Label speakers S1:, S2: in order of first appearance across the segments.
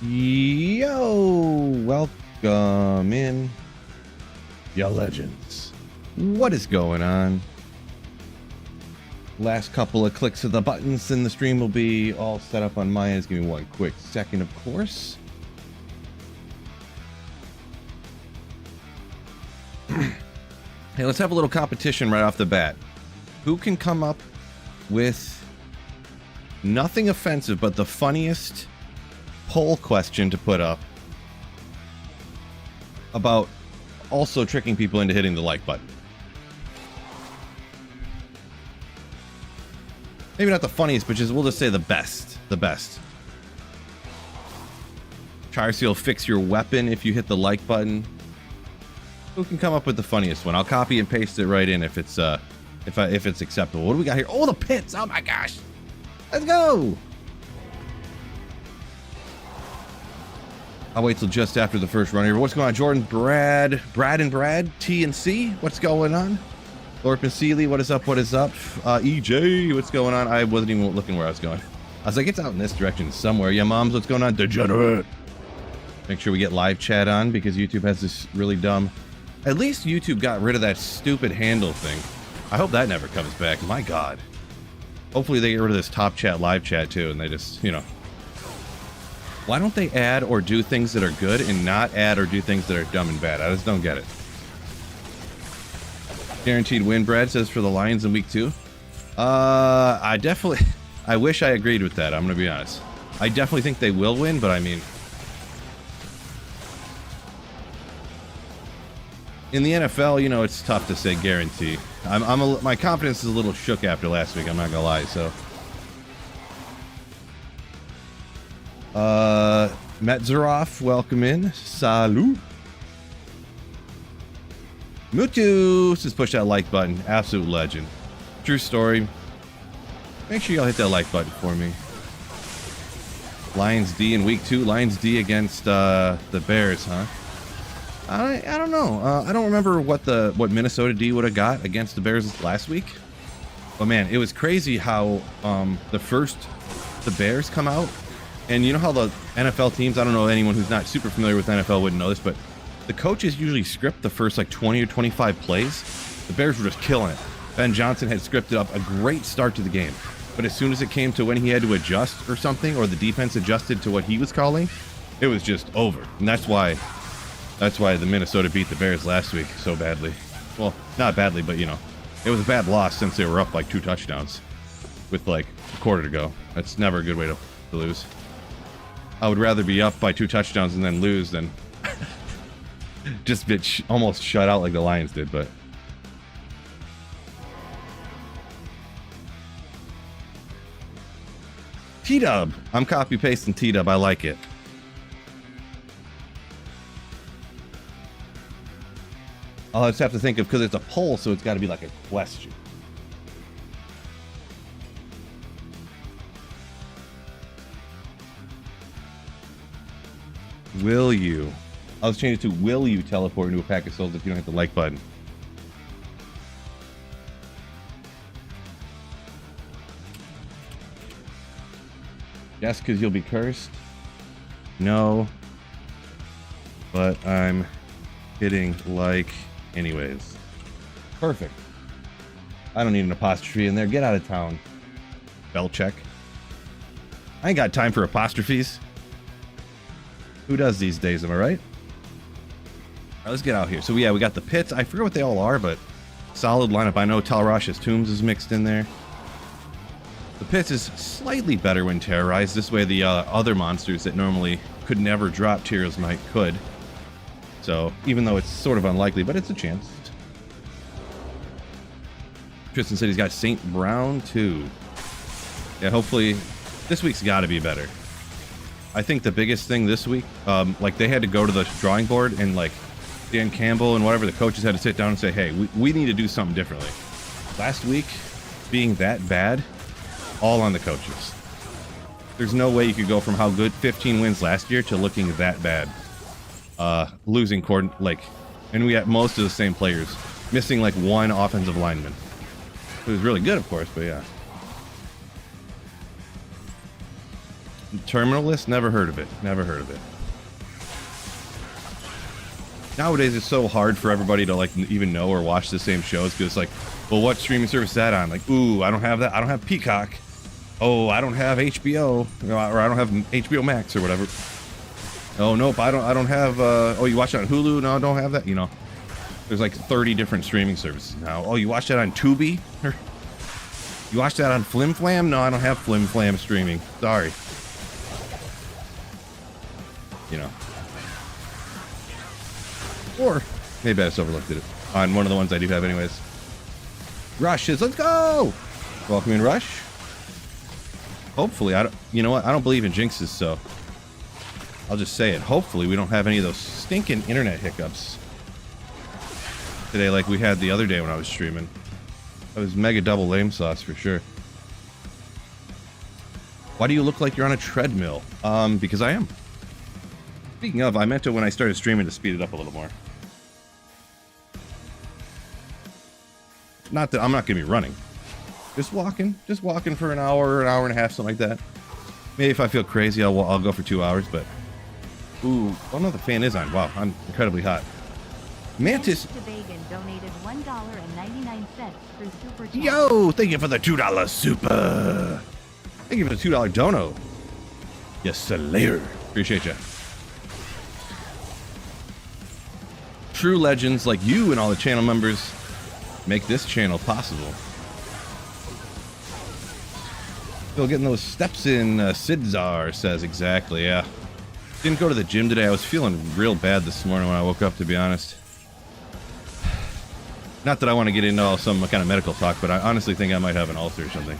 S1: Yo, welcome in, ya legends. What is going on? Last couple of clicks of the buttons and the stream will be all set up on my end. Give me one quick second, of course. Hey, let's have a little competition right off the bat. Who can come up with nothing offensive but the funniest poll question to put up about also tricking people into hitting the like button? Maybe not the funniest, but just we'll just say the best. The best. Charcy will fix your weapon if you hit the like button. Who can come up with the funniest one? I'll copy and paste it right in if it's if it's acceptable. What do we got here? Oh, the pits! Oh my gosh! Let's go! I'll wait till just after the first run here. What's going on, Jordan? Brad, T and C. What's going on? Thorpe and Seeley, what is up? What is up? EJ, what's going on? I wasn't even looking where I was going. I was like, it's out in this direction somewhere. Yeah, moms, what's going on? Degenerate. Make sure we get live chat on because YouTube has this really dumb. At least YouTube got rid of that stupid handle thing. I hope that never comes back. My God. Hopefully they get rid of this top chat, live chat too, and they just, you know. Why don't they add or do things that are good and not add or do things that are dumb and bad? I just don't get it. Guaranteed win, Brad says, for the Lions in week 2. I wish I agreed with that. I'm going to be honest. I definitely think they will win, but I mean, in the NFL, you know, it's tough to say guarantee. My confidence is a little shook after last week. I'm not gonna lie. So, Metzerov, welcome in. Salut. Mutu just push that like button. Absolute legend. True story. Make sure y'all hit that like button for me. Lions D in week 2. Lions D against the Bears, huh? I don't know. I don't remember what Minnesota D would have got against the Bears last week. But man, it was crazy how the Bears come out, and you know how the NFL teams, I don't know, anyone who's not super familiar with NFL wouldn't know this, but the coaches usually script the first like 20 or 25 plays. The Bears were just killing it. Ben Johnson had scripted up a great start to the game, but as soon as it came to when he had to adjust or something, or the defense adjusted to what he was calling, it was just over. And that's why the Minnesota beat the Bears last week so badly. Well, not badly, but you know, it was a bad loss since they were up like 2 touchdowns with like a quarter to go. That's never a good way to lose. I would rather be up by 2 touchdowns and then lose than just get almost shut out like the Lions did. But T-Dub, I'm copy pasting T-Dub. I like it. I'll just have to think of, because it's a poll, so it's got to be like a question. Will you? I'll just change it to, will you teleport into a pack of souls if you don't hit the like button? Yes, because you'll be cursed. No. But I'm hitting like anyways. Perfect. I don't need an apostrophe in there. Get out of town. Spell check. I ain't got time for apostrophes. Who does these days, am I right? Alright, let's get out here. So yeah, we got the pits. I forget what they all are, but solid lineup. I know Talrash's Tombs is mixed in there. The pits is slightly better when terrorized. This way the other monsters that normally could never drop Tears Might could. So, even though it's sort of unlikely, but it's a chance. Tristan said he's got St. Brown too. Yeah, hopefully this week's got to be better. I think the biggest thing this week, like they had to go to the drawing board and like Dan Campbell and whatever the coaches had to sit down and say, hey, we need to do something differently. Last week being that bad, all on the coaches. There's no way you could go from how good 15 wins last year to looking that bad. Losing and we got most of the same players, missing like 1 offensive lineman. It was really good, of course, but yeah. Terminal list? Never heard of it. Never heard of it. Nowadays, it's so hard for everybody to like even know or watch the same shows because it's like, well, what streaming service is that on? Like, ooh, I don't have that. I don't have Peacock. Oh, I don't have HBO, or I don't have HBO Max or whatever. Oh, nope, I don't have. Oh, you watch it on Hulu? No, I don't have that. You know, there's like 30 different streaming services now. Oh, you watch that on Tubi? You watch that on Flim Flam? No, I don't have Flim Flam streaming. Sorry. You know. Or maybe I just overlooked it on one of the ones I do have anyways. Rush is, let's go! Welcome in, Rush. Hopefully, you know what? I don't believe in jinxes, so I'll just say it. Hopefully, we don't have any of those stinking internet hiccups today like we had the other day when I was streaming. That was mega double lame sauce for sure. Why do you look like you're on a treadmill? Because I am. Speaking of, I meant to when I started streaming to speed it up a little more. Not that I'm not gonna be running. Just walking for an hour and a half, something like that. Maybe if I feel crazy, I'll go for 2 hours. But ooh, oh no, the fan is on. Wow, I'm incredibly hot. Mantis.
S2: Donated $1.99 through Super Chat.
S1: Yo, thank you for the $2 super. Thank you for the $2 dono. Yes, Slayer. Appreciate you. True legends like you and all the channel members make this channel possible. Still getting those steps in, Sidzar says. Exactly, yeah. Didn't go to the gym today. I was feeling real bad this morning when I woke up, to be honest. Not that I want to get into all some kind of medical talk, but I honestly think I might have an ulcer or something.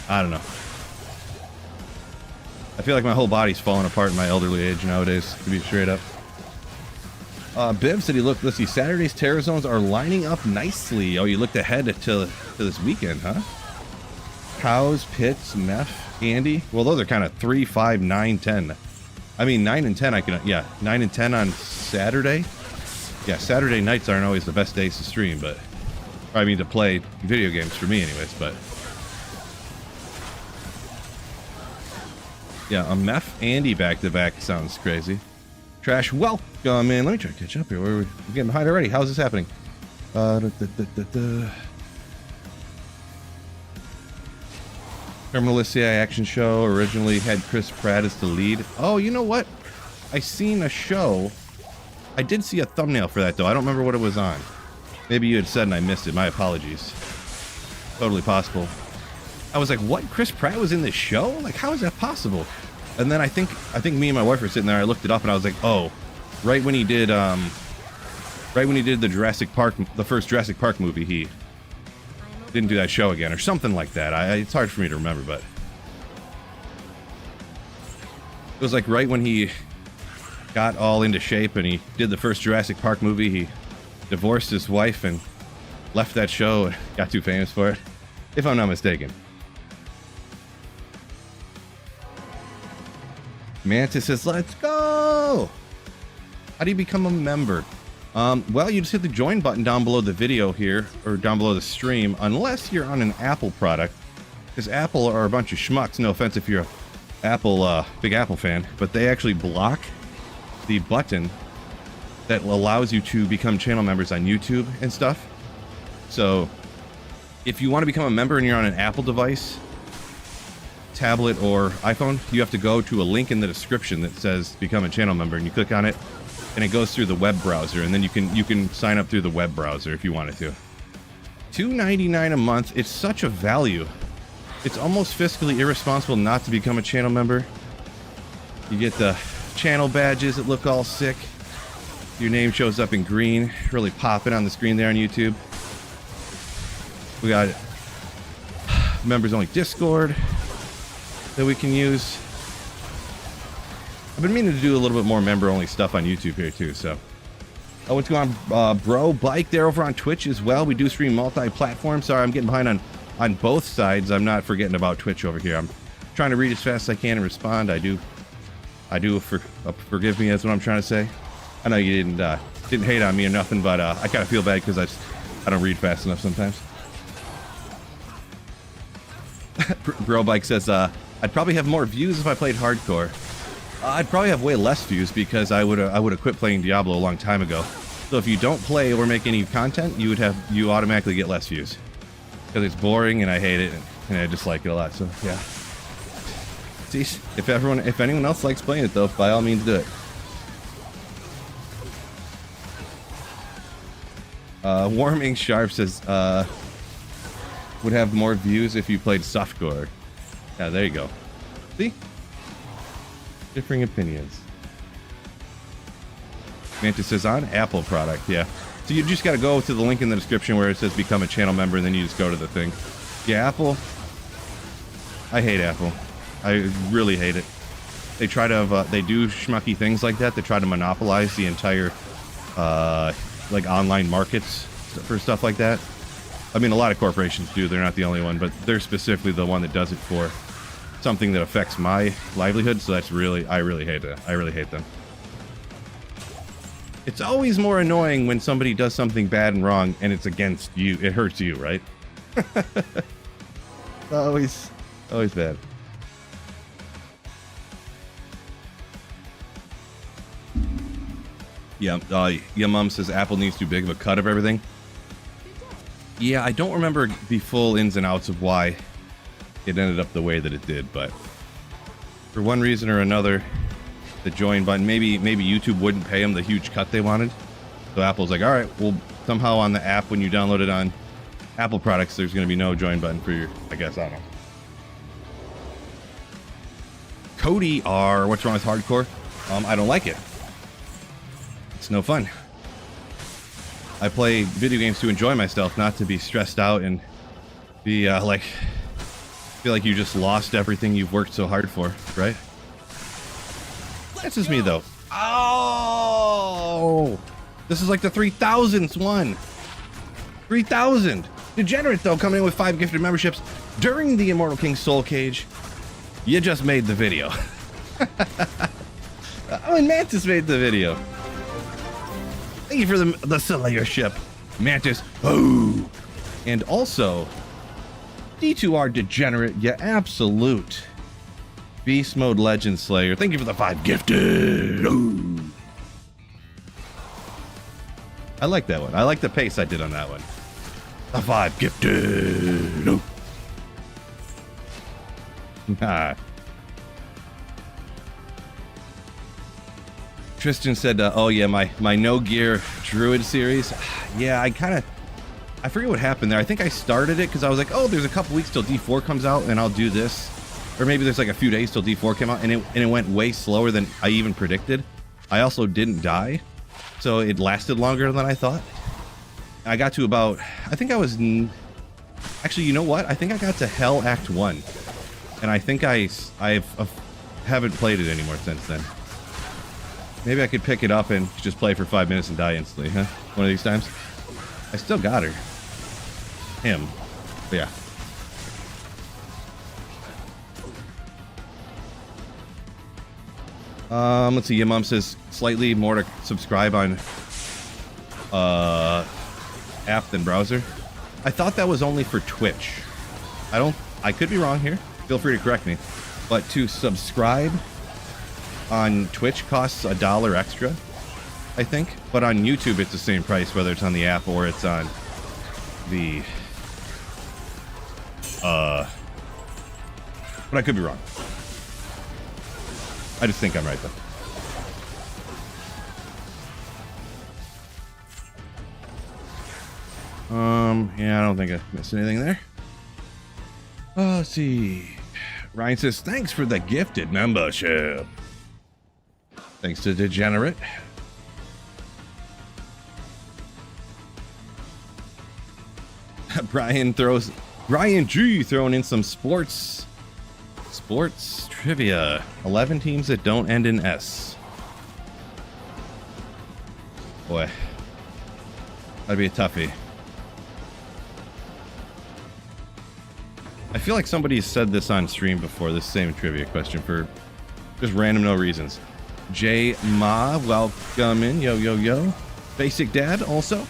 S1: I don't know. I feel like my whole body's falling apart in my elderly age nowadays, to be straight up. Biv said he looked, let's see, Saturday's Terror Zones are lining up nicely. Oh, you looked ahead to this weekend, huh? Cows, Pits, Meth, Andy. Well, those are kind of 3, 5, 9, 10. I mean, 9 and 10 I can, yeah, 9 and 10 on Saturday. Yeah, Saturday nights aren't always the best days to stream, but, I mean, to play video games for me anyways, but. Yeah, a Meth Andy back-to-back sounds crazy. Trash, welcome in. Let me try to catch up here. We're getting behind already. How's this happening? Terminalist CI action show originally had Chris Pratt as the lead. Oh, you know what? I seen a show. I did see a thumbnail for that, though. I don't remember what it was on. Maybe you had said and I missed it. My apologies. Totally possible. I was like, what? Chris Pratt was in this show? Like, how is that possible? And then I think me and my wife were sitting there. I looked it up and I was like, oh, right when he did the Jurassic Park, the first Jurassic Park movie, he didn't do that show again or something like that. It's hard for me to remember, but it was like right when he got all into shape and he did the first Jurassic Park movie. He divorced his wife and left that show and got too famous for it, if I'm not mistaken. Mantis says, let's go! How do you become a member? Well, you just hit the join button down below the video here, or down below the stream, unless you're on an Apple product, because Apple are a bunch of schmucks. No offense if you're a Apple, big Apple fan, but they actually block the button that allows you to become channel members on YouTube and stuff. So, if you want to become a member and you're on an Apple device, tablet or iPhone, you have to go to a link in the description that says become a channel member, and you click on it and it goes through the web browser, and then you can sign up through the web browser if you wanted to. $2.99 a month. It's such a value. It's almost fiscally irresponsible not to become a channel member. You get the channel badges that look all sick. Your name shows up in green, really popping on the screen there on YouTube. We got members only Discord that we can use. I've been meaning to do a little bit more member-only stuff on YouTube here too, so. Oh, what's going on, Bro Bike there over on Twitch as well. We do stream multi-platform. Sorry, I'm getting behind on both sides. I'm not forgetting about Twitch over here. I'm trying to read as fast as I can and respond. Forgive me, that's what I'm trying to say. I know you didn't hate on me or nothing, but I kind of feel bad because I don't read fast enough sometimes. Growbike says, I'd probably have more views if I played hardcore. I'd probably have way less views because I would have quit playing Diablo a long time ago. So if you don't play or make any content, you automatically get less views because it's boring and I hate it and I dislike it a lot. So yeah. See, if anyone else likes playing it though, by all means do it. Warming Sharp says, would have more views if you played softcore. Yeah, there you go. See? Differing opinions. Mantis says on Apple product, yeah. So you just got to go to the link in the description where it says become a channel member, and then you just go to the thing. Yeah, Apple. I hate Apple. I really hate it. They try to, they do schmucky things like that. They try to monopolize the entire, like online markets for stuff like that. I mean, a lot of corporations do. They're not the only one, but they're specifically the one that does it for something that affects my livelihood. So that's really, I really hate it. I really hate them. It's always more annoying when somebody does something bad and wrong and it's against you. It hurts you, right? always bad. Yeah, your mom says Apple needs too big of a cut of everything. Yeah, I don't remember the full ins and outs of why it ended up the way that it did, but for one reason or another, the join button, maybe YouTube wouldn't pay them the huge cut they wanted. So Apple's like, all right, well, somehow on the app, when you download it on Apple products, there's going to be no join button for your, I guess, I don't know. Cody R, what's wrong with hardcore? I don't like it. It's no fun. I play video games to enjoy myself, not to be stressed out and be like, feel like you just lost everything you've worked so hard for, right? That's just me though. Oh, this is like the 3000th one. 3000. Degenerate though, coming in with 5 gifted memberships during the Immortal King Soul Cage. You just made the video. Oh, and Mantis made the video. Thank you for the Slayership, Mantis. Oh, and also D2R Degenerate, you absolute Beast Mode Legend Slayer. Thank you for the 5 gifted. Oh. I like that one. I like the pace I did on that one. The 5 gifted. Oh. Ah. Tristan said, oh yeah, my No Gear Druid series. Yeah, I forget what happened there. I think I started it because I was like, oh, there's a couple weeks till D4 comes out and I'll do this. Or maybe there's like a few days till D4 came out, and it went way slower than I even predicted. I also didn't die, so it lasted longer than I thought. I got to about, I think I was, actually, you know what? I think I got to Hell Act 1. And I think I haven't played it anymore since then. Maybe I could pick it up and just play for 5 minutes and die instantly, huh? One of these times. I still got her. Him. But yeah. Let's see. Your mom says slightly more to subscribe on app than browser. I thought that was only for Twitch. I could be wrong here. Feel free to correct me. But to subscribe on Twitch costs $1 extra, I think. But on YouTube, it's the same price, whether it's on the app or it's on the but I could be wrong. I just think I'm right, though. Yeah, I don't think I missed anything there. Let's see. Ryan says, thanks for the gifted membership. Thanks to Degenerate. Brian G throwing in some sports trivia. 11 teams that don't end in S. Boy, that'd be a toughie. I feel like somebody said this on stream before, this same trivia question, for just random no reasons. J Ma, welcome in. Yo, yo, yo. Basic Dad also.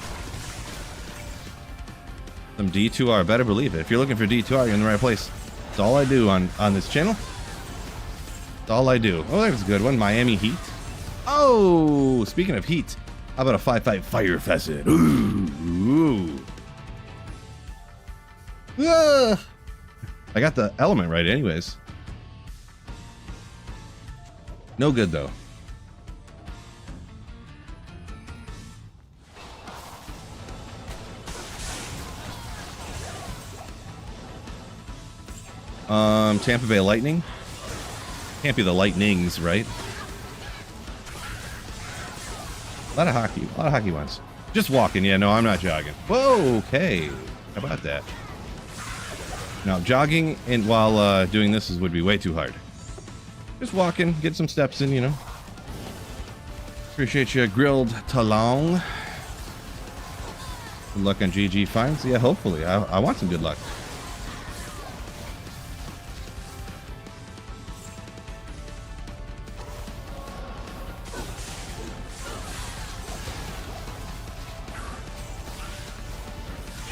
S1: Some D2R, better believe it. If you're looking for D2R, you're in the right place. That's all I do on this channel. That's all I do. Oh, there's a good one. Miami Heat. Oh, speaking of heat, how about a 5-5 Fire Facet? Ooh. Ah. I got the element right anyways. No good though. Tampa Bay Lightning. Can't be the Lightnings, right? A lot of hockey ones. Just walking. Yeah, no, I'm not jogging. Whoa, okay. How about that? Now, jogging and while doing this would be way too hard. Just walking, get some steps in, you know. Appreciate you, Grilled Talong. Good luck on GG finds. Yeah, hopefully. I want some good luck.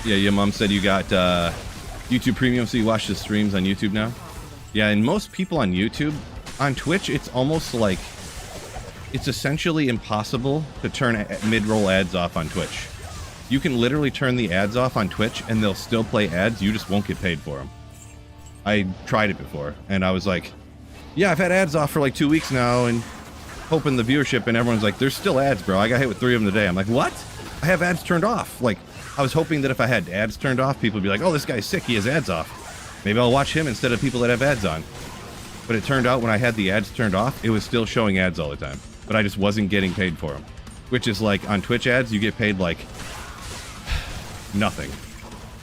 S1: Yeah, your mom said you got YouTube Premium, so you watch the streams on YouTube now. Yeah, and most people on YouTube, on Twitch, it's almost like it's essentially impossible to turn mid-roll ads off on Twitch. You can literally turn the ads off on Twitch, and they'll still play ads. You just won't get paid for them. I tried it before, and I was like, yeah, I've had ads off for like 2 weeks now, and hoping the viewership, and everyone's like, there's still ads, bro. I got hit with 3 of them today. I'm like, what? I have ads turned off. Like, I was hoping that if I had ads turned off, people would be like, oh, this guy's sick, he has ads off. Maybe I'll watch him instead of people that have ads on. But it turned out when I had the ads turned off, it was still showing ads all the time. But I just wasn't getting paid for them. Which is like, on Twitch ads, you get paid like nothing.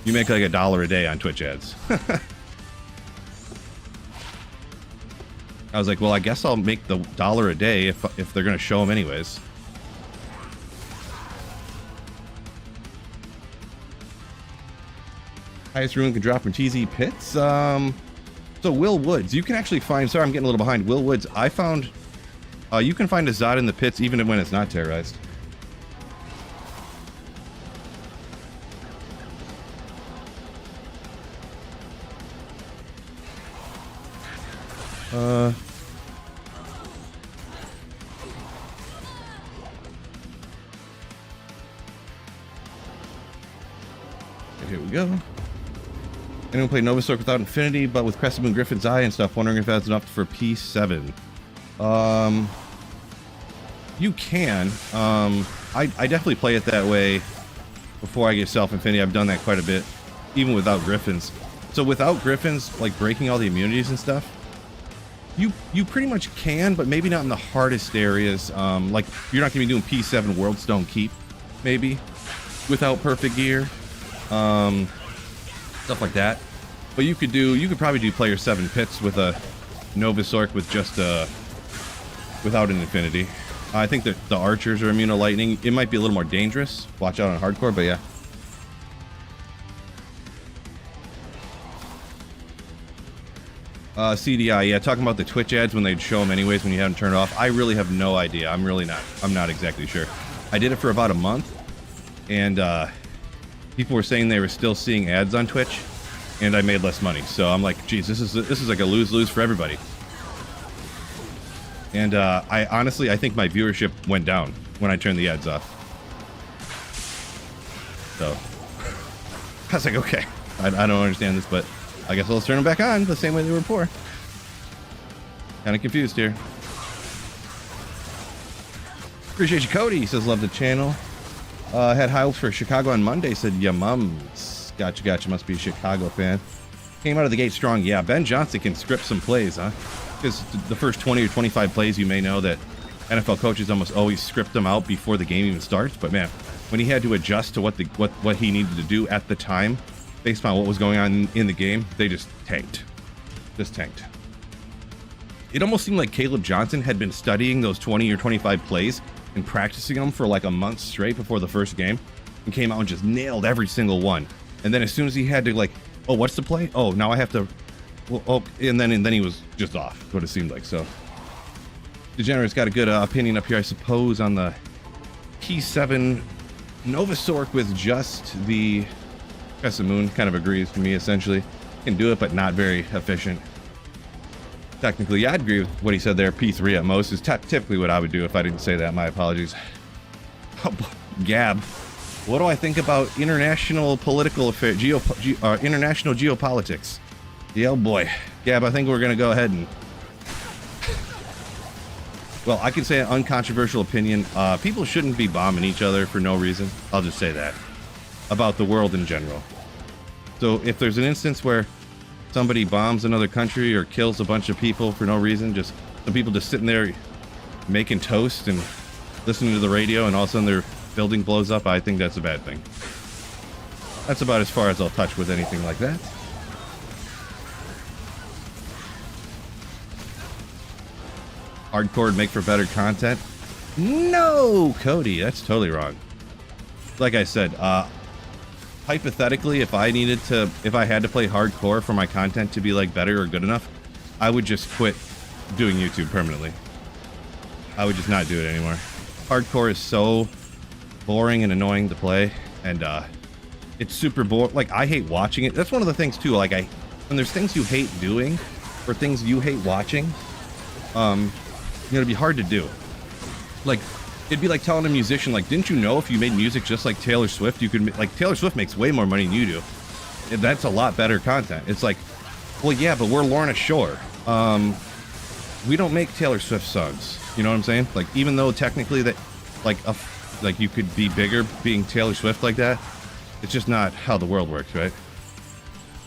S1: You make like $1 a day on Twitch ads. I was like, well, I guess I'll make the $1 a day if they're going to show them anyways. Highest ruin can drop from TZ Pits. So Will Woods, you can actually find, sorry, I'm getting a little behind. Will Woods, I found, you can find a Zod in the pits even when it's not terrorized. Here we go. Anyone play Nova Sorc without Infinity, but with Crescent Moon, Griffin's Eye and stuff? Wondering if that's enough for P7. You can. I definitely play it that way before I get Self-Infinity. I've done that quite a bit, even without Griffins. So without Griffins, like breaking all the immunities and stuff, you pretty much can, but maybe not in the hardest areas. Like, you're not going to be doing P7 Worldstone Keep, maybe, without Perfect Gear. Stuff like that. But you could probably do player 7 pits with a Nova Sorc with just without an Infinity. I think that the archers are immune to lightning. It might be a little more dangerous. Watch out on hardcore, but yeah. CDI, yeah, talking about the Twitch ads when they'd show them anyways when you haven't turned off. I really have no idea. I'm not exactly sure. I did it for about a month, and people were saying they were still seeing ads on Twitch, and I made less money. So I'm like, geez, this is like a lose-lose for everybody. And I honestly think my viewership went down when I turned the ads off. So I was like, okay, I don't understand this, but I guess I'll turn them back on the same way they were before. Kind of confused here. Appreciate you, Cody. He says, love the channel. Had high hopes for Chicago on Monday. Said, yeah, mums. Gotcha. Must be a Chicago fan. Came out of the gate strong. Yeah, Ben Johnson can script some plays, huh? Because the first 20 or 25 plays, you may know that NFL coaches almost always script them out before the game even starts. But man, when he had to adjust to what he needed to do at the time, based on what was going on in the game, they just tanked. It almost seemed like Caleb Johnson had been studying those 20 or 25 plays and practicing them for like a month straight before the first game, and came out and just nailed every single one. And then as soon as he had to, like, oh, what's the play? Oh, now I have to, well, oh, and then he was just off, what it seemed like. So Degenerate's got a good opinion up here, I suppose, on the P7 Nova Sorc with just the Crescent Moon. Kind of agrees with me, essentially. Can do it, but not very efficient. Technically, yeah, I'd agree with what he said there. P3 at most is typically what I would do if I didn't say that. My apologies. Gab. What do I think about international political affairs, international geopolitics? Yeah, oh boy. Gab, I think we're going to go ahead and... Well, I can say an uncontroversial opinion. People shouldn't be bombing each other for no reason. I'll just say that. About the world in general. So if there's an instance where somebody bombs another country or kills a bunch of people for no reason, just some people just sitting there making toast and listening to the radio, and all of a sudden their building blows up, I think that's a bad thing. That's about as far as I'll touch with anything like that. Hardcore would make for better content? No, Cody, that's totally wrong. Like I said, hypothetically, if I had to play hardcore for my content to be like better or good enough, I would just quit doing YouTube permanently. I would just not do it anymore. Hardcore is so boring and annoying to play, and it's super boring. Like, I hate watching it. That's one of the things too. Like, when there's things you hate doing or things you hate watching, it'd be hard to do. Like, it'd be like telling a musician, like, didn't you know if you made music just like Taylor Swift, you could, like, Taylor Swift makes way more money than you do. That's a lot better content. It's like, well, yeah, but we're Lorna Shore. We don't make Taylor Swift songs. You know what I'm saying? Like, even though technically that, like you could be bigger being Taylor Swift like that, it's just not how the world works, right?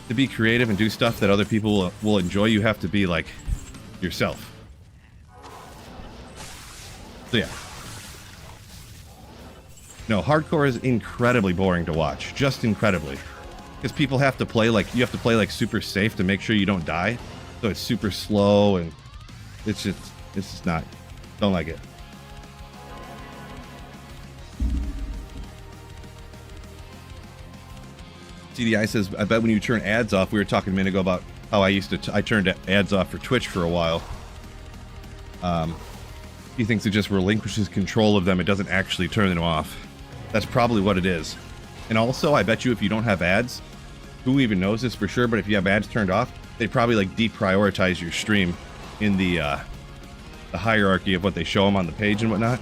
S1: To be creative and do stuff that other people will enjoy, you have to be like yourself. So yeah. No, hardcore is incredibly boring to watch. Just incredibly. Because people have to play like, you have to play like super safe to make sure you don't die. So it's super slow, and it's just not, don't like it. CDI says, I bet when you turn ads off, we were talking a minute ago about how I turned ads off for Twitch for a while. He thinks it just relinquishes control of them. It doesn't actually turn them off. That's probably what it is. And also, I bet you if you don't have ads, who even knows this for sure, but if you have ads turned off, they probably like deprioritize your stream in the hierarchy of what they show them on the page and whatnot.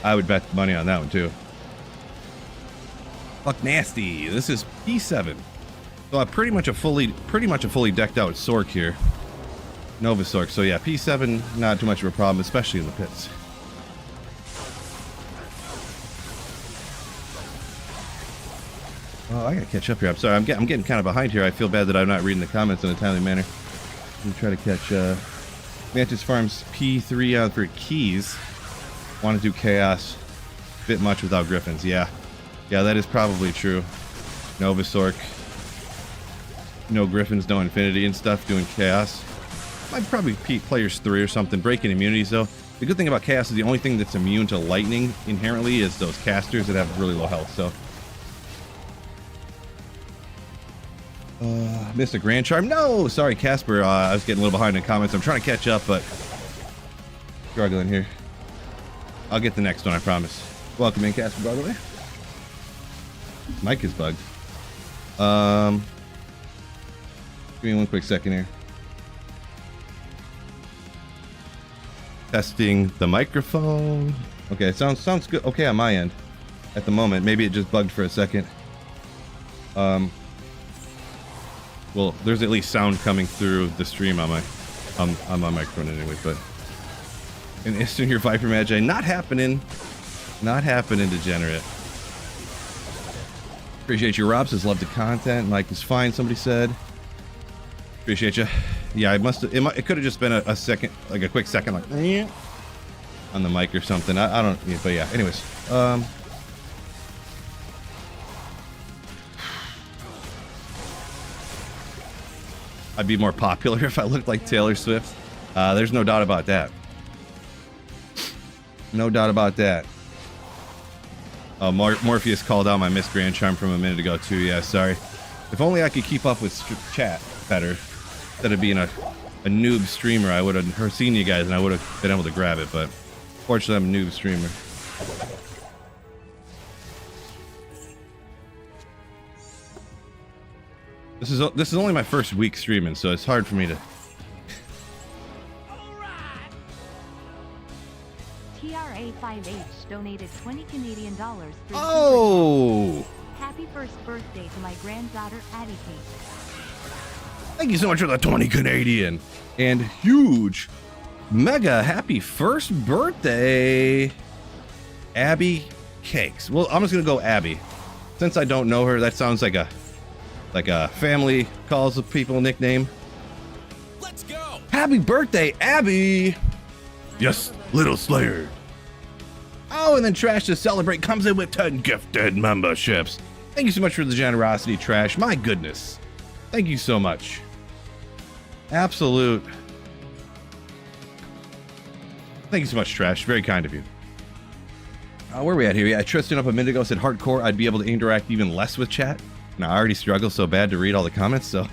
S1: I would bet money on that one too. Fuck nasty. This is P7. So I'm pretty much a fully decked out Sorc here. Nova Sorc. So yeah, P7, not too much of a problem, especially in the pits. Oh, I gotta catch up here. I'm sorry, I'm getting kind of behind here. I feel bad that I'm not reading the comments in a timely manner. I'm gonna try to catch Mantis Farms P3 on for keys. Want to do chaos. Bit much without griffins. Yeah, that is probably true. Nova Sorc. No griffins, no infinity and stuff. Doing chaos. Might probably players 3 or something. Breaking immunities though. The good thing about chaos is the only thing that's immune to lightning inherently is those casters that have really low health. So. Missed a Grand Charm. No! Sorry, Casper. I was getting a little behind in comments. I'm trying to catch up, but struggling here. I'll get the next one, I promise. Welcome in, Casper, by the way. Mic is bugged. Give me one quick second here. Testing the microphone. Okay, sounds good. Okay on my end at the moment. Maybe it just bugged for a second. Well, there's at least sound coming through the stream on my microphone anyway, but an instant your Viper Magi, not happening, degenerate. Appreciate you, Rob says love the content. Mike is fine, somebody said. Appreciate you. Yeah, it could have just been a second, like a quick second, like on the mic or something. I don't, but yeah. Anyways, I'd be more popular if I looked like Taylor Swift. There's no doubt about that. No doubt about that. Morpheus called out my missed Grand Charm from a minute ago too. Yeah, sorry. If only I could keep up with chat better. Instead of being a noob streamer, I would have seen you guys and I would have been able to grab it. But fortunately, I'm a noob streamer. This is only my first week streaming, so it's hard for me to.
S2: TRA5H donated 20 Canadian dollars.
S1: Oh!
S2: Happy first birthday to my granddaughter Addie Kate.
S1: Thank you so much for the 20 Canadian and huge, mega happy first birthday, Abby Cakes. Well, I'm just gonna go Abby, since I don't know her. That sounds like a family calls of people nickname.
S3: Let's go.
S1: Happy birthday, Abby! Yes, little Slayer. Oh, and then Trash to celebrate comes in with 10 gifted memberships. Thank you so much for the generosity, Trash. My goodness. Thank you so much. Absolute. Thank you so much, Trash. Very kind of you. Where are we at here? Yeah, Tristan up a minute ago said hardcore. I'd be able to interact even less with chat. Now, I already struggle so bad to read all the comments, so.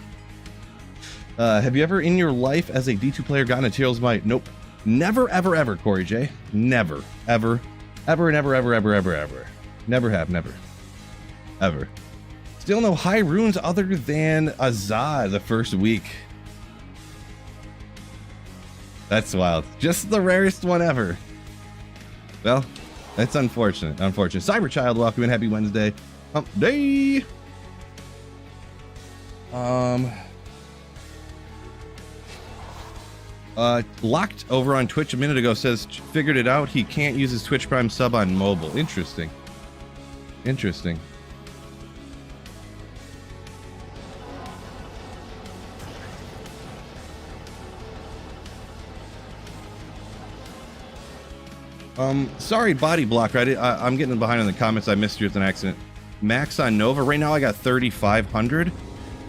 S1: Have you ever in your life as a D2 player gotten a Teal's Might? Nope. Never, ever, ever, Corey J. Never, ever, ever, never, ever, ever, ever, ever. Never have, never. Ever. Still no high runes other than Azad the first week. That's wild. Just the rarest one ever. Well, that's unfortunate. Unfortunate. Cyberchild, welcome in. Happy Wednesday. Hump day. Locked over on Twitch a minute ago says figured it out. He can't use his Twitch Prime sub on mobile. Interesting. Interesting. Sorry, Body Blocker. I'm getting behind in the comments. I missed you with an accident. Max on Nova. Right now I got 3,500.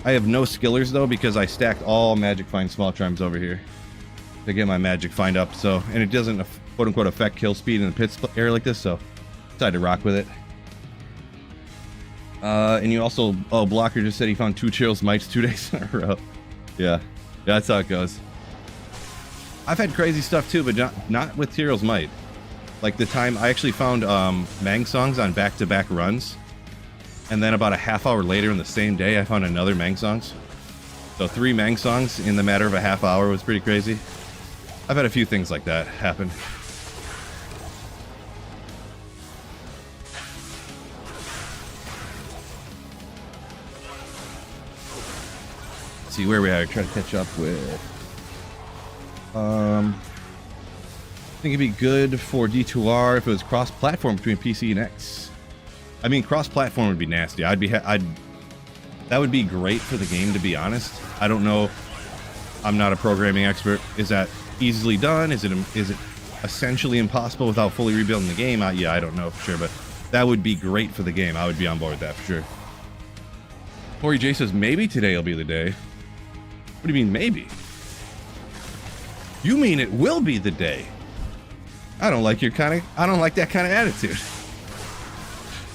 S1: I have no skillers though because I stacked all Magic Find small trimes over here to get my Magic Find up. So, and it doesn't quote unquote affect kill speed in the pit area like this. So, decided to rock with it. And you also, Blocker just said he found 2 Teal's Mites 2 days in a row. Yeah, that's how it goes. I've had crazy stuff too, but not with Teal's Might. Like the time I actually found Mang songs on back-to-back runs, and then about a half hour later in the same day, I found another Mang songs. So 3 Mang songs in the matter of a half hour was pretty crazy. I've had a few things like that happen. Let's see where we are. Try to catch up with. I think it'd be good for D2R if it was cross-platform between PC and X. I mean, cross-platform would be nasty. That would be great for the game, to be honest. I don't know. I'm not a programming expert. Is that easily done? Is it essentially impossible without fully rebuilding the game? Yeah, I don't know for sure, but that would be great for the game. I would be on board with that for sure. Corey J says maybe today will be the day. What do you mean maybe? You mean it will be the day? I don't like that kind of attitude.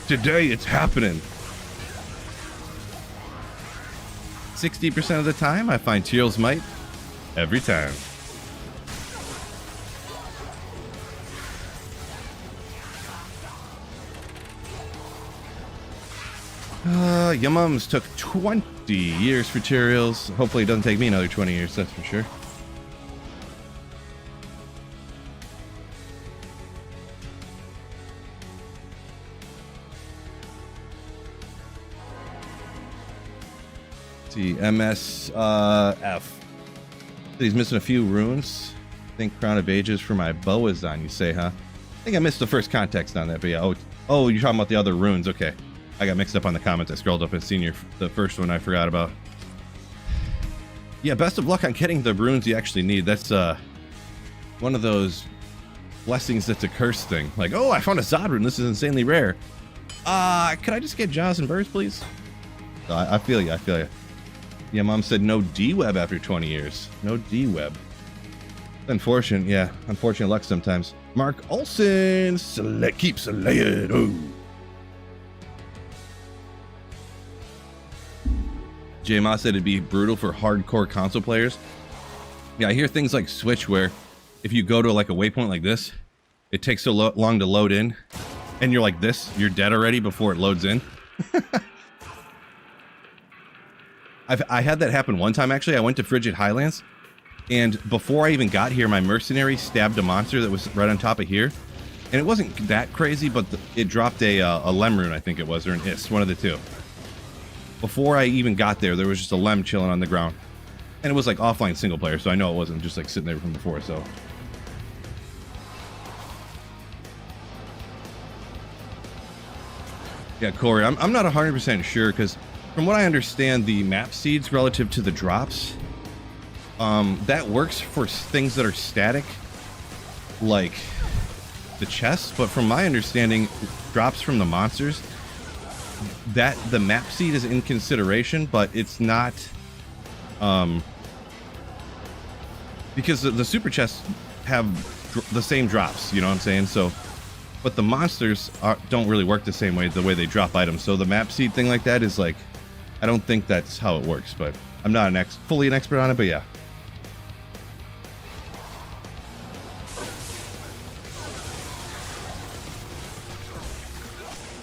S1: Today it's happening. 60% of the time I find Teal's Might every time. Your mom's took 20 years for Teal's. Hopefully it doesn't take me another 20 years, that's for sure. See, MSF. He's missing a few runes. I think Crown of Ages for my bow is on, you say, huh? I think I missed the first context on that, but yeah. Oh, you're talking about the other runes. Okay. I got mixed up on the comments. I scrolled up and seen the first one I forgot about. Yeah, best of luck on getting the runes you actually need. That's one of those blessings that's a curse thing. Like, oh, I found a Zod rune. This is insanely rare. Could I just get Jaws and Birds, please? I feel you. I feel you. Yeah, Mom said no D-Web after 20 years. No D-Web. Unfortunate, yeah. Unfortunate luck sometimes. Mark Olson, keep slaying. Oh. J-Ma said it'd be brutal for hardcore console players. Yeah, I hear things like Switch where if you go to like a waypoint like this, it takes so long to load in, and you're like this, you're dead already before it loads in. I had that happen one time, actually. I went to Frigid Highlands, and before I even got here, my mercenary stabbed a monster that was right on top of here. And it wasn't that crazy, but it dropped a Lemrune, I think it was, or an Ist, one of the two. Before I even got there was just a Lem chilling on the ground. And it was like offline single player, so I know it wasn't just like sitting there from before, so. Yeah, Corey, I'm not 100% sure, because from what I understand, the map seeds relative to the drops, that works for things that are static, like the chests, but from my understanding, drops from the monsters, that the map seed is in consideration, but it's not, because the super chests have the same drops, you know what I'm saying? So, but the monsters don't really work the same way, the way they drop items. So the map seed thing like that is like, I don't think that's how it works, but I'm not fully an expert on it, but yeah.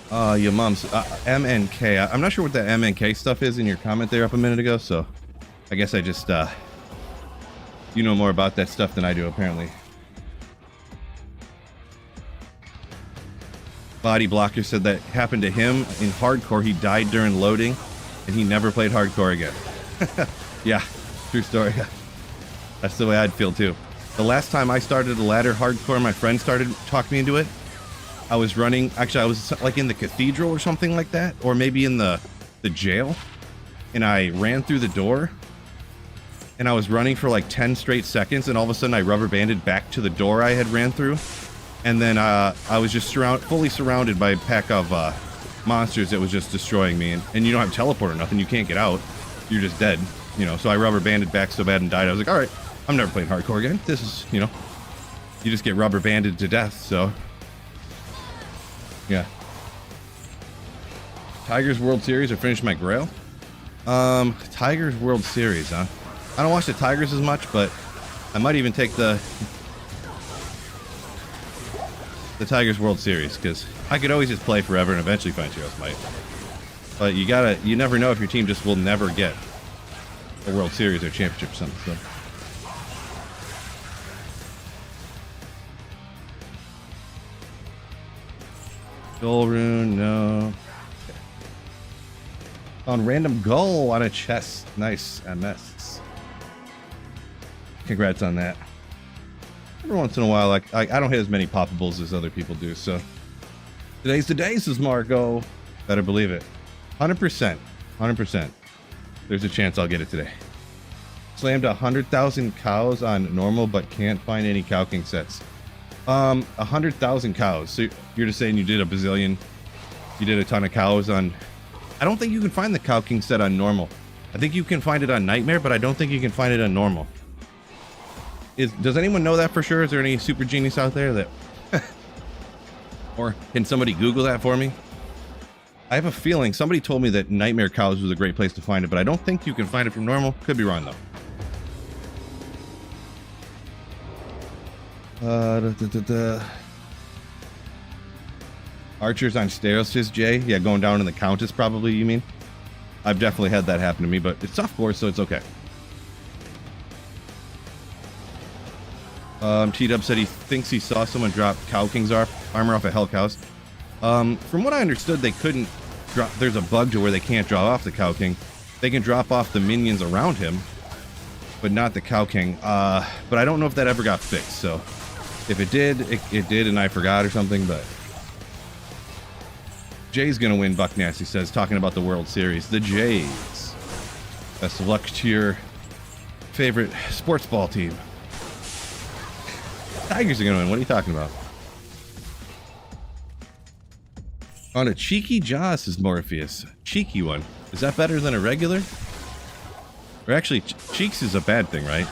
S1: Your mom's MNK. I'm not sure what that MNK stuff is in your comment there up a minute ago, so I guess I just, you know more about that stuff than I do, apparently. Body Blocker said that happened to him in hardcore. He died during loading, and he never played hardcore again. Yeah, true story. That's the way I'd feel, too. The last time I started a ladder hardcore, my friend started talking me into it. I was running, actually I was like in the cathedral or something like that, or maybe in the jail, and I ran through the door, and I was running for like 10 straight seconds, and all of a sudden I rubber banded back to the door I had ran through, and then I was just fully surrounded by a pack of monsters that was just destroying me, and you don't have teleport or nothing, you can't get out, you're just dead, you know, so I rubber banded back so bad and died. I was like, alright, I'm never playing hardcore again, this is, you know, you just get rubber banded to death, so... Yeah. Tigers World Series or finish my Grail? Tigers World Series, huh? I don't watch the Tigers as much, but I might even take the Tigers World Series, because I could always just play forever and eventually find who else might. But you never know if your team just will never get a World Series or championship or something, so. Goal rune, no. Okay. Found random goal on a chest. Nice, MS. Congrats on that. Every once in a while, like I don't hit as many poppables as other people do, so today's the day, says Marco. Better believe it. 100%. 100%. There's a chance I'll get it today. Slammed 100,000 cows on normal, but can't find any Cow King sets. 100,000 cows. So you're just saying you did a bazillion, you did a ton of cows on... I don't think you can find the Cow King set on normal. I think you can find it on Nightmare, but I don't think you can find it on normal. Does anyone know that for sure? Is there any super genius out there that... Or can somebody Google that for me? I have a feeling somebody told me that Nightmare cows was a great place to find it, but I don't think you can find it from normal. Could be wrong though. Archers on stairs, says Jay. Yeah, going down in the Countess probably, you mean? I've definitely had that happen to me, but it's soft course, so it's okay. T-Dub said he thinks he saw someone drop Cow King's armor off of Hell Cows. From what I understood, they couldn't drop... There's a bug to where they can't drop off the Cow King. They can drop off the minions around him, but not the Cow King. But I don't know if that ever got fixed, so... If it did, it did, and I forgot or something, but... Jay's gonna win, Buck Nasty says, talking about the World Series. The Jays. Best of luck to your favorite sports ball team. Tigers are gonna win. What are you talking about? On a cheeky jaw, says Morpheus. Cheeky one. Is that better than a regular? Or actually, cheeks is a bad thing, right?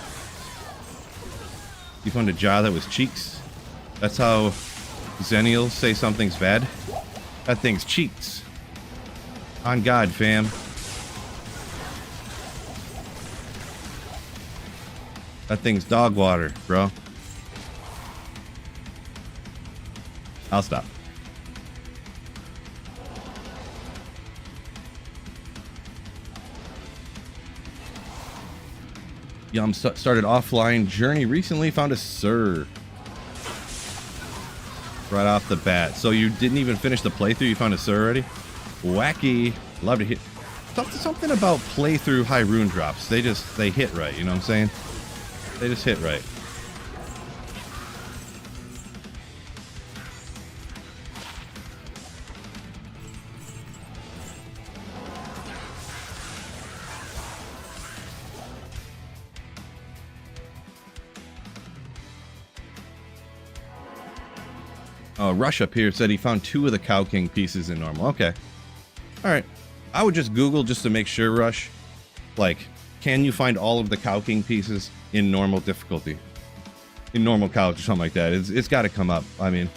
S1: You found a jaw that was cheeks? That's how Xennials say something's bad? That thing's cheeks. On God, fam. That thing's dog water, bro. I'll stop. Yum started offline journey recently. Found a Sir. Right off the bat. So you didn't even finish the playthrough. You found a Sir already? Wacky. Love to hit. Something about playthrough high rune drops. They hit right. You know what I'm saying? They just hit right. Rush up here said he found 2 of the Cow King pieces in normal. Okay. All right. I would just Google just to make sure, Rush. Like, can you find all of the Cow King pieces in normal difficulty? In normal couch or something like that. It's got to come up. I mean.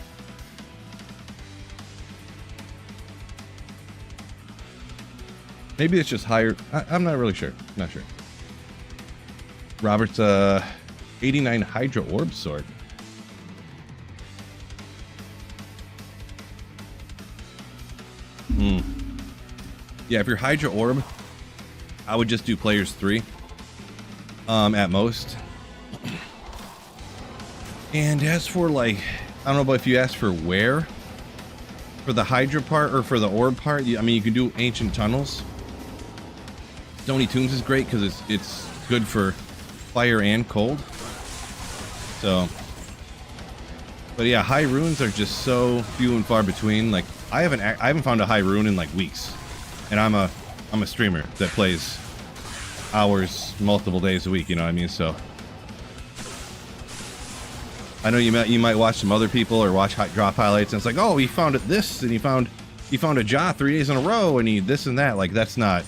S1: Maybe it's just higher. I'm not really sure. Not sure. Robert's 89 Hydra Orb Sword. Yeah, if you're Hydra Orb, I would just do players 3 at most. And as for, like, I don't know about if you ask for where, for the Hydra part or for the Orb part, I mean, you can do Ancient Tunnels. Stony Tombs is great because it's good for fire and cold. So, but yeah, high runes are just so few and far between. Like, I haven't found a high rune in like weeks, and I'm a streamer that plays hours multiple days a week. You know what I mean? So I know you might watch some other people or watch drop highlights, and it's like, oh, he found it this, and he found a Jaw 3 days in a row, and he this and that. Like, that's not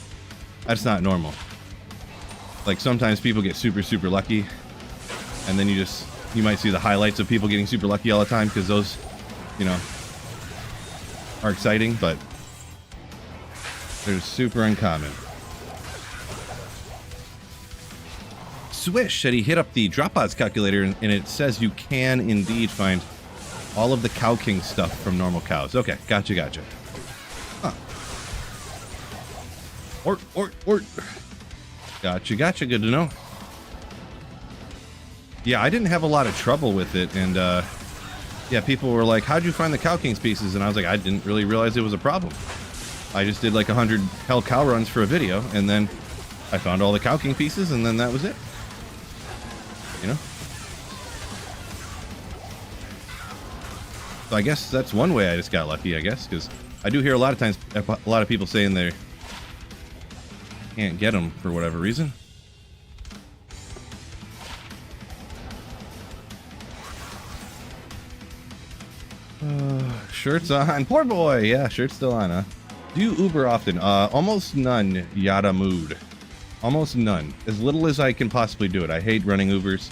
S1: normal. Like, sometimes people get super lucky, and then you might see the highlights of people getting super lucky all the time because those, you know, are exciting, but they're super uncommon. Swish said he hit up the drop odds calculator and it says you can indeed find all of the Cow King stuff from normal cows. Okay, gotcha. Huh. Ort. Gotcha. Good to know. Yeah, I didn't have a lot of trouble with it, and yeah, people were like, how'd you find the Cow King's pieces? And I was like, I didn't really realize it was a problem. I just did like 100 Hell Cow runs for a video, and then I found all the Cow King pieces, and then that was it. You know? So I guess that's one way I just got lucky, I guess, because I do hear a lot of times, a lot of people saying they can't get them for whatever reason. Shirt's on. Poor boy. Yeah, shirt's still on, huh? Do you Uber often? Almost none, Yada Mood. Almost none. As little as I can possibly do it. I hate running Ubers.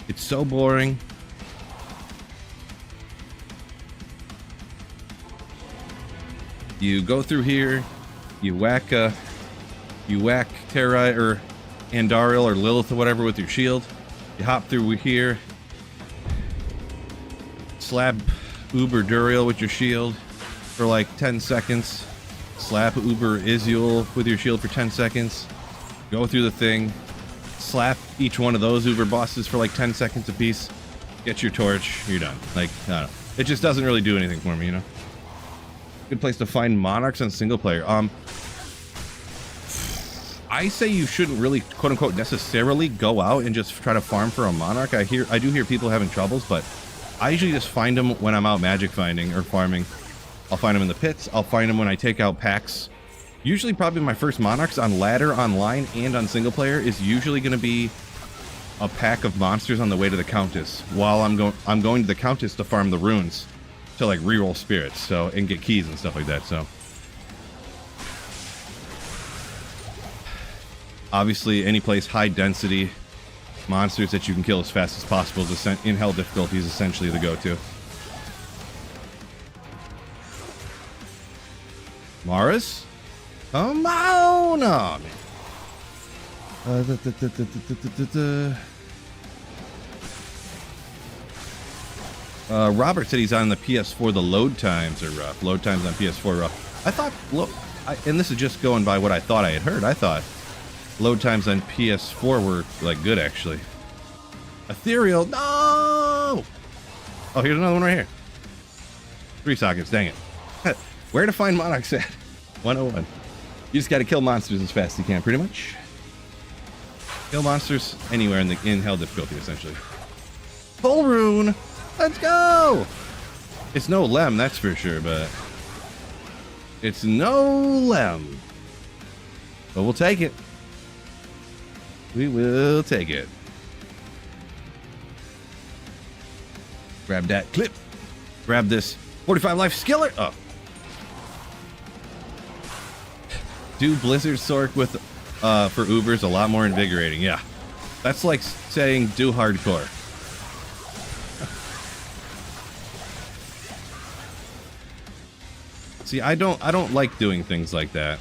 S1: It's so boring. You go through here, you whack Terra or Andariel or Lilith or whatever with your shield. You hop through here, slap Uber Duriel with your shield for like 10 seconds. Slap Uber Iziel with your shield for 10 seconds. Go through the thing. Slap each one of those Uber bosses for like 10 seconds apiece. Get your torch. You're done. Like, I don't know. It just doesn't really do anything for me, you know? Good place to find monarchs on single player. I say you shouldn't really, quote unquote, necessarily go out and just try to farm for a monarch. I do hear people having troubles, but I usually just find them when I'm out magic finding or farming. I'll find them in the pits. I'll find them when I take out packs. Usually probably my first monarchs on ladder, online, and on single player is usually going to be a pack of monsters on the way to the Countess. While I'm going to the Countess to farm the runes to like reroll spirits, so, and get keys and stuff like that. So obviously any place high density monsters that you can kill as fast as possible is in hell difficulty is essentially the go-to. Mars? Come on! Oh, man. Robert said he's on the PS4. The load times are rough. Load times on PS4 are rough. I thought, look, and this is just going by what I thought I had heard. I thought load times on PS4 were like good actually. Ethereal, no! Oh, here's another one right here. 3 sockets, dang it. Where to find Monarchs at? 101. You just gotta kill monsters as fast as you can, pretty much. Kill monsters anywhere in hell difficulty, essentially. Full rune! Let's go! It's no Lem, that's for sure, but it's no Lem. But we'll take it. We will take it. Grab that clip. Grab this 45 life skiller. Oh. Do Blizzard Sorc with for Ubers a lot more invigorating. Yeah. That's like saying do hardcore. See, I don't like doing things like that.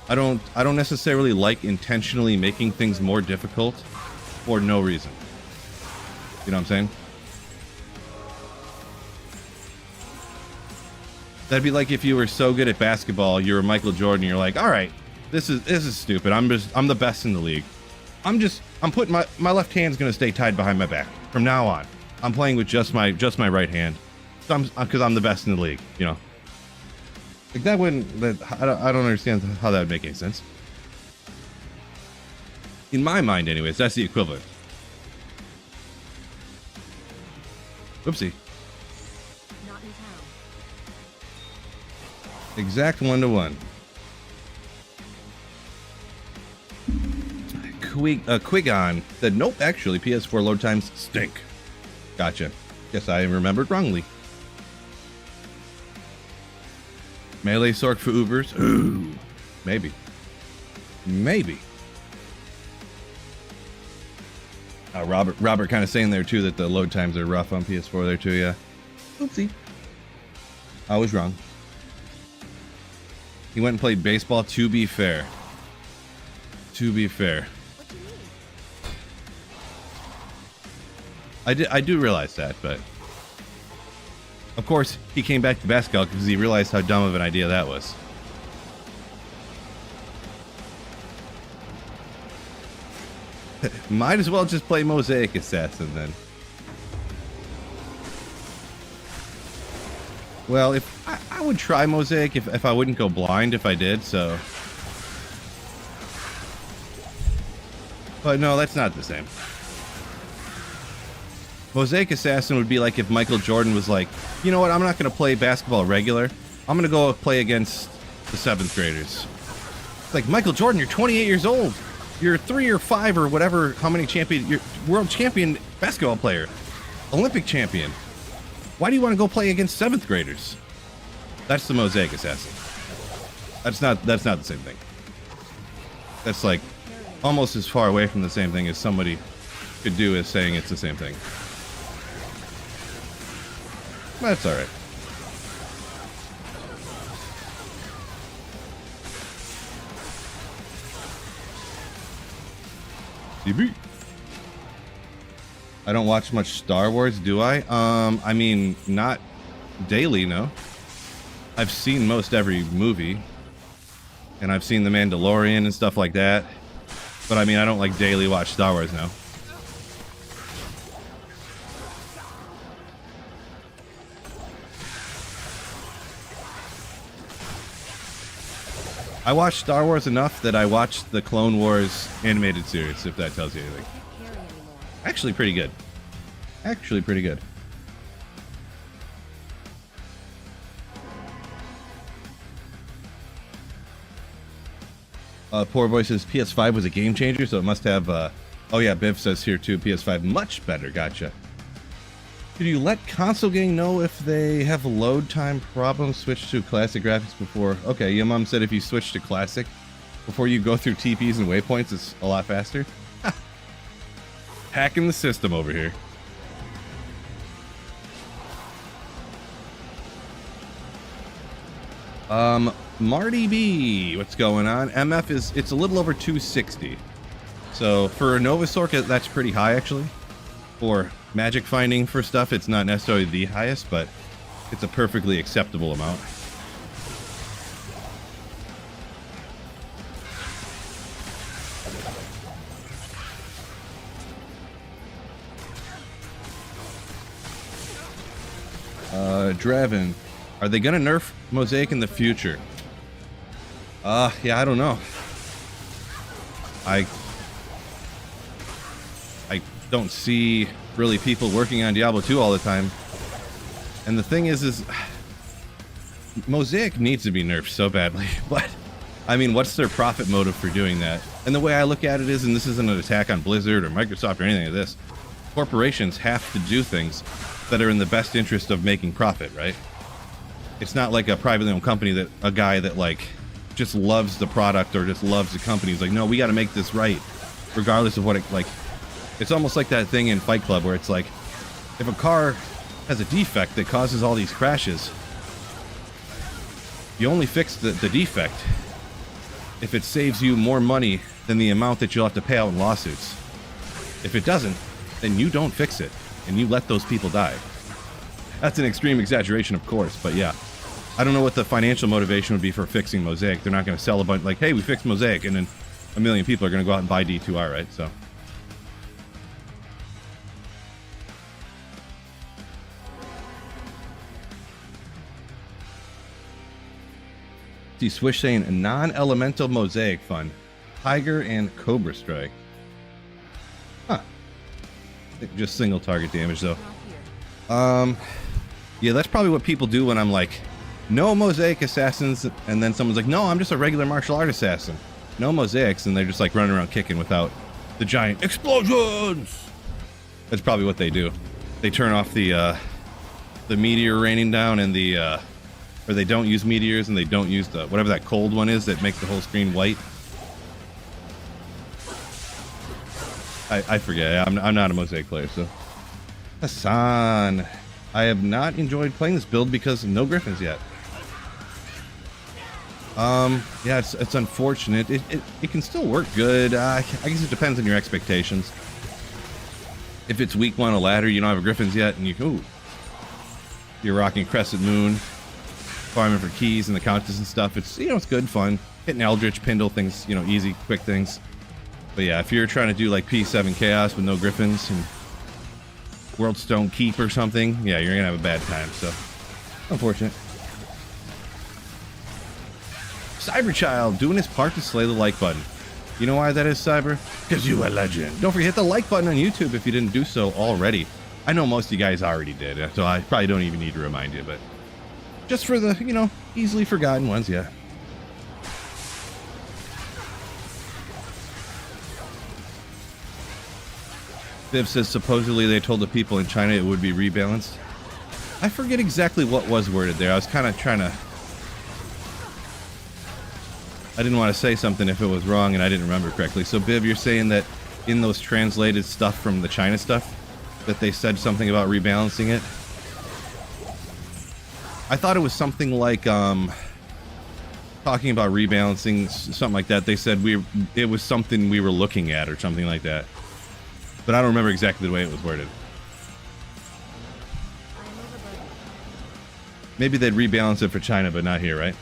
S1: I don't necessarily like intentionally making things more difficult for no reason. You know what I'm saying? That'd be like if you were so good at basketball, you were Michael Jordan, you're like, all right, this is stupid. I'm the best in the league. I'm putting my left hand's gonna stay tied behind my back from now on. I'm playing with just my right hand, because I'm the best in the league. You know, like that wouldn't. I don't understand how that would make any sense. In my mind, anyways, that's the equivalent. Whoopsie.
S2: Not in town.
S1: Exact 1-to-1. Quigon said, nope, actually, PS4 load times stink. Gotcha. Guess I remembered wrongly. Melee Sorc for Ubers? Ooh, maybe. Maybe. Robert kind of saying there, too, that the load times are rough on PS4 there, too, yeah. Oopsie. I was wrong. He went and played baseball, to be fair. To be fair.
S2: What do you mean?
S1: I do realize that, but of course he came back to basketball because he realized how dumb of an idea that was. Might as well just play Mosaic Assassin then. Well, if I would try Mosaic if I wouldn't go blind if I did, so. But no, that's not the same. Mosaic Assassin would be like if Michael Jordan was like, you know what, I'm not going to play basketball regular. I'm going to go play against the 7th graders. It's like, Michael Jordan, you're 28 years old. You're 3 or 5 or whatever, how many champion, you're world champion basketball player. Olympic champion. Why do you want to go play against 7th graders? That's the Mosaic Assassin. That's not the same thing. That's like almost as far away from the same thing as somebody could do as saying it's the same thing. That's all right. CB. I don't watch much Star Wars, do I? I mean, not daily, no. I've seen most every movie. And I've seen The Mandalorian and stuff like that. But I mean, I don't like daily watch Star Wars now. I watched Star Wars enough that I watched the Clone Wars animated series, if that tells you anything. Actually pretty good. Actually pretty good. Poor Boy says PS5 was a game changer, so it must have, oh yeah, Biv says here too, PS5 much better, gotcha. Could you let console gang know if they have load time problems? Switch to classic graphics before. Okay, your mom said if you switch to classic before you go through TPs and waypoints, it's a lot faster. Hacking the system over here. Marty B, what's going on? MF it's a little over 260. So for a Nova Sorc, that's pretty high actually. For magic finding for stuff, it's not necessarily the highest, but it's a perfectly acceptable amount. Draven, are they gonna nerf Mosaic in the future? Yeah, I don't know. I don't see really people working on Diablo 2 all the time. And the thing is Mosaic needs to be nerfed so badly, but I mean, what's their profit motive for doing that? And the way I look at it is, and this isn't an attack on Blizzard or Microsoft or anything like this, corporations have to do things that are in the best interest of making profit, right? It's not like a privately owned company that a guy that like just loves the product or just loves the company. He's like, no, we got to make this right, regardless of what it like. It's almost like that thing in Fight Club where it's like, if a car has a defect that causes all these crashes, you only fix the defect if it saves you more money than the amount that you'll have to pay out in lawsuits. If it doesn't, then you don't fix it and you let those people die. That's an extreme exaggeration, of course, but yeah. I don't know what the financial motivation would be for fixing Mosaic. They're not going to sell a bunch like, hey, we fixed Mosaic, and then a million people are going to go out and buy D2R, right? So. See, Swish saying a non-elemental Mosaic fun. Tiger and Cobra Strike. Huh. Just single target damage, though. Yeah, that's probably what people do when I'm like, no Mosaic assassins, and then someone's like, no, I'm just a regular martial art assassin. No Mosaics, and they're just like running around kicking without the giant explosions. That's probably what they do. They turn off the meteor raining down and the, or they don't use meteors and they don't use the, whatever that cold one is that makes the whole screen white. I forget, I'm not a Mosaic player, so. Hassan, I have not enjoyed playing this build because of no Griffins yet. Yeah, it's unfortunate. It can still work good. I guess it depends on your expectations. If it's week 1 a ladder, you don't have a Griffins yet, and you're rocking Crescent Moon, farming for keys and the countess and stuff. It's, you know, it's good fun. Hitting Eldritch, Pindle, things, you know, easy, quick things. But yeah, if you're trying to do like P7 Chaos with no Griffins and Worldstone Keep or something, yeah, you're gonna have a bad time, so unfortunate. Cyberchild doing his part to slay the like button. You know why that is, Cyber? Because you a legend. Don't forget the like button on YouTube if you didn't do so already. I know most of you guys already did, so I probably don't even need to remind you, but just for the, you know, easily forgotten ones, yeah. Viv says supposedly they told the people in China it would be rebalanced. I forget exactly what was worded there. I was kind of trying to... I didn't want to say something if it was wrong and I didn't remember correctly. So Viv, you're saying that in those translated stuff from the China stuff, that they said something about rebalancing it? I thought it was something like, talking about rebalancing, something like that. They said it was something we were looking at or something like that. But I don't remember exactly the way it was worded. Maybe they'd rebalance it for China, but not here, right?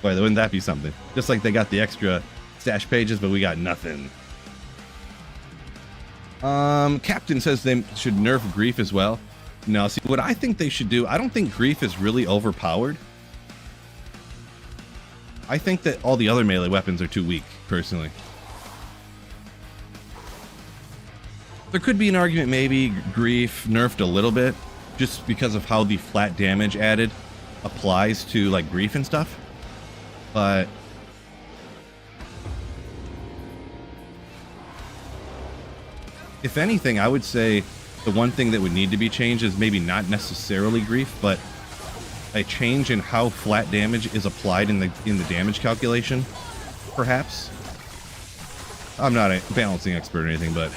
S1: Boy, wouldn't that be something? Just like they got the extra stash pages, but we got nothing. Captain says they should nerf Grief as well. No, see, what I think they should do, I don't think Grief is really overpowered. I think that all the other melee weapons are too weak, personally. There could be an argument maybe Grief nerfed a little bit just because of how the flat damage added applies to like Grief and stuff. But if anything, I would say the one thing that would need to be changed is maybe not necessarily Grief, but a change in how flat damage is applied in the damage calculation, perhaps. I'm not a balancing expert or anything, but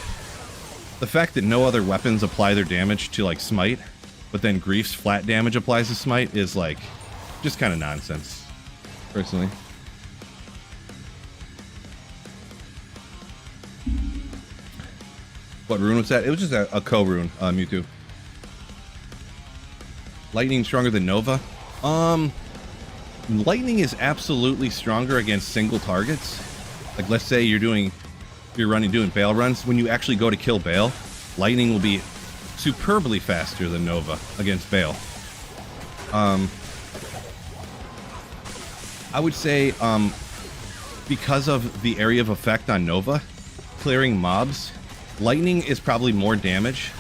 S1: the fact that no other weapons apply their damage to like Smite, but then Grief's flat damage applies to Smite is like just kind of nonsense, personally. What rune was that? It was just a co-rune, Mewtwo. Lightning stronger than Nova? Lightning is absolutely stronger against single targets. Like, let's say you're doing Bale runs. When you actually go to kill Bale, Lightning will be superbly faster than Nova against Bale. I would say because of the area of effect on Nova, clearing mobs, lightning is probably more damage.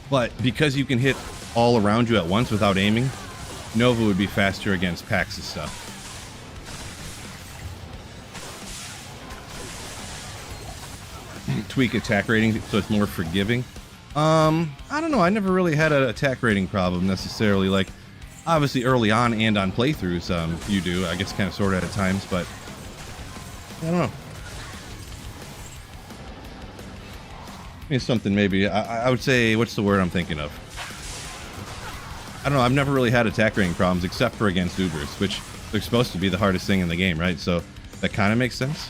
S1: But because you can hit all around you at once without aiming, Nova would be faster against packs of stuff. Tweak attack rating so it's more forgiving. I don't know. I never really had an attack rating problem necessarily. Like, obviously early on and on playthroughs, you do. I guess kind of sort of at times, but I don't know. It's something maybe. I would say, what's the word I'm thinking of? I don't know. I've never really had attack rating problems except for against Ubers, which they're supposed to be the hardest thing in the game, right? So that kind of makes sense.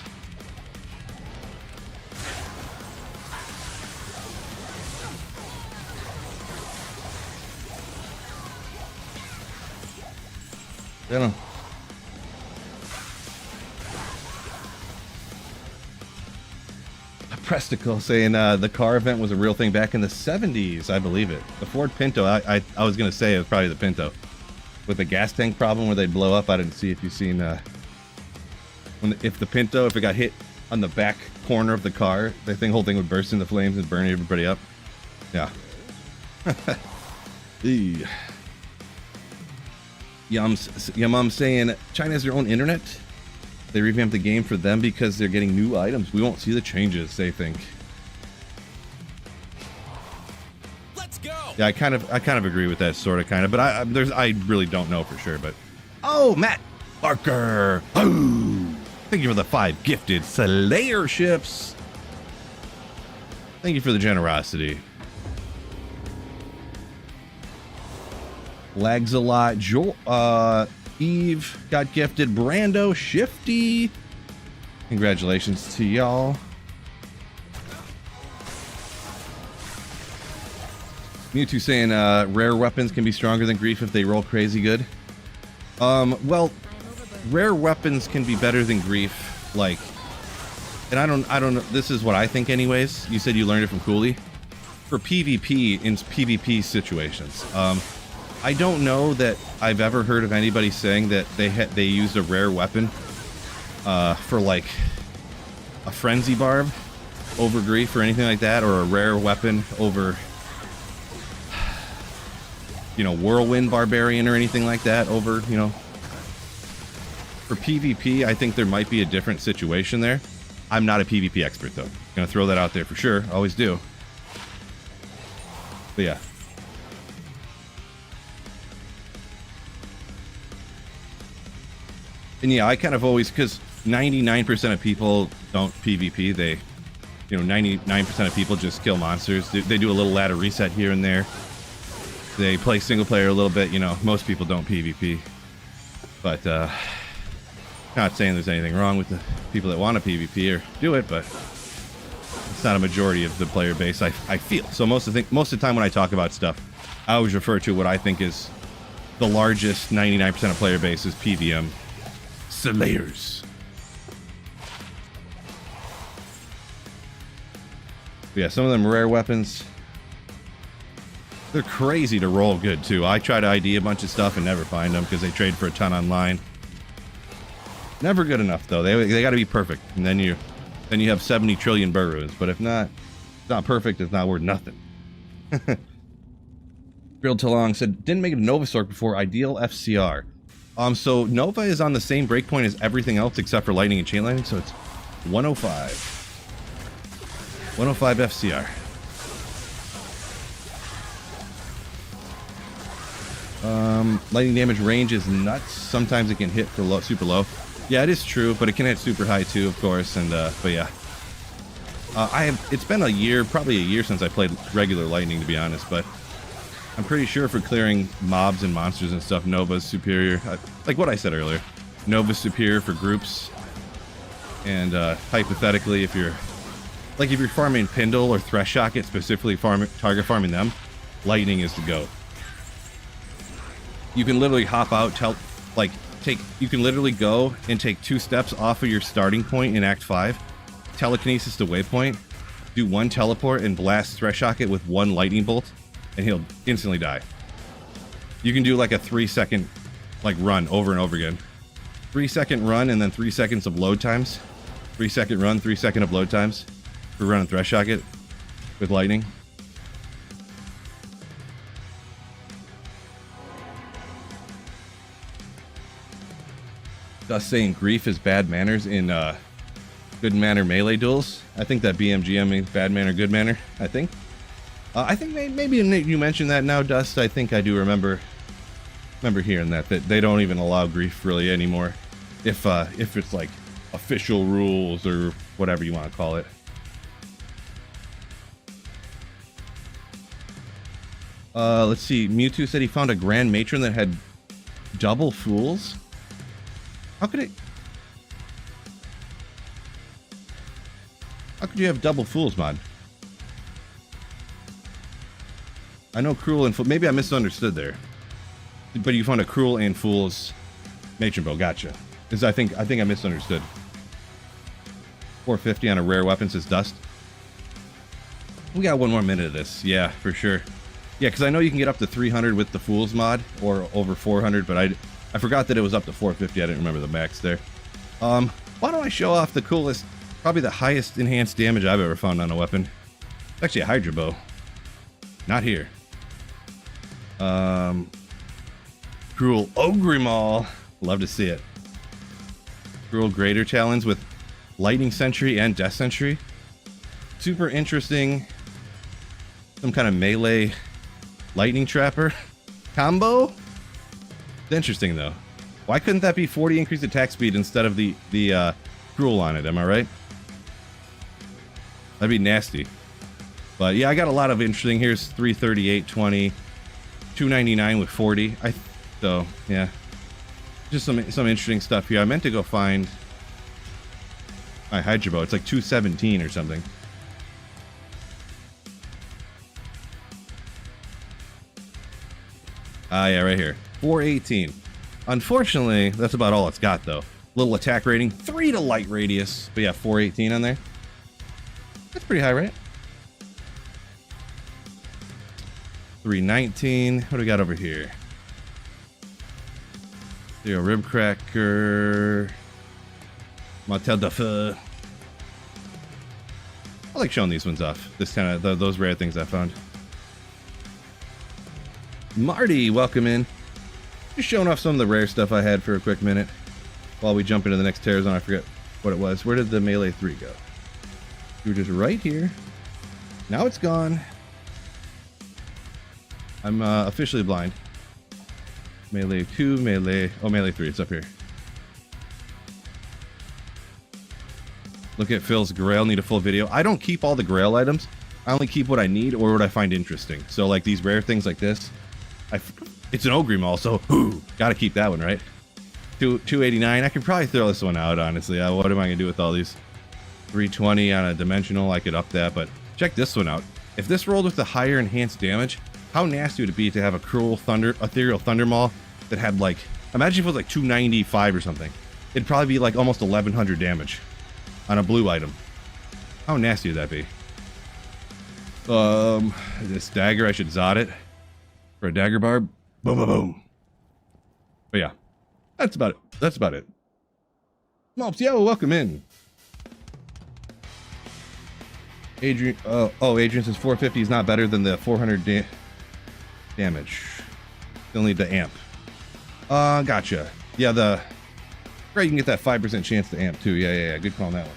S1: I don't know. Presticle saying the car event was a real thing back in the 70s. I believe it. The Ford Pinto. I was going to say it was probably the Pinto. With the gas tank problem where they'd blow up. I didn't see if you've seen if the Pinto, if it got hit on the back corner of the car, the whole thing would burst into flames and burn everybody up. Yeah. Yum saying China has their own internet. They revamped the game for them because they're getting new items. We won't see the changes, they think.
S3: Let's go.
S1: Yeah, I kind of agree with that, sort of, kind of, but I really don't know for sure. But oh, Matt Barker, oh, thank you for the 5 gifted Slayer ships. Thank you for the generosity. Lags a lot. Eve got gifted. Brando, Shifty. Congratulations to y'all. Mewtwo saying rare weapons can be stronger than Grief if they roll crazy good. Well, rare weapons can be better than Grief, like, and I don't know, this is what I think anyways. You said you learned it from Cooley. For PvP, in PvP situations. I don't know that I've ever heard of anybody saying that they used a rare weapon for like a Frenzy Barb over Grief or anything like that, or a rare weapon over, you know, Whirlwind Barbarian or anything like that over, you know. For PvP, I think there might be a different situation there. I'm not a PvP expert though. Gonna throw that out there for sure. Always do. But yeah. And yeah, I kind of always, because 99% of people don't PvP. They, you know, 99% of people just kill monsters. They do a little ladder reset here and there. They play single player a little bit. You know, most people don't PvP. But, not saying there's anything wrong with the people that want to PvP or do it, but it's not a majority of the player base, I feel. So most of the time when I talk about stuff, I always refer to what I think is the largest 99% of player base is PVM. Slayers. But yeah, some of them rare weapons, they're crazy to roll good too. I try to ID a bunch of stuff and never find them because they trade for a ton online. Never good enough though. They got to be perfect, and then you have 70 trillion burrows. But if not, it's not perfect. It's not worth nothing. Grilled Talong said didn't make it a Nova Sorc before. Ideal FCR. So Nova is on the same breakpoint as everything else except for lightning and chain lightning, so it's 105. 105 FCR. Lightning damage range is nuts. Sometimes it can hit for low, super low. Yeah, it is true, but it can hit super high too, of course. And but yeah, it's been a year, probably a year since I played regular lightning, to be honest. But I'm pretty sure for clearing mobs and monsters and stuff, Nova's superior. Like what I said earlier, Nova's superior for groups. And hypothetically, if you're farming Pindle or Thresh Shocket, specifically target farming them, lightning is the go. You can literally hop out, you can literally go and take 2 steps off of your starting point in Act 5, telekinesis to waypoint, do one teleport and blast Thresh Socket with one lightning bolt, and he'll instantly die. You can do like a 3-second like run over and over again. 3-second run and then 3 seconds of load times. 3-second run, 3-second of load times for running Thresh Socket with lightning. Thus saying grief is bad manners in good manner melee duels. I think that BMGM means bad manner, good manner. I think maybe you mentioned that now, Dust. I think I do remember hearing that they don't even allow grief really anymore. If it's like official rules or whatever you want to call it. Let's see. Mewtwo said he found a Grand Matron that had double Fools. How could you have double Fools mod? I know Cruel and Fool. Maybe I misunderstood there. But you found a Cruel and Fool's Matron Bow. Gotcha. Because I think I misunderstood. 450 on a rare weapon, says Dust. We got 1 more minute of this. Yeah, for sure. Yeah, because I know you can get up to 300 with the Fool's mod, or over 400, but I forgot that it was up to 450. I didn't remember the max there. Why don't I show off the coolest, probably the highest enhanced damage I've ever found on a weapon. It's actually a Hydra Bow. Not here. Cruel Ogrimal. Love to see it. Cruel Greater Challenge with Lightning Sentry and Death Sentry. Super interesting. Some kind of melee lightning trapper combo. It's interesting though. Why couldn't that be 40 increased attack speed instead of the Cruel on it? Am I right? That'd be nasty. But yeah, I got a lot of interesting. Here's 338, 20, 299 with 40. So yeah, just some interesting stuff here. I meant to go find my Hydra Bow. It's like 217 or something. Ah, yeah, right here. 418. Unfortunately, that's about all it's got, though. Little attack rating, 3 to light radius. But yeah, 418 on there. That's pretty high, right? 319. What do we got over here? Zero Rib Cracker. Motel de Feu. I like showing these ones off. This kind of those rare things I found. Marty, welcome in. Just showing off some of the rare stuff I had for a quick minute while we jump into the next Terrazon. I forget what it was. Where did the Melee 3 go? You were just right here. Now it's gone. I'm officially blind. Melee 2, Melee... Oh, Melee 3. It's up here. Look at Phil's Grail. Need a full video. I don't keep all the Grail items. I only keep what I need or what I find interesting. So, like, these rare things like this. It's an Ogrimal, so gotta keep that one, right? 289. I could probably throw this one out, honestly. What am I gonna do with all these? 320 on a dimensional. I could up that, but check this one out. If this rolled with the higher enhanced damage, how nasty would it be to have a Cruel Ethereal Thundermaw that had like, imagine if it was like 295 or something. It'd probably be like almost 1100 damage on a blue item. How nasty would that be? This dagger, I should Zod it for a dagger barb. Boom, boom, boom. But yeah, that's about it. That's about it. Mops, yeah, well, welcome in. Adrian, Adrian says 450 is not better than the 400 damage. Still need the amp. Gotcha. Yeah, right, you can get that 5% chance to amp too. Yeah. Good call on that one.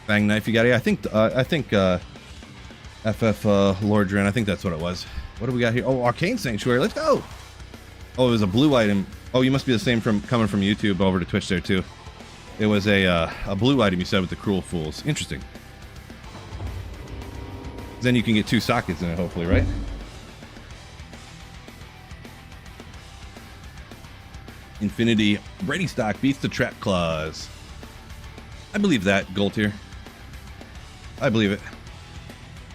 S1: Bang knife you got it. I think FF Lordran, I think that's what it was. What do we got here? Oh, Arcane Sanctuary. Let's go. Oh, it was a blue item. Oh, you must be the same coming from YouTube over to Twitch there too. It was a blue item you said with the Cruel Fools. Interesting. Then you can get 2 sockets in it, hopefully, right? Infinity Brady Stock beats the Trap Claws. I believe that, Gold tier. I believe it.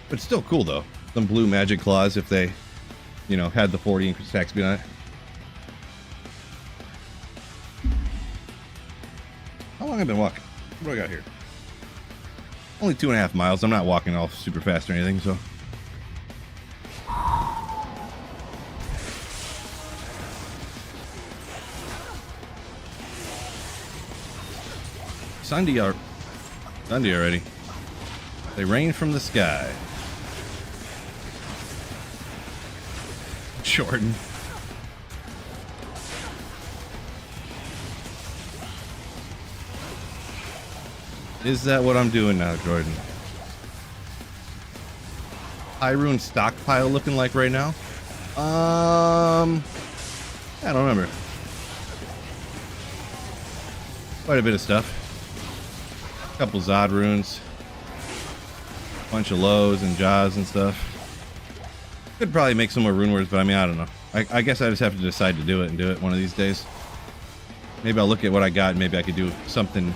S1: But it's still cool, though. Some blue magic claws if they, had the 40 increased attack speed on it. long have I been walking? What do I got here? Only 2.5 miles. I'm not walking all super fast or anything, so. Sunday already. They rain from the sky. Jordan. Is that what I'm doing now, Jordan? Hyrule stockpile looking like right now? I don't remember. Quite a bit of stuff. A couple Zod runes. Bunch of lows and jaws and stuff. Could probably make some more rune words, but I mean, I don't know. I guess I just have to decide to do it one of these days. Maybe I'll look at what I got and maybe I could do something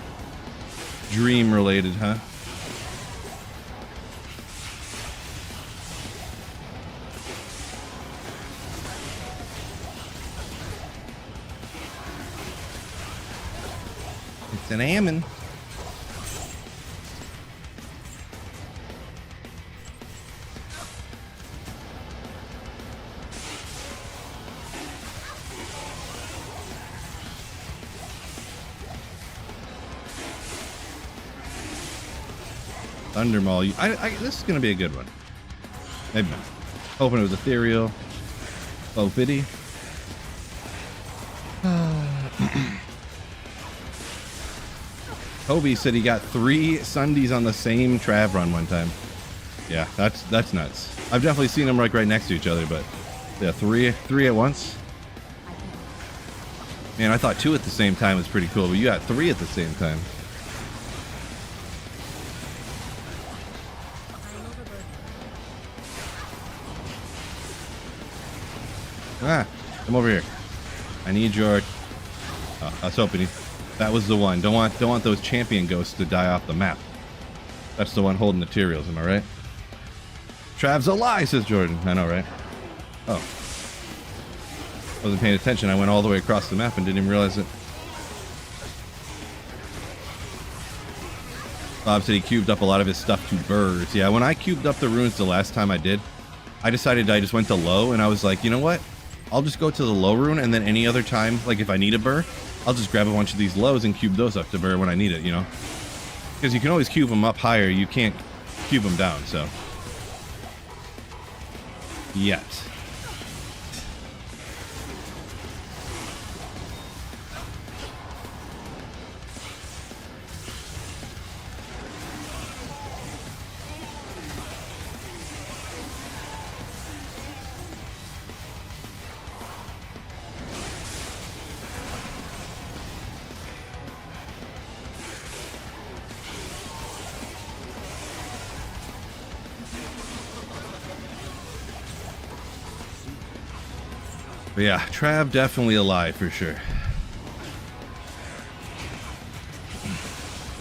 S1: dream related, huh? It's an Ammon. Thundermaul. This is gonna be a good one. Maybe not. Hoping it was ethereal. Oh, pity. Toby said he got 3 Sundays on the same Trav run one time. Yeah, that's nuts. I've definitely seen them like right next to each other, but yeah, three at once. Man, I thought 2 at the same time was pretty cool, but you got 3 at the same time. Ah, come over here. I need your. Oh, I was hoping that was the one. Don't want those champion ghosts to die off the map. That's the one holding materials. Am I right? Trav's a lie, says Jordan. I know, right? Oh, wasn't paying attention. I went all the way across the map and didn't even realize it. Bob said he cubed up a lot of his stuff to birds. Yeah, when I cubed up the runes the last time I did, I decided I just went to low, and I was like, you know what? I'll just go to the low rune, and then any other time, like if I need a burr, I'll just grab a bunch of these lows and cube those up to burr when I need it, you know? Because you can always cube them up higher, you can't cube them down, so. Yet. But yeah, Trav definitely alive for sure.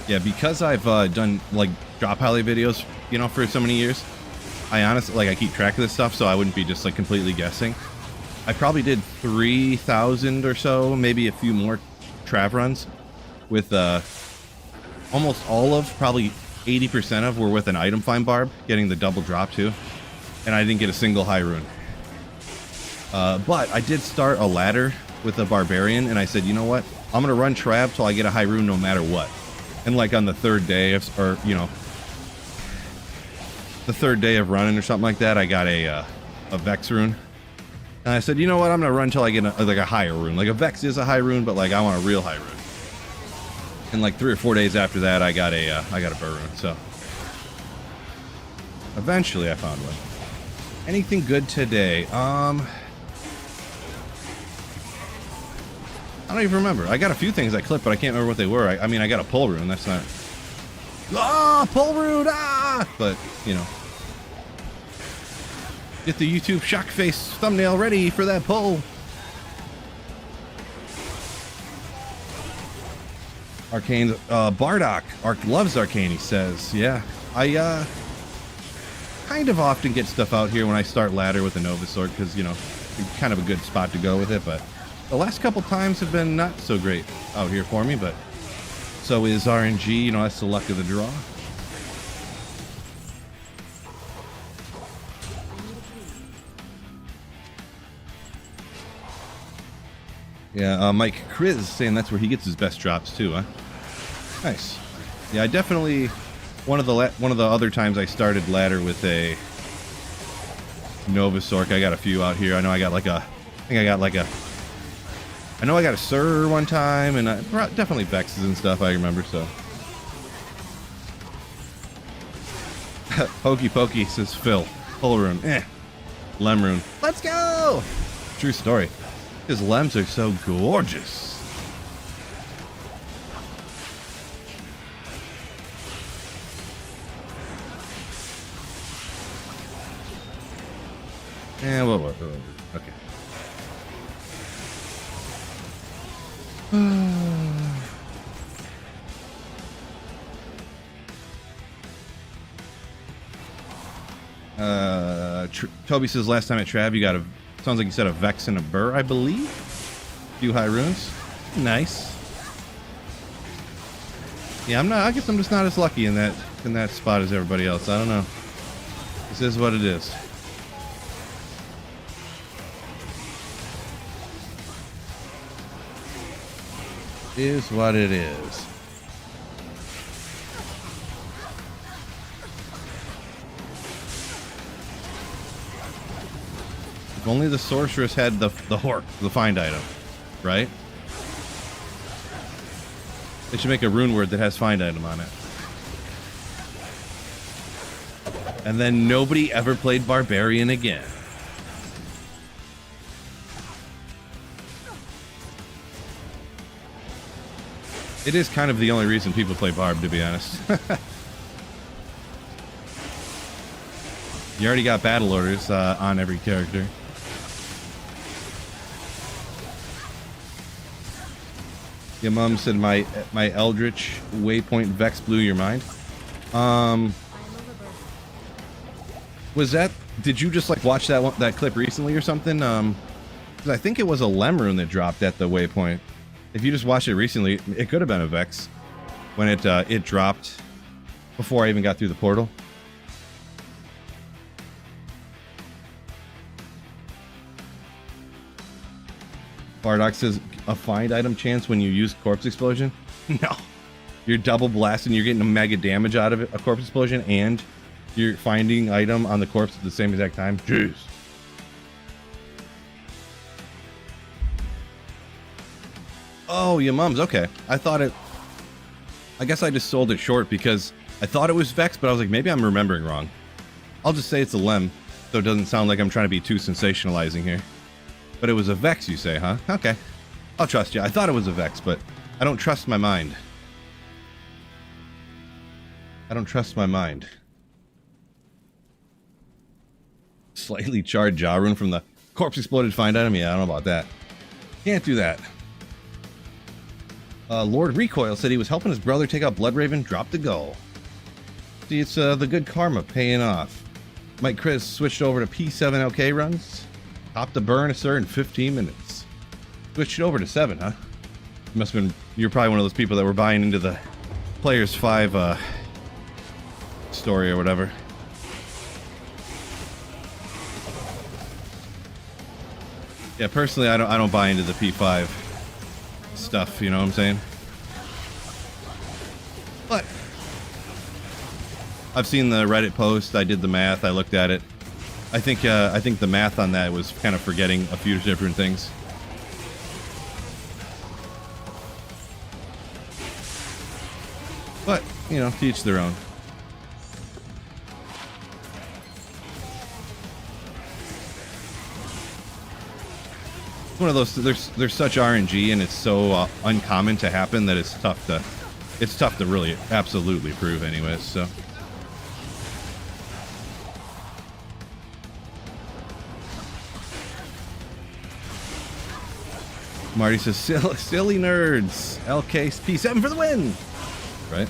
S1: Yeah, because I've done like drop alley videos, you know, for so many years, I honestly, like, I keep track of this stuff, so I wouldn't be just like completely guessing. I probably did 3,000 or so, maybe a few more Trav runs with almost all of, probably 80% of were with an item find barb, getting the double drop too. And I didn't get a single high rune. But I did start a ladder with a barbarian, and I said, you know what? I'm going to run Trav till I get a high rune no matter what. And like on the 3rd day, or you know, the 3rd day of running or something like that, I got a Vex rune. And I said, you know what? I'm going to run till I get like a higher rune. Like a Vex is a high rune, but like I want a real high rune. And like 3 or 4 days after that, I got a burr rune. So eventually I found one. Anything good today? I don't even remember. I got a few things I clipped, but I can't remember what they were. I mean, I got a pull rune. That's not... Ah, pull rune! Ah! But, you know. Get the YouTube shock face thumbnail ready for that pull. Arcane, Bardock. Loves Arcane, he says. Yeah. I, kind of often get stuff out here when I start ladder with the Nova Sorc, because, you know, it's kind of a good spot to go with it, but... The last couple times have been not so great out here for me, but So is RNG, you know, that's the luck of the draw. Yeah, Mike Kriz saying that's where he gets his best drops too, huh? Nice. Yeah, I definitely one of the other times I started ladder with a Nova Sorc. I got a few out here. I know I got a Sir one time, and definitely Vexes and stuff. I remember so. Pokey Pokey says Phil. Full rune. Lem rune. Let's go. True story. His lems are so gorgeous. Yeah, what? Okay. Toby says last time at Trav you got a, sounds like you said a Vex and a Burr, I believe. A few high runes. Nice. Yeah, I guess I'm just not as lucky in that spot as everybody else. I don't know. This is what it is. Is what it is. If only the sorceress had the Hork, the find item, right? They should make a rune word that has find item on it. And then nobody ever played Barbarian again. It is kind of the only reason people play Barb, to be honest. You already got battle orders on every character. Your mom said my Eldritch Waypoint Vex blew your mind. Was that? Did you just like watch that clip recently or something? 'Cause I think it was a Lem rune that dropped at the Waypoint. If you just watched it recently, it could have been a Vex when it dropped before I even got through the portal. Bardock says a find item chance when you use Corpse Explosion. No, you're double blasting. You're getting a mega damage out of it, a Corpse Explosion, and you're finding item on the corpse at the same exact time. Jeez. Oh, your mom's okay. I guess I just sold it short because I thought it was Vex, but I was like, maybe I'm remembering wrong. I'll just say it's a Lem, so it doesn't sound like I'm trying to be too sensationalizing here. But it was a Vex, you say, huh? Okay. I'll trust you. I thought it was a Vex, but I don't trust my mind. I don't trust my mind. Slightly charred jaw rune from the corpse exploded find item? Yeah, I don't know about that. Can't do that. Lord Recoil said he was helping his brother take out Bloodraven, drop the goal. See, it's the good karma paying off. Mike Chris switched over to P7 LK runs. Topped the burn a sir in 15 minutes. Switched it over to 7, huh? Must have been, you're probably one of those people that were buying into the Players 5 story or whatever. Yeah, personally, I don't buy into the P5 stuff, you know what I'm saying? But I've seen the Reddit post, I did the math, I looked at it. I think the math on that was kind of forgetting a few different things. But, you know, to each their own. One of those, there's such RNG and it's so uncommon to happen that it's tough to really absolutely prove anyways, so. Marty says, silly nerds. LK P7 for the win. Right?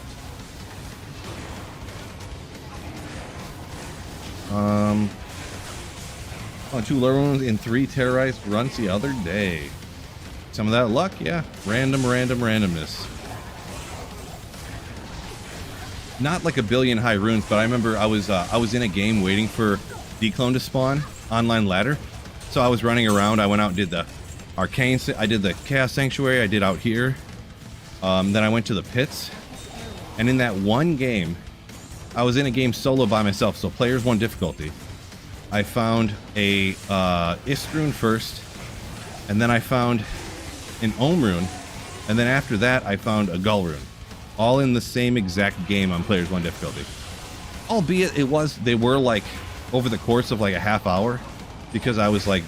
S1: On 2 low runs in 3 terrorized runs the other day. Some of that luck, yeah. Randomness. not like a billion high runes, but I remember I was in a game waiting for Declone to spawn, online ladder. So I was running around. I went out and did the Arcane, I did the Chaos Sanctuary, I did out here. Then I went to the pits. And in that one game, I was in a game solo by myself, so players 1 difficulty. I found a Ist rune first, and then I found an Ohm rune, and then after that I found a Gull rune. All in the same exact game on players 1 difficulty. Albeit they were like over the course of like a half hour, because I was like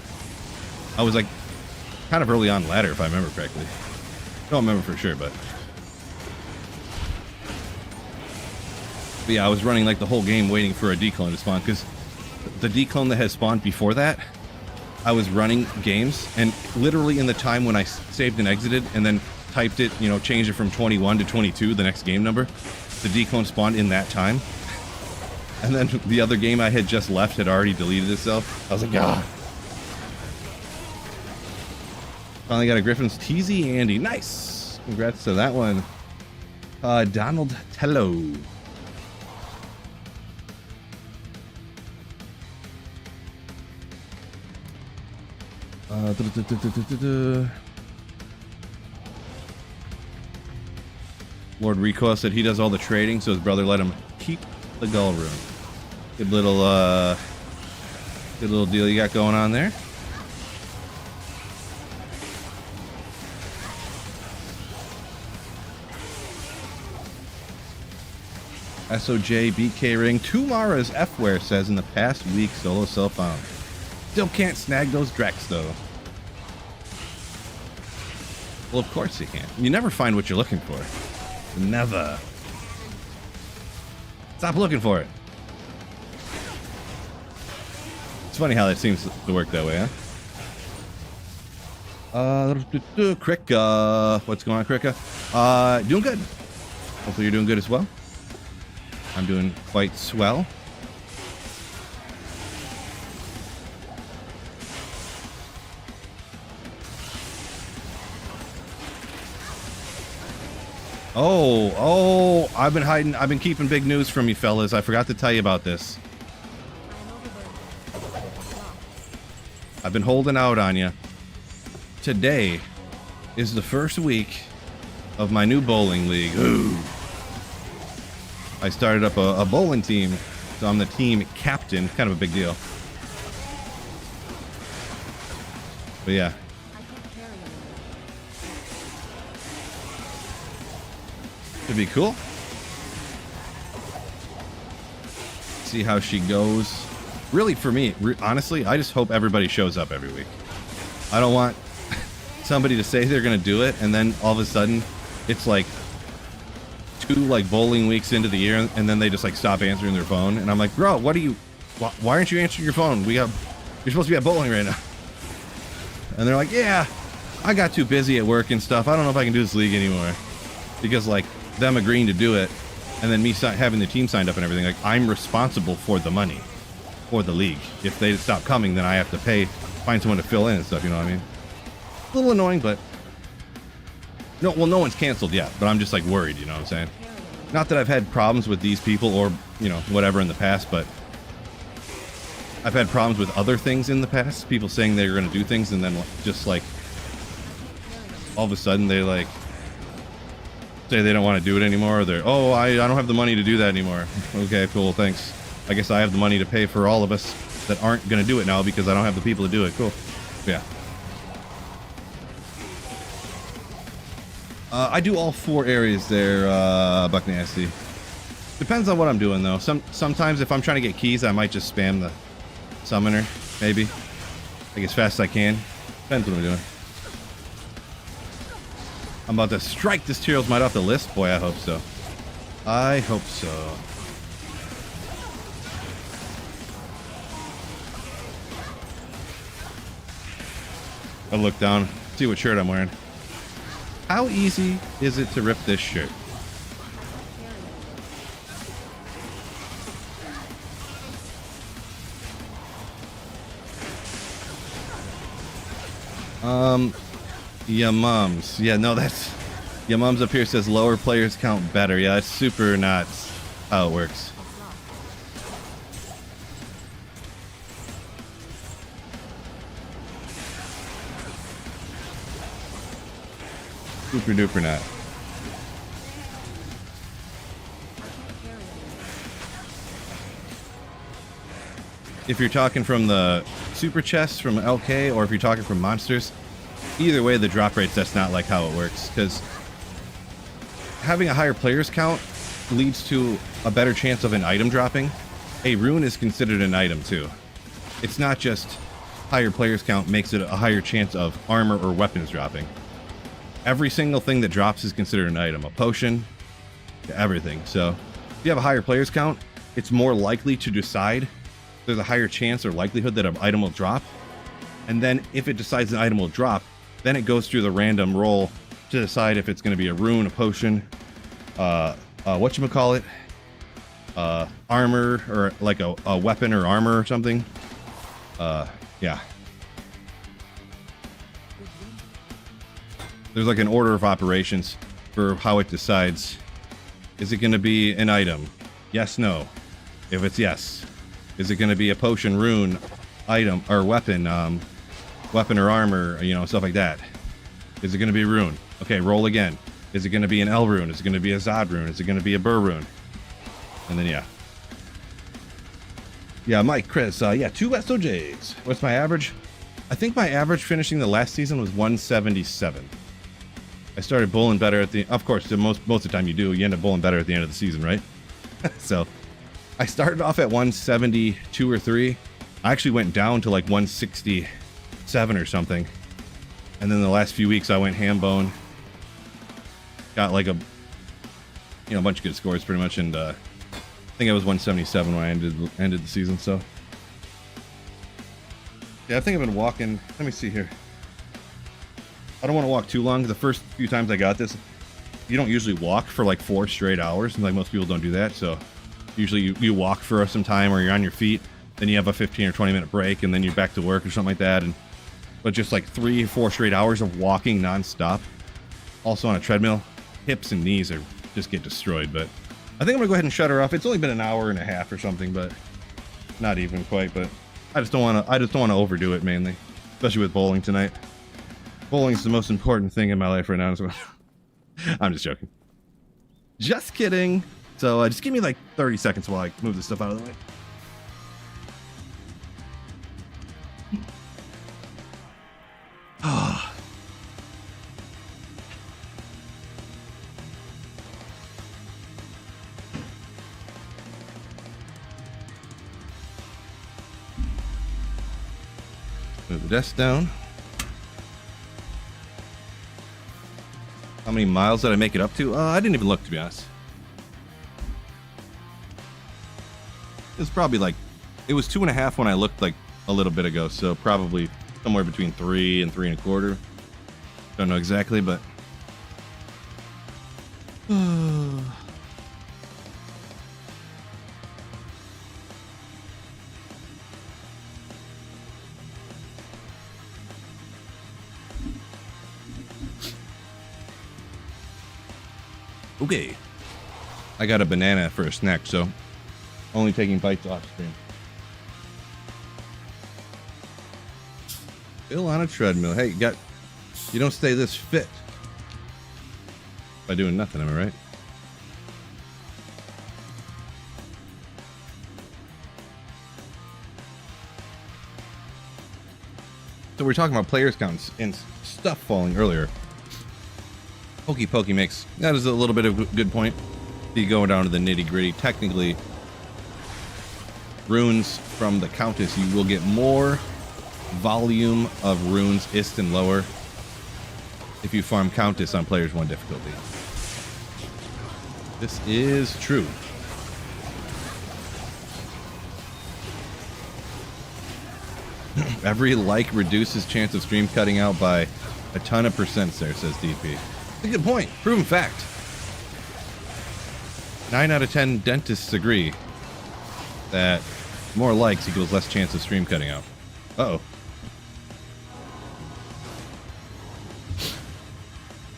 S1: kind of early on ladder if I remember correctly. Don't remember for sure, but yeah, I was running like the whole game waiting for a declone to spawn, because the declone that had spawned before that, I was running games, and literally in the time when I saved and exited and then typed it, changed it from 21 to 22, the next game number, the declone spawned in that time. And then the other game I had just left had already deleted itself. I was like, ah. Finally got a Griffin's TZ Andy. Nice. Congrats to that one. Donald Tello. Lord Recoil said he does all the trading, so his brother let him keep the Gull rune. Good little deal you got going on there. SOJ BK Ring 2 Maras F-Ware says in the past week solo self found. Still can't snag those Drex though. Well, of course you can't. You never find what you're looking for. Never. Stop looking for it. It's funny how that seems to work that way, huh? Krika. What's going on, Krika? Doing good. Hopefully you're doing good as well. I'm doing quite swell. Oh, I've been keeping big news from you fellas. I forgot to tell you about this. I've been holding out on you. Today is the first week of my new bowling league. Ooh. I started up a bowling team, so I'm the team captain. Kind of a big deal. But yeah. Should be cool. See how she goes. Really, for me, honestly, I just hope everybody shows up every week. I don't want somebody to say they're gonna do it, and then all of a sudden, it's like 2 like bowling weeks into the year, and then they just like stop answering their phone, and I'm like, bro, what are you? Why aren't you answering your phone? You're supposed to be at bowling right now. And they're like, yeah, I got too busy at work and stuff. I don't know if I can do this league anymore, because like them agreeing to do it, and then me having the team signed up and everything, like I'm responsible for the money for the league. If they stop coming, then I have to find someone to fill in and stuff. You know what I mean? A little annoying, but no one's canceled yet. But I'm just like worried. You know what I'm saying? Not that I've had problems with these people or whatever in the past, but I've had problems with other things in the past. People saying they're going to do things, and then just like all of a sudden they like say they don't want to do it anymore. Or they're, oh, I don't have the money to do that anymore. Okay, cool, thanks. I guess I have the money to pay for all of us that aren't going to do it now because I don't have the people to do it. Cool. Yeah. I do all 4 areas there, Buck Nasty. Depends on what I'm doing, though. Sometimes if I'm trying to get keys, I might just spam the summoner, maybe. Like as fast as I can. Depends what I'm doing. I'm about to strike this Tyrell's Might off the list. Boy, I hope so. I hope so. I'll look down, see what shirt I'm wearing. How easy is it to rip this shirt? Yeah, mums. Yeah, no, that's... Yeah, mums up here says lower players count better. Yeah, it's super not how it works. Super duper not. If you're talking from the super chests from LK, or if you're talking from monsters, either way, the drop rates, that's not like how it works, because having a higher players count leads to a better chance of an item dropping. A rune is considered an item too. It's not just higher players count makes it a higher chance of armor or weapons dropping. Every single thing that drops is considered an item, a potion, everything. So if you have a higher players count, it's more likely to decide. There's a higher chance or likelihood that an item will drop. And then if it decides an item will drop, then it goes through the random roll to decide if it's going to be a rune, a potion, whatchamacallit, armor, or like a weapon or armor or something. Yeah. There's like an order of operations for how it decides. Is it going to be an item? Yes, no. If it's yes. Is it going to be a potion, rune, item, or weapon, weapon or armor, you know, stuff like that? Is it going to be rune? Okay, roll again. Is it going to be an L rune? Is it going to be a Zod rune? Is it going to be a Burr rune? And then, yeah. Yeah, Mike, Chris, yeah, 2 SOJs. What's my average? I think my average finishing the last season was 177. I started bowling better at the, of course, most of the time you do, you end up bowling better at the end of the season, right? So I started off at 172 or 3. I actually went down to like 167 or something. And then the last few weeks I went ham bone. Got like a, you know, a bunch of good scores pretty much, and I think I was 177 when I ended the season, so. Yeah, I think I've been walking, let me see here. I don't want to walk too long. The first few times I got this, you don't usually walk for like 4 straight hours, and like most people don't do that, so usually you walk for some time, or you're on your feet, then you have a 15 or 20 minute break, and then you're back to work or something like that. And but just like 3 or 4 straight hours of walking nonstop, also on a treadmill, hips and knees are just get destroyed. But I think I'm gonna go ahead and shut her off. It's only been an hour and a half or something, but not even quite. But I just don't want to overdo it, mainly, especially with bowling tonight. Bowling is the most important thing in my life right now. So I'm just joking. Just kidding. So just give me like 30 seconds while I move this stuff out of the way. Move the desk down. How many miles did I make it up to? I didn't even look, to be honest. It was probably like, it was 2.5 when I looked like a little bit ago, so probably somewhere between 3 and 3 1/4. Don't know exactly, but okay. I got a banana for a snack, so only taking bites off stream. Still on a treadmill. Hey, you don't stay this fit by doing nothing, am I right? So we're talking about players counts and stuff falling earlier. Hokey Pokey makes, that is a little bit of a good point. You go down to the nitty gritty. Technically, runes from the Countess, you will get more volume of runes, ist and lower, if you farm Countess on players 1 difficulty. This is true. Every like reduces chance of stream cutting out by a ton of percents there, says DP. That's a good point. Proven fact. 9 out of 10 dentists agree that more likes equals less chance of stream cutting out. Uh-oh.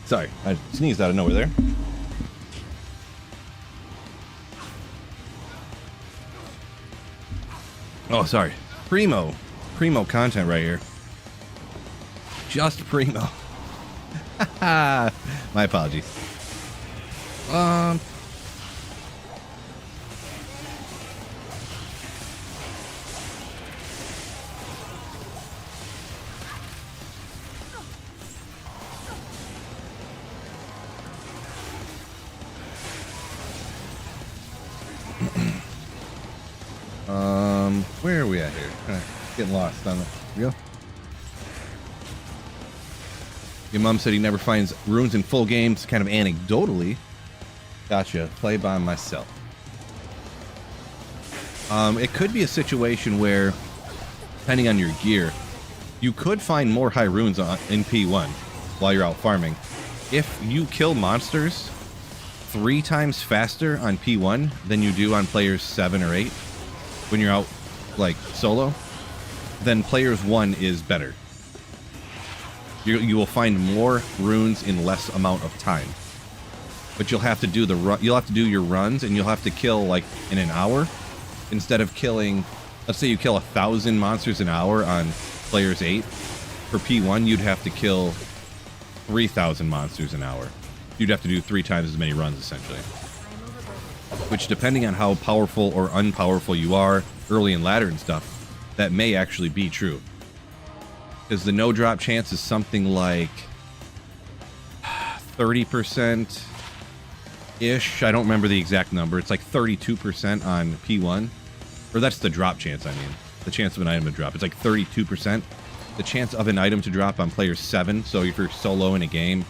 S1: Sorry, I sneezed out of nowhere there. Oh, sorry. Primo content right here. Just primo. My apologies. Where are we at here? Getting lost on the. Here we go. Your mom said he never finds runes in full games, kind of anecdotally. Gotcha. Play by myself. It could be a situation where, depending on your gear, you could find more high runes in P1 while you're out farming. If you kill monsters 3 times faster on P1 than you do on players 7 or 8 when you're out like solo, then players 1 is better. You will find more runes in less amount of time, but you'll have to do you'll have to do your runs, and you'll have to kill like in an hour instead of killing. Let's say you kill 1,000 monsters an hour on players 8. For P1, you'd have to kill 3,000 monsters an hour. You'd have to do 3 times as many runs essentially. Which, depending on how powerful or unpowerful you are early in ladder and stuff, that may actually be true. Because the no drop chance is something like 30% ish. I don't remember the exact number. It's like 32% on P1. Or that's the drop chance, I mean. The chance of an item to drop. It's like 32%. The chance of an item to drop on player 7. So if you're solo in a game,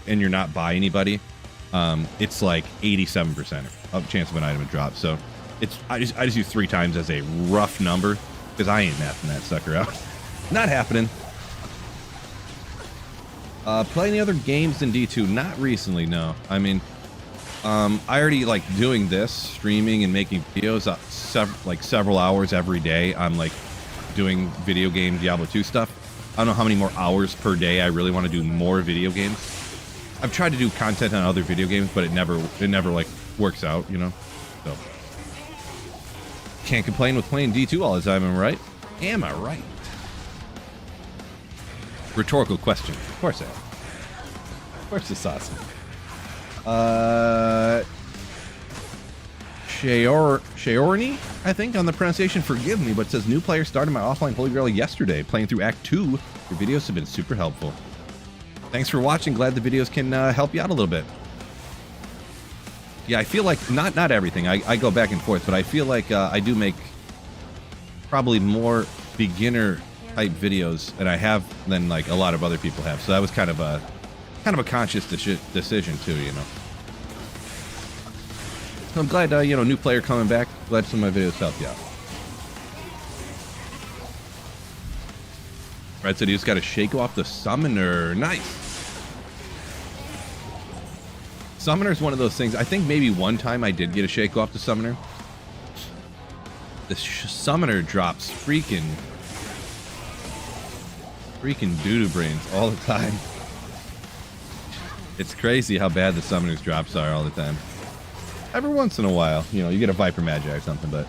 S1: and you're not by anybody, it's like 87% of chance of an item to drop. So I just use 3 times as a rough number, because I ain't mathing that sucker out. Not happening. Play any other games in D2? Not recently, no. I mean, I already like doing this, streaming and making videos several hours every day. I'm like doing video game Diablo 2 stuff. I don't know how many more hours per day I really want to do more video games. I've tried to do content on other video games, but it never like works out, you know? So can't complain with playing D2 all the time, am I right? Am I right? Rhetorical question. Of course I am. Of course it's awesome. Shaorni, I think, on the pronunciation, forgive me, but it says new player started my offline Holy Grail yesterday, playing through Act 2. Your videos have been super helpful. Thanks for watching. Glad the videos can help you out a little bit. Yeah, I feel like, not everything. I go back and forth, but I feel like I do make probably more beginner type videos than I have than like a lot of other people have. So that was kind of a conscious decision too, you know. So I'm glad, new player coming back. Glad some of my videos helped you out. Red said you just got to shake off the summoner. Nice. Summoner is one of those things. I think maybe one time I did get a shake off the summoner. The summoner drops freaking doo-doo brains all the time. It's crazy how bad the summoner's drops are all the time. Every once in a while, you get a Viper Magi or something, but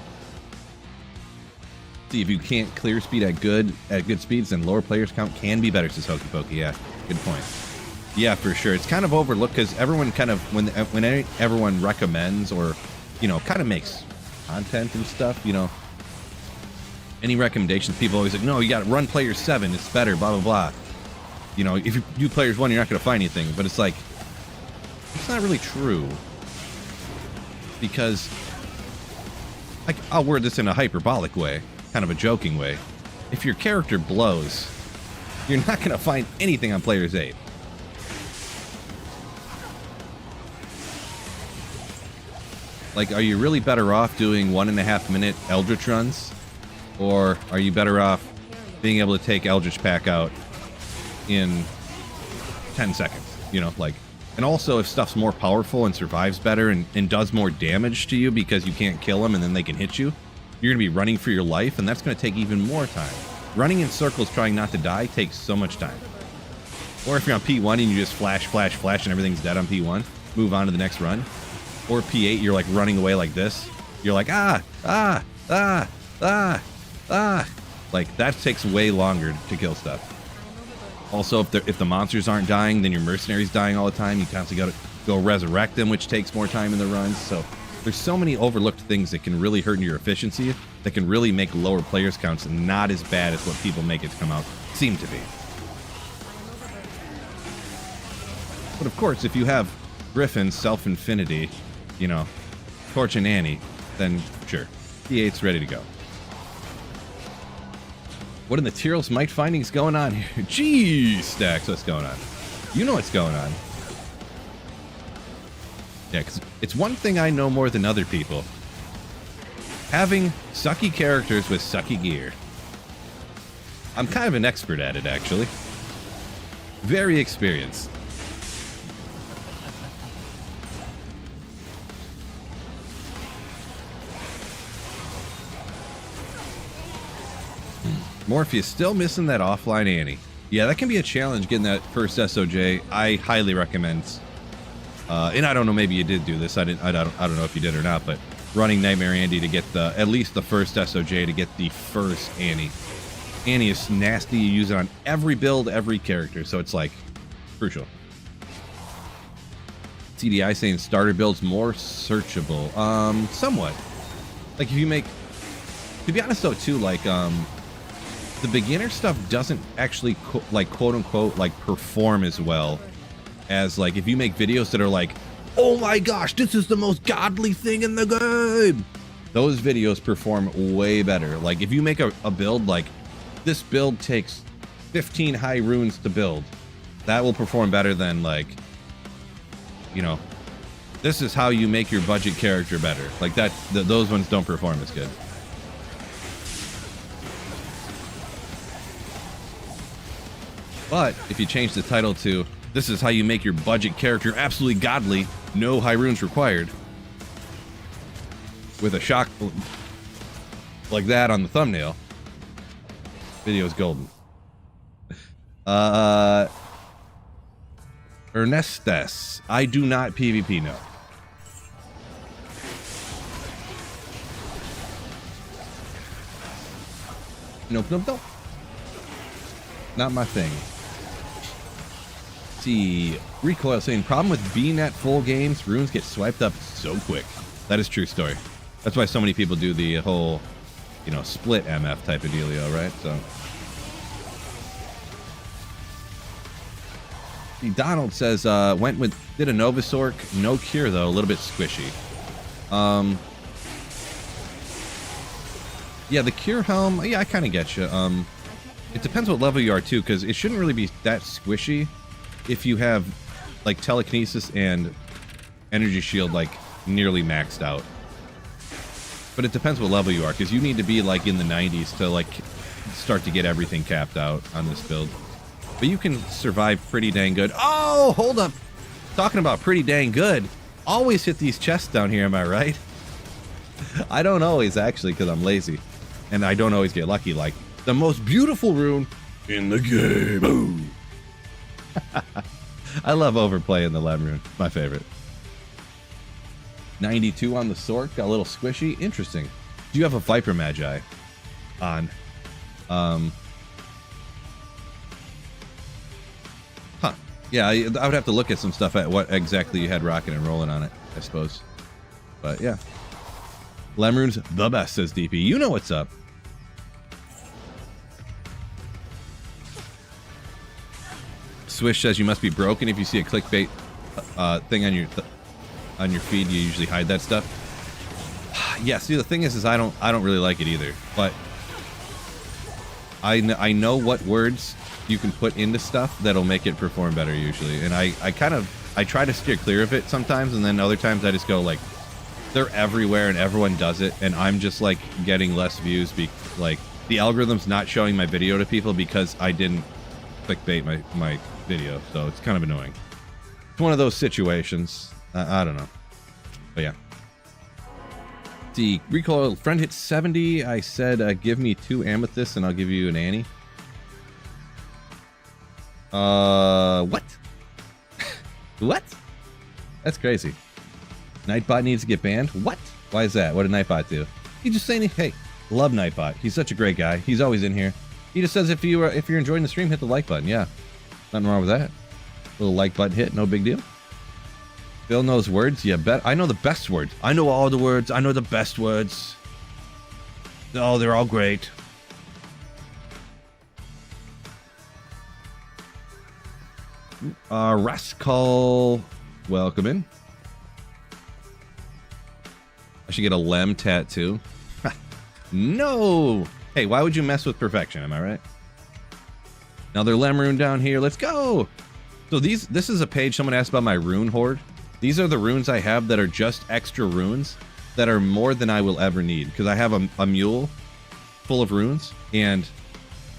S1: see, if you can't clear speed at good speeds, then lower players count can be better, says Hokey Pokey. Yeah, good point. Yeah, for sure. It's kind of overlooked because everyone kind of, when everyone recommends or, kind of makes content and stuff, any recommendations, people always like, no, you got to run player 7, it's better, blah, blah, blah. If you do players 1, you're not going to find anything. But it's like, it's not really true. Because, like, I'll word this in a hyperbolic way, kind of a joking way. If your character blows, you're not going to find anything on players 8. Like, are you really better off doing 1.5-minute Eldritch runs? Or are you better off being able to take Eldritch Pack out in 10 seconds? And also if stuff's more powerful and survives better and does more damage to you because you can't kill them and then they can hit you, you're going to be running for your life, and that's going to take even more time. Running in circles trying not to die takes so much time. Or if you're on P1 and you just flash, flash, flash and everything's dead on P1, move on to the next run. Or P8, you're like running away like this. You're like, Like, that takes way longer to kill stuff. Also, if the monsters aren't dying, then your mercenary's dying all the time. You constantly gotta go resurrect them, which takes more time in the runs. So there's so many overlooked things that can really hurt your efficiency, that can really make lower players counts not as bad as what people make it come out seem to be. But of course, if you have Griffin, Self-Infinity, you know, Torch and Annie, then sure, D8's ready to go. What in the Tyrell's Might findings going on here? Jeez, Stacks, what's going on? You know what's going on. Yeah, because it's one thing I know more than other people. Having sucky characters with sucky gear. I'm kind of an expert at it, actually. Very experienced. Morpheus still missing that offline Annie. Yeah, that can be a challenge getting that first SOJ. I highly recommend. And I don't know, maybe you did do this. I don't know if you did or not, but running Nightmare Andy to get at least the first SOJ to get the first Annie. Annie is nasty. You use it on every build, every character, so it's like crucial. CDI saying starter builds more searchable. Somewhat. Like if you make, to be honest though too, like the beginner stuff doesn't actually like quote unquote like perform as well as like if you make videos that are like, oh my gosh, this is the most godly thing in the game. Those videos perform way better. Like if you make a build like this build takes 15 high runes to build, that will perform better than like, you know, this is how you make your budget character better. Like that, those ones don't perform as good. But if you change the title to, this is how you make your budget character absolutely godly, no high runes required, with a shock like that on the thumbnail, video's golden. Ernestes, I do not PvP, no. Nope. Not my thing. See, Recoil saying, problem with BNet full games, runes get swiped up so quick. That is true story. That's why so many people do the whole, you know, split MF type of dealio, right? So. See, Donald says, did a Nova Sorc, no cure though, a little bit squishy. Yeah, the cure helm, yeah, I kind of get you. It depends what level you are too, because it shouldn't really be that squishy if you have like telekinesis and energy shield like nearly maxed out. But it depends what level you are, because you need to be like in the 90s to like start to get everything capped out on this build. But you can survive pretty dang good. Oh, hold up. Talking about pretty dang good. Always hit these chests down here, am I right? I don't always, actually, because I'm lazy. And I don't always get lucky. Like, the most beautiful rune in the game. Boom. I love overplaying the Lem rune. My favorite. 92 on the Sorc. Got a little squishy. Interesting. Do you have a Viper Magi on? Huh. Yeah, I would have to look at some stuff at what exactly you had rocking and rolling on it, I suppose. But yeah. Lemrune's the best, says DP. You know what's up. Swish says you must be broken if you see a clickbait thing on your feed. You usually hide that stuff. Yeah, see, the thing is I don't really like it either. But I know what words you can put into stuff that'll make it perform better usually, and I try to steer clear of it sometimes, and then other times I just go like, they're everywhere and everyone does it, and I'm just like getting less views. Like the algorithm's not showing my video to people because I didn't clickbait my video, so it's kind of annoying. It's one of those situations. I don't know, but yeah. The recoil friend hit 70. I said, give me 2 amethysts and I'll give you an Annie. What? What? That's crazy. Nightbot needs to get banned? What? Why is that? What did Nightbot do? He just saying, hey, Love Nightbot. He's such a great guy. He's always in here. He just says if you're enjoying the stream, hit the like button. Yeah, nothing wrong with that. Little like button hit, no big deal. Bill knows words. Yeah, bet. I know the best words. I know all the words. I know the best words. Oh, they're all great. Rascal, welcome in. I should get a Lem tattoo. No! Hey, why would you mess with perfection? Am I right? Another Lem rune down here. Let's go! So this is a page someone asked about my rune hoard. These are the runes I have that are just extra runes that are more than I will ever need. Because I have a mule full of runes. And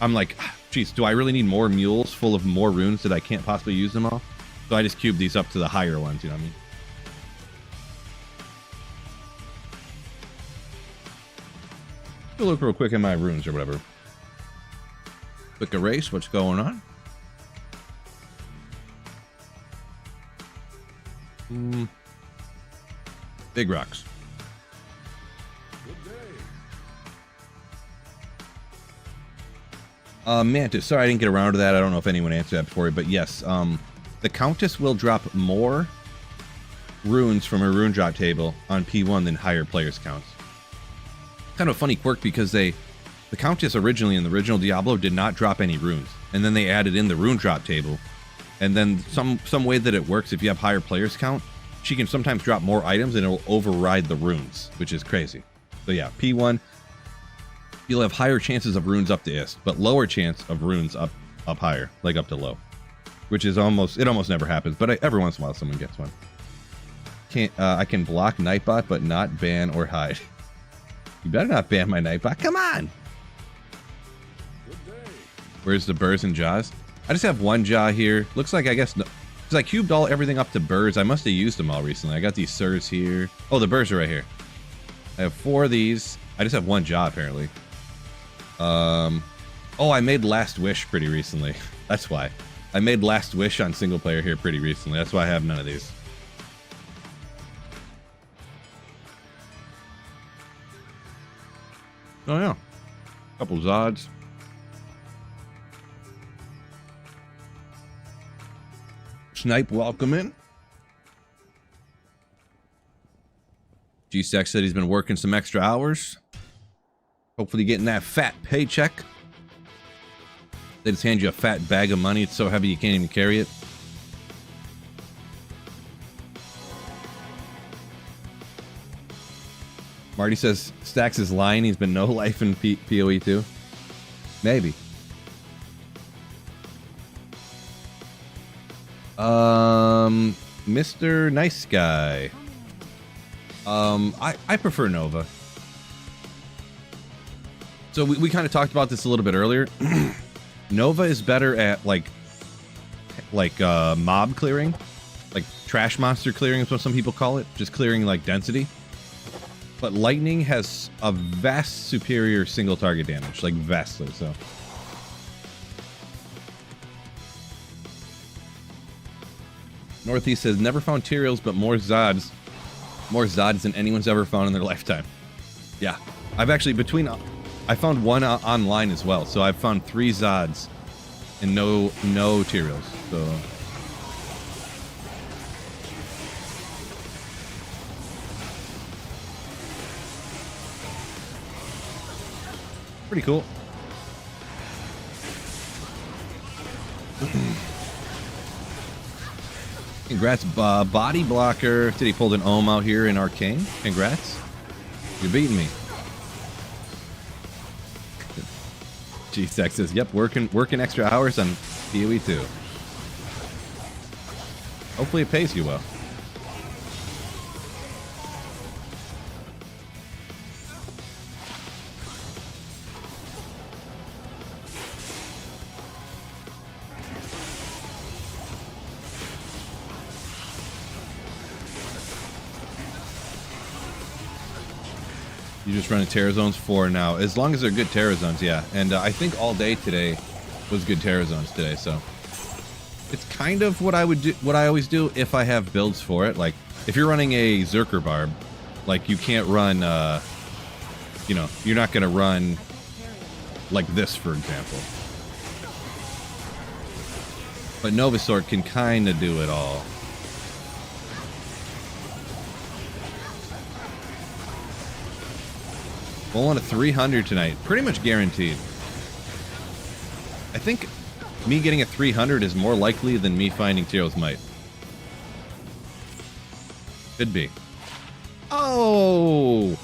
S1: I'm like, geez, do I really need more mules full of more runes that I can't possibly use them all? So I just cube these up to the higher ones, you know what I mean? Look real quick in my runes or whatever. Quick erase, what's going on? Big rocks. Mantis, sorry I didn't get around to that. I don't know if anyone answered that before you, but yes, the Countess will drop more runes from a rune drop table on P1 than higher players counts. Kind of a funny quirk because the Countess originally in the original Diablo did not drop any runes, and then they added in the rune drop table, and then some way that it works if you have higher players count, she can sometimes drop more items and it'll override the runes, which is crazy. So yeah, P1, you'll have higher chances of runes up to Ist, but lower chance of runes up higher, like up to low, which is almost never happens, but every once in a while someone gets one. I can block Nightbot, but not ban or hide. You better not ban my Nightbot. Come on! Where's the burrs and jaws? I just have one jaw here. Looks like, I guess, because I cubed everything up to burrs. I must have used them all recently. I got these sirs here. Oh, the burrs are right here. I have 4 of these. I just have one jaw, apparently. Oh, I made Last Wish pretty recently. That's why. I made Last Wish on single player here pretty recently. That's why I have none of these. Oh yeah, couple Zods. Snipe, welcome in. G-Stack said he's been working some extra hours. Hopefully getting that fat paycheck. They just hand you a fat bag of money. It's so heavy you can't even carry it. Marty says Stacks is lying. He's been no life in PoE 2. Maybe. Mr. Nice Guy. I prefer Nova. So we kind of talked about this a little bit earlier. Nova is better at like mob clearing, like trash monster clearing is what some people call it, just clearing like density. But Lightning has a vast superior single target damage, like vastly so. Northeast says never found Tyraels, but more Zods than anyone's ever found in their lifetime. Yeah, I've actually I found one online as well, so I've found 3 Zods and no Tyraels. So. Pretty cool. Congrats, Body Blocker. Did he pull an Ohm out here in Arcane? Congrats. You're beating me. G-Stack says, yep, working extra hours on PoE 2. Hopefully it pays you well. You just running Terra Zones 4 now. As long as they're good Terra Zones, yeah. And I think all day today was good Terra Zones today, so. It's kind of what I would do, what I always do if I have builds for it. Like, if you're running a Zerker Barb, like you can't run you know, you're not going to run like this, for example. But Sorc can kind of do it all. Rolling a 300 tonight. Pretty much guaranteed. I think me getting a 300 is more likely than me finding Tyro's Might. Could be. Oh!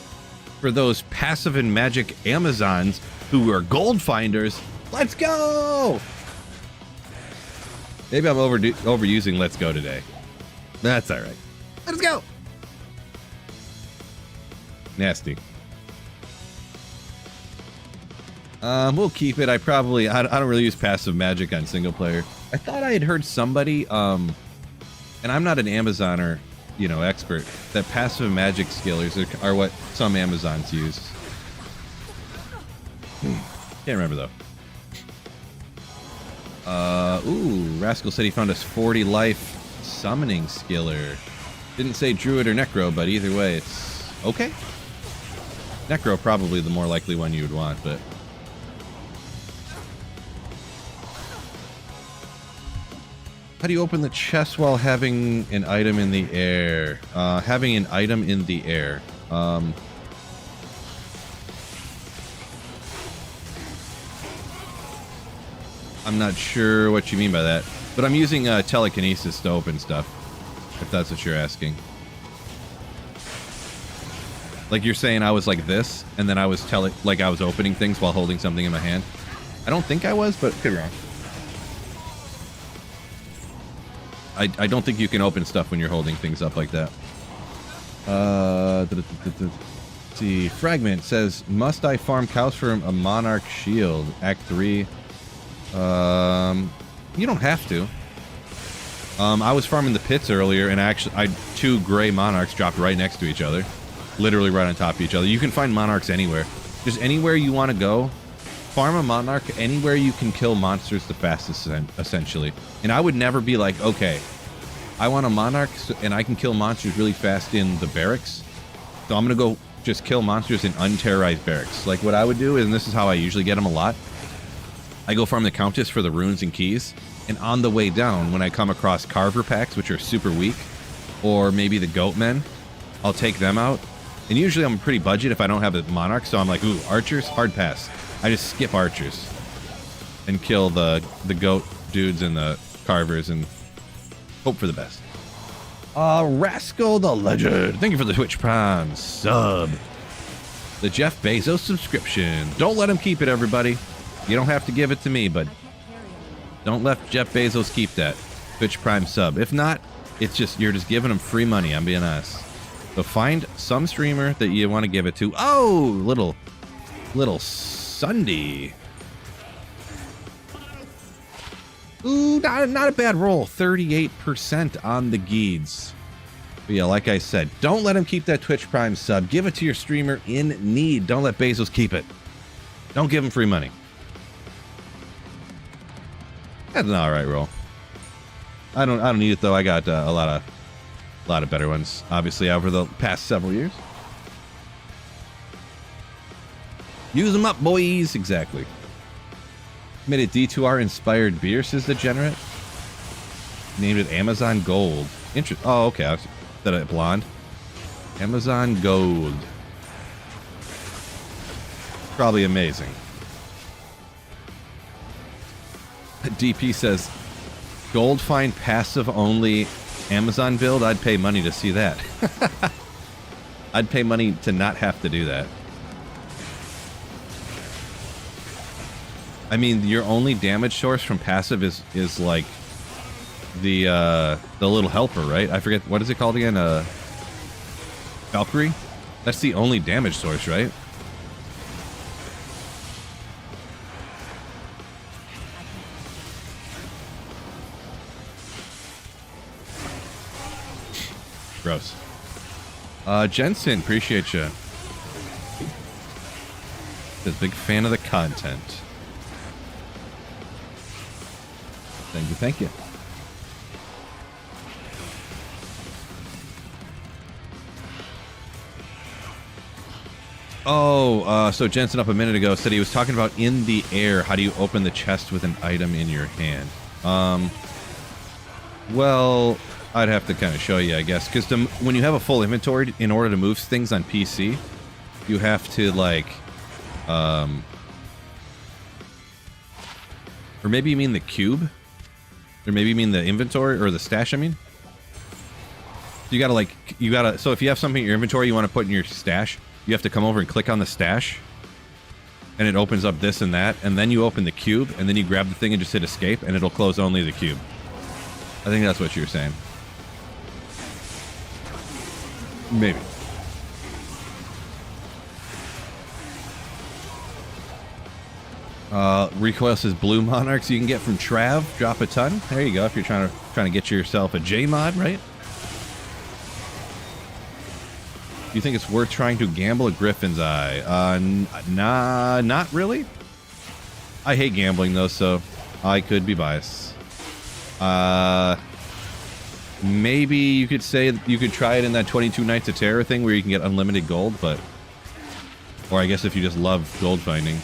S1: For those passive and magic Amazons who are gold finders, let's go! Maybe I'm overusing let's go today. That's alright. Let's go! Nasty. We'll keep it. I don't really use passive magic on single player. I thought I had heard somebody, and I'm not an Amazoner, you know, expert, that passive magic skillers are what some Amazons use. Can't remember though. Ooh, Rascal said he found us 40 life summoning skiller. Didn't say Druid or Necro, but either way, it's okay. Necro probably the more likely one you would want, but... How do you open the chest while having an item in the air? Having an item in the air. I'm not sure what you mean by that, but I'm using telekinesis to open stuff, if that's what you're asking. Like you're saying I was like this, and then I was like I was opening things while holding something in my hand. I don't think I was, but could be wrong. I don't think you can open stuff when you're holding things up like that. See, Fragment says, must I farm cows for a Monarch Shield? Act 3. You don't have to. I was farming the pits earlier, and actually, two gray Monarchs dropped right next to each other. Literally right on top of each other. You can find Monarchs anywhere. Just anywhere you want to go. Farm a Monarch anywhere you can kill monsters the fastest, essentially. And I would never be like, okay, I want a Monarch and I can kill monsters really fast in the barracks. So I'm going to go just kill monsters in unterrorized barracks. Like what I would do, and this is how I usually get them a lot. I go farm the Countess for the runes and keys. And on the way down, when I come across Carver packs, which are super weak, or maybe the Goat Men, I'll take them out. And usually I'm pretty budget if I don't have a Monarch. So I'm like, ooh, Archers, hard pass. I just skip Archers and kill the goat dudes and the carvers and hope for the best. Rascal the Legend. Thank you for the Twitch Prime sub. The Jeff Bezos subscription. Don't let him keep it, everybody. You don't have to give it to me, but don't let Jeff Bezos keep that Twitch Prime sub. If not, it's just you're just giving him free money. I'm being honest. So find some streamer that you want to give it to. Oh, little Sunday. Ooh, not a bad roll. 38% on the Geeds. But yeah, like I said, don't let him keep that Twitch Prime sub. Give it to your streamer in need. Don't let Bezos keep it. Don't give him free money. That's an alright roll. I don't need it though. I got a lot of better ones, obviously, over the past several years. Use them up, boys. Exactly. Made a D2R inspired beer, says Degenerate. Named it Amazon Gold. Oh, okay. I said it blonde. Amazon Gold. Probably amazing. DP says, gold find passive only Amazon build? I'd pay money to see that. I'd pay money to not have to do that. I mean, your only damage source from passive is like the little helper, right? I forget, what is it called again? Valkyrie? That's the only damage source, right? Gross. Jensen, appreciate you. Says big fan of the content. Thank you, thank you. Oh, so Jensen up a minute ago said he was talking about in the air. How do you open the chest with an item in your hand? Well, I'd have to kind of show you, I guess, because when you have a full inventory, in order to move things on PC, you have to like, or maybe you mean the cube, or maybe you mean the inventory or the stash. I mean, so if you have something in your inventory you want to put in your stash, you have to come over and click on the stash, and it opens up this and that, and then you open the cube, and then you grab the thing and just hit escape, and it'll close only the cube. I think that's what you were saying. Maybe. Recoil says blue monarchs you can get from Trav. Drop a ton. There you go. If you're trying to get yourself a J mod, right? Do you think it's worth trying to gamble a Griffin's Eye? Nah, not really. I hate gambling though, so I could be biased. Maybe you could say that you could try it in that 22 Nights of Terror thing where you can get unlimited gold, but... Or I guess if you just love gold finding.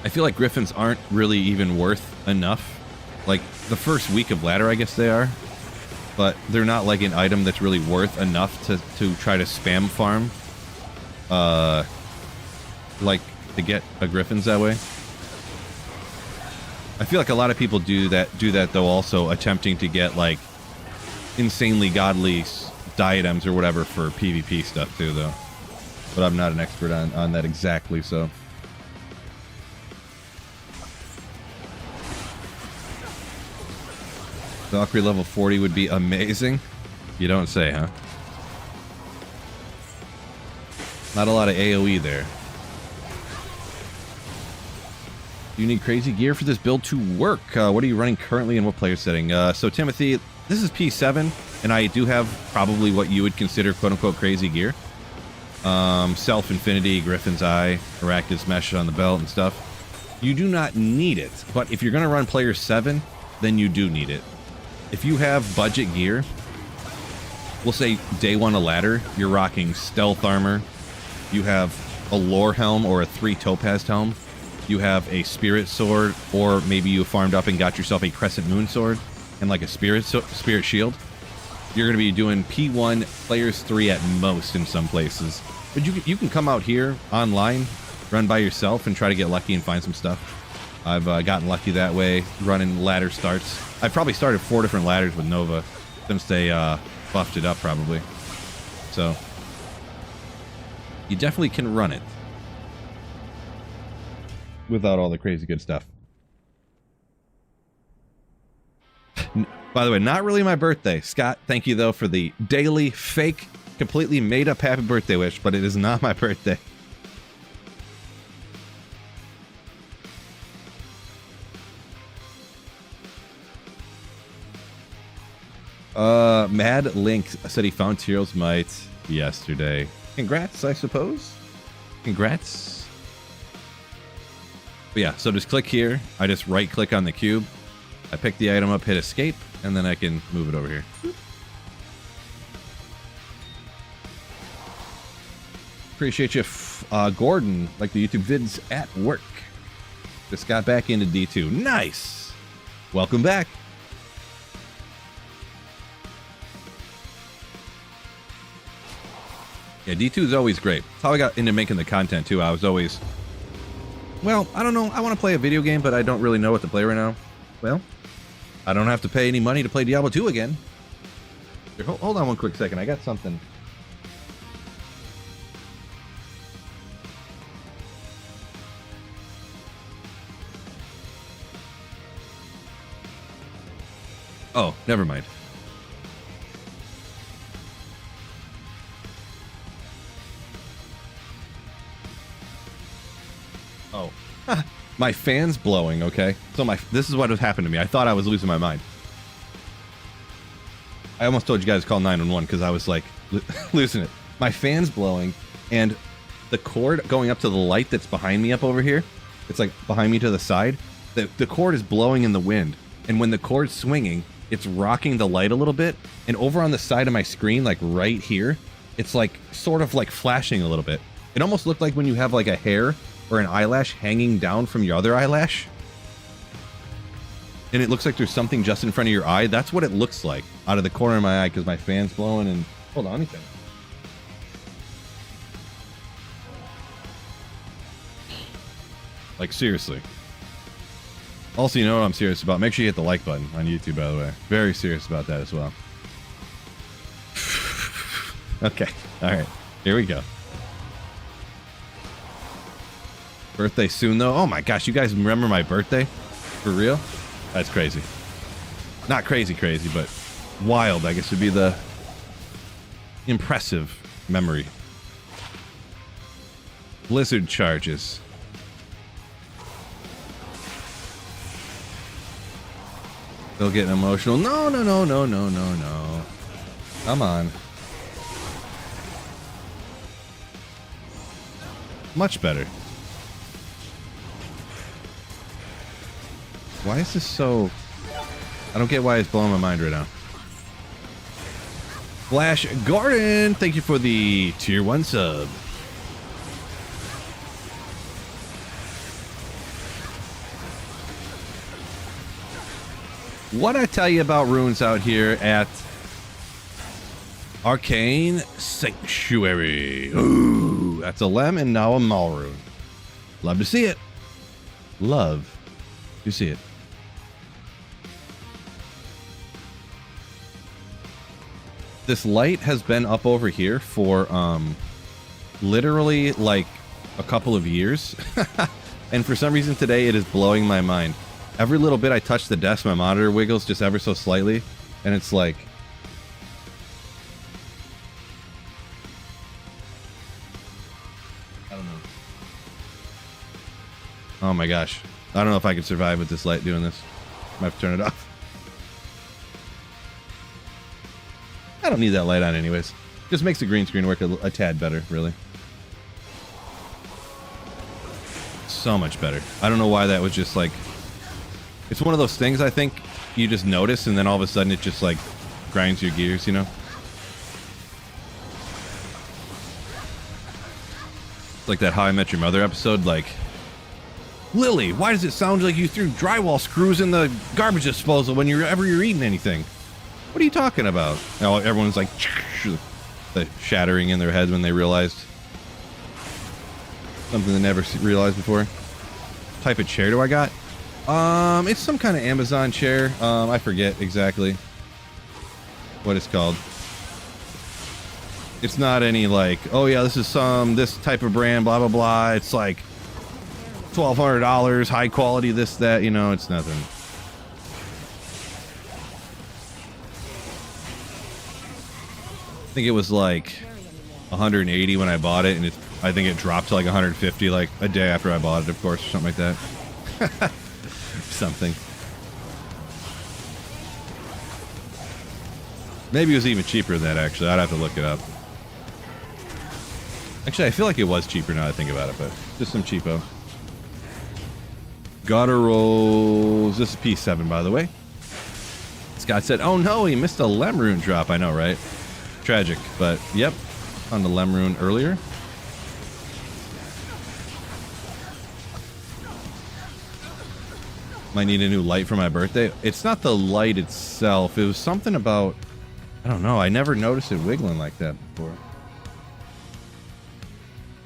S1: I feel like Griffins aren't really even worth enough. Like, the first week of ladder, I guess they are. But they're not like an item that's really worth enough to try to spam farm. Like, to get a Griffins that way. I feel like a lot of people do that though, also attempting to get like insanely godly diadems or whatever for PvP stuff too, though. But I'm not an expert on that exactly, so. Valkyrie level 40 would be amazing. You don't say, huh? Not a lot of AoE there. You need crazy gear for this build to work. What are you running currently and what player setting? So Timothy, this is P7, and I do have probably what you would consider quote-unquote crazy gear. Self-Infinity, Griffin's Eye, Arachnid's Mesh on the belt and stuff. You do not need it, but if you're going to run player 7, then you do need it. If you have budget gear, we'll say day 1 a ladder, you're rocking stealth armor, you have a lore helm or a 3 topaz helm, you have a spirit sword, or maybe you farmed up and got yourself a crescent moon sword and like a spirit shield. You're going to be doing P1 players 3 at most in some places. But you can come out here online, run by yourself, and try to get lucky and find some stuff. I've gotten lucky that way, running ladder starts. I've probably started 4 different ladders with Nova since they buffed it up, probably. So, you definitely can run it without all the crazy good stuff. By the way, not really my birthday. Scott, thank you, though, for the daily, fake, completely made-up happy birthday wish, but it is not my birthday. Mad Link said he found Tyro's Might yesterday. Congrats, I suppose. Congrats. But yeah, so just click here. I just right-click on the cube. I pick the item up, hit escape, and then I can move it over here. Appreciate you, Gordon, like the YouTube vids at work. Just got back into D2. Nice! Welcome back. Yeah, D2 is always great. That's how I got into making the content, too. I was always... Well, I don't know. I want to play a video game, but I don't really know what to play right now. Well, I don't have to pay any money to play Diablo 2 again. Here, hold on one quick second. I got something. Oh, never mind. Oh. My fan's blowing, okay? So this is what has happened to me. I thought I was losing my mind. I almost told you guys to call 911 because I was like losing it. My fan's blowing, and the cord going up to the light that's behind me up over here, it's like behind me to the side, the cord is blowing in the wind. And when the cord's swinging, it's rocking the light a little bit. And over on the side of my screen, like right here, it's like sort of like flashing a little bit. It almost looked like when you have like a hair or an eyelash hanging down from your other eyelash. And it looks like there's something just in front of your eye. That's what it looks like out of the corner of my eye because my fan's blowing and... Hold on a second. Like, seriously. Also, you know what I'm serious about? Make sure you hit the like button on YouTube, by the way. Very serious about that as well. Okay. All right. Here we go. Birthday soon, though. Oh, my gosh. You guys remember my birthday? For real? That's crazy. Not crazy, but wild, I guess, would be the impressive memory. Blizzard charges. Still getting emotional. No. Come on. Much better. Why is this so... I don't get why it's blowing my mind right now. Flash Gordon, thank you for the tier 1 sub. What I tell you about runes out here at Arcane Sanctuary. Ooh, that's a Lem and now a Maul rune. Love to see it. Love to see it. This light has been up over here for literally like a couple of years. And for some reason today it is blowing my mind. Every little bit I touch the desk, my monitor wiggles just ever so slightly, and it's like... I don't know. Oh my gosh. I don't know if I can survive with this light doing this. Might have to turn it off. I don't need that light on anyways. Just makes the green screen work a tad better, really. So much better. I don't know why that was just like... It's one of those things, I think, you just notice, and then all of a sudden it just, like, grinds your gears, you know? It's like that How I Met Your Mother episode, like... Lily, why does it sound like you threw drywall screws in the garbage disposal whenever you're eating anything? What are you talking about? Now everyone's like... The shattering in their head when they realized... Something they never realized before. What type of chair do I got? It's some kind of Amazon chair. I forget exactly what it's called. It's not any like, oh yeah, this is this type of brand, blah, blah, blah. It's like $1,200, high quality, this, that, you know, it's nothing. I think it was like 180 when I bought it, and I think it dropped to like 150 like a day after I bought it, of course, or something like that. Something. Maybe it was even cheaper than that, actually. I'd have to look it up. Actually, I feel like it was cheaper now that I think about it, but just some cheapo. Gotta rolls. This is P7, by the way. Scott said, oh no, he missed a Lem rune drop. I know, right? Tragic, but yep. On the Lem rune earlier. Might need a new light for my birthday. It's not the light itself. It was something about... I don't know. I never noticed it wiggling like that before.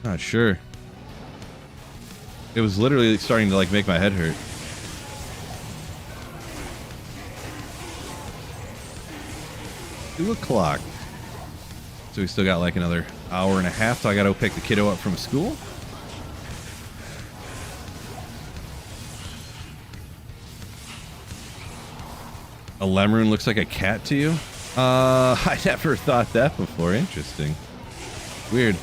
S1: Not sure. It was literally starting to like make my head hurt. 2 o'clock. So we still got like another hour and a half. So I gotta go pick the kiddo up from school. A Lemrune looks like a cat to you? I never thought that before. Interesting. Weird.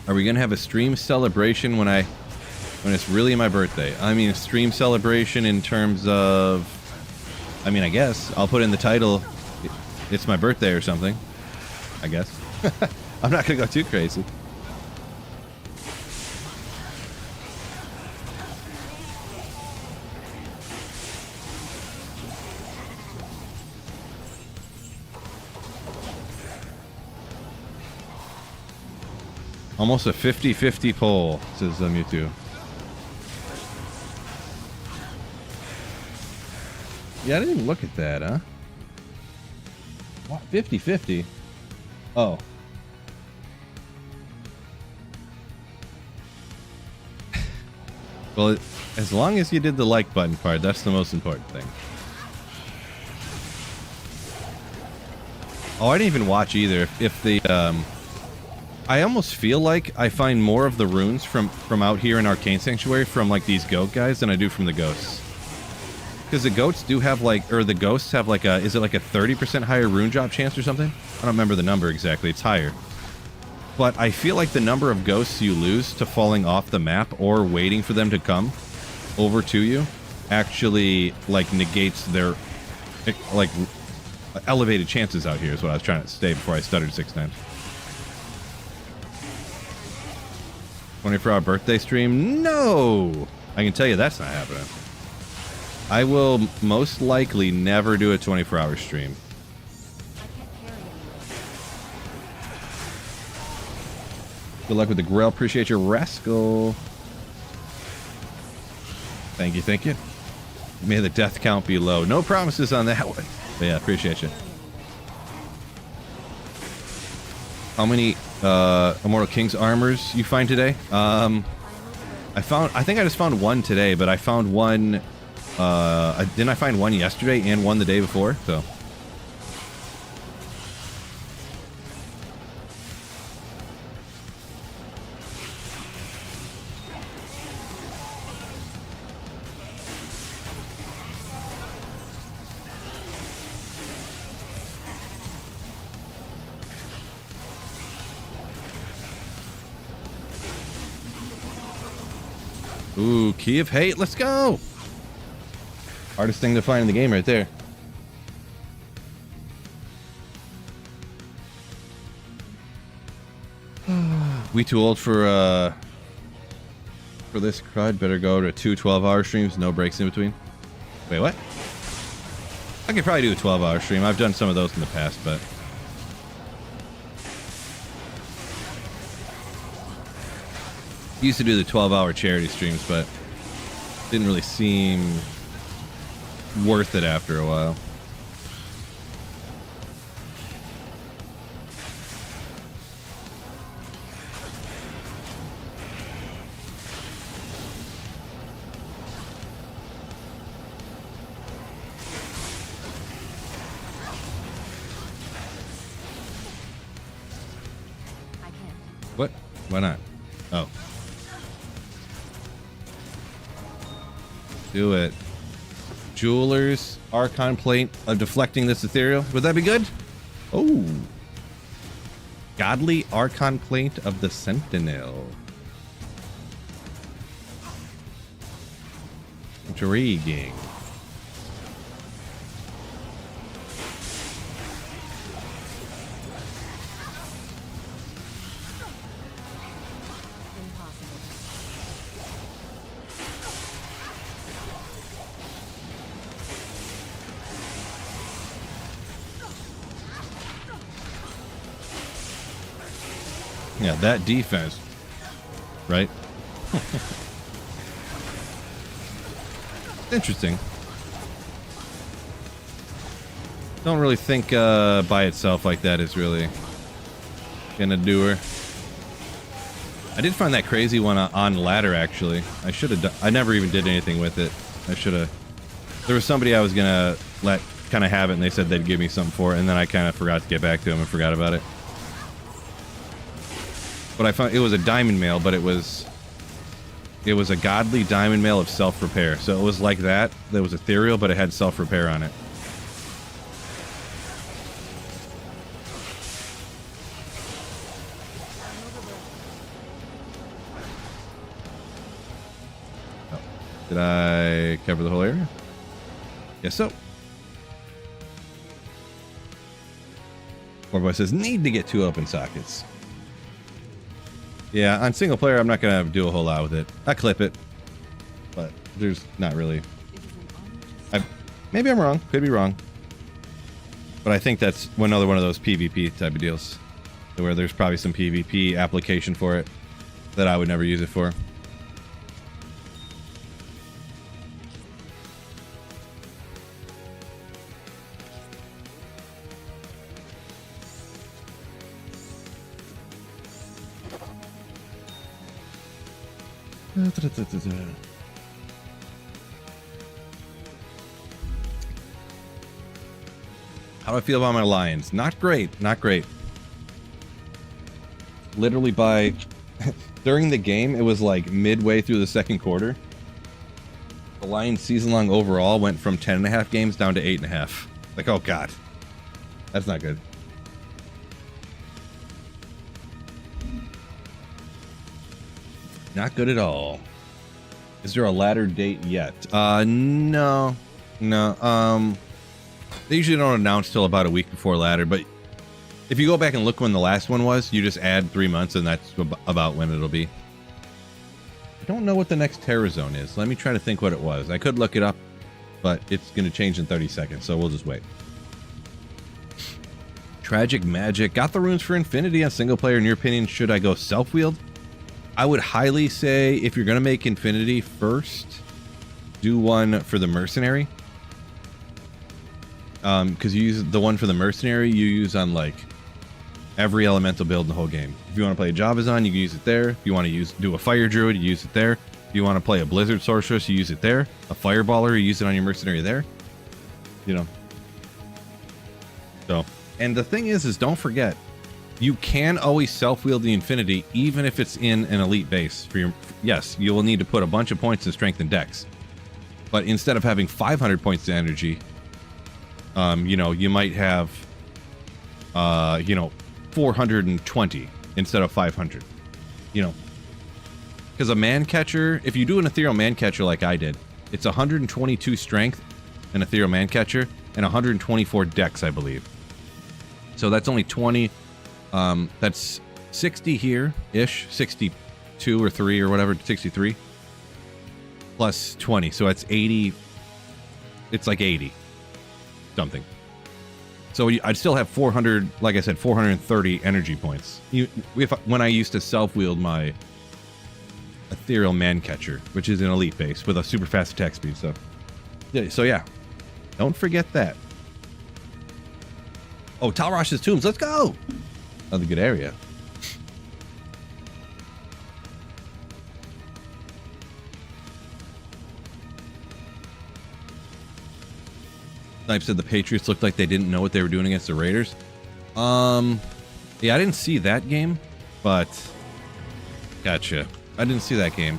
S1: Are we gonna have a stream celebration when it's really my birthday? I mean, a stream celebration in terms of... I mean, I guess. I'll put in the title, it's my birthday or something. I guess. I'm not gonna go too crazy. Almost a 50-50 poll, says Mewtwo. Yeah, I didn't even look at that, huh? What? 50-50? Oh. Well, as long as you did the like button part, that's the most important thing. Oh, I didn't even watch either. If the, I almost feel like I find more of the runes from out here in Arcane Sanctuary from, like, these goat guys than I do from the ghosts. Because the goats do have, like, or the ghosts have, like, a, is it like a 30% higher rune drop chance or something? I don't remember the number exactly. It's higher. But I feel like the number of ghosts you lose to falling off the map or waiting for them to come over to you actually, like, negates their, like, elevated chances out here is what I was trying to say before I stuttered 6 times. 24-hour birthday stream? No! I can tell you that's not happening. I will most likely never do a 24-hour stream. Good luck with the Grail. Appreciate your rascal. Thank you, thank you. May the death count be low. No promises on that one. But yeah, appreciate you. How many Immortal King's armors you find today? I think I just found one today, but I found one. Didn't I find one yesterday and one the day before? So. Ooh, Key of Hate, let's go! Hardest thing to find in the game right there. We too old for this crud. Better go to 2 12-hour streams, no breaks in between. Wait, what? I could probably do a 12-hour stream. I've done some of those in the past, but... used to do the 12-hour charity streams, but didn't really seem worth it after a while. What? Why not? Oh. Do it. Jeweler's Archon Plate of deflecting this ethereal. Would that be good? Oh. Godly Archon Plate of the Sentinel. Intriguing. Yeah, that defense, right? Interesting. Don't really think by itself like that is really gonna do her. I did find that crazy one on ladder, actually. I should have done. I never even did anything with it. I should have. There was somebody I was gonna let kind of have it, and they said they'd give me something for it, and then I kind of forgot to get back to them and forgot about it. But I found it was a diamond mail, but it was a godly diamond mail of self-repair. So it was like that. That was ethereal, but it had self-repair on it. Oh. Did I cover the whole area? Yes, so. Poor boy says, need to get 2 open sockets. Yeah, on single player, I'm not going to do a whole lot with it. I clip it, but there's not really... maybe I'm wrong. Could be wrong. But I think that's another one of those PvP type of deals. where there's probably some PvP application for it that I would never use it for. How do I feel about my Lions? Not great. Not great. Literally by... during the game, it was like midway through the second quarter. The Lions season-long overall went from 10.5 games down to 8.5. Like, oh god. That's not good. Not good at all. Is there a ladder date yet? No. No. They usually don't announce till about a week before ladder, but if you go back and look when the last one was, you just add 3 months and that's about when it'll be. I don't know what the next Terror Zone is. Let me try to think what it was. I could look it up, but it's going to change in 30 seconds, so we'll just wait. Tragic Magic. Got the runes for Infinity on single player. In your opinion, should I go self-wheeled? I would highly say if you're going to make Infinity first, do one for the Mercenary. Because you use the one for the Mercenary, you use on like every elemental build in the whole game. If you want to play a Javazon, you can use it there. If you want to do a Fire Druid, you use it there. If you want to play a Blizzard Sorceress, you use it there. A Fireballer, you use it on your Mercenary there. You know. So, and the thing is don't forget, you can always self-wield the Infinity even if it's in an elite base. For your, yes, you will need to put a bunch of points in Strength and Dex. But instead of having 500 points to energy, you know, you might have, you know, 420 instead of 500, you know, because a man catcher, if you do an ethereal man catcher like I did, it's 122 strength, an ethereal man catcher, and 124 dex, I believe. So that's only 20, that's 60 here ish, 62 or 3 or whatever, 63 plus 20. So that's 80. It's like 80 something. So I'd still have 400, like I said, 430 energy points. When I used to self-wield my ethereal man catcher, which is an elite base with a super fast attack speed. So yeah, don't forget that. Oh, Talrosh's Tombs, let's go! Another good area. Snipe said the Patriots looked like they didn't know what they were doing against the Raiders. Yeah, I didn't see that game, but gotcha. I didn't see that game.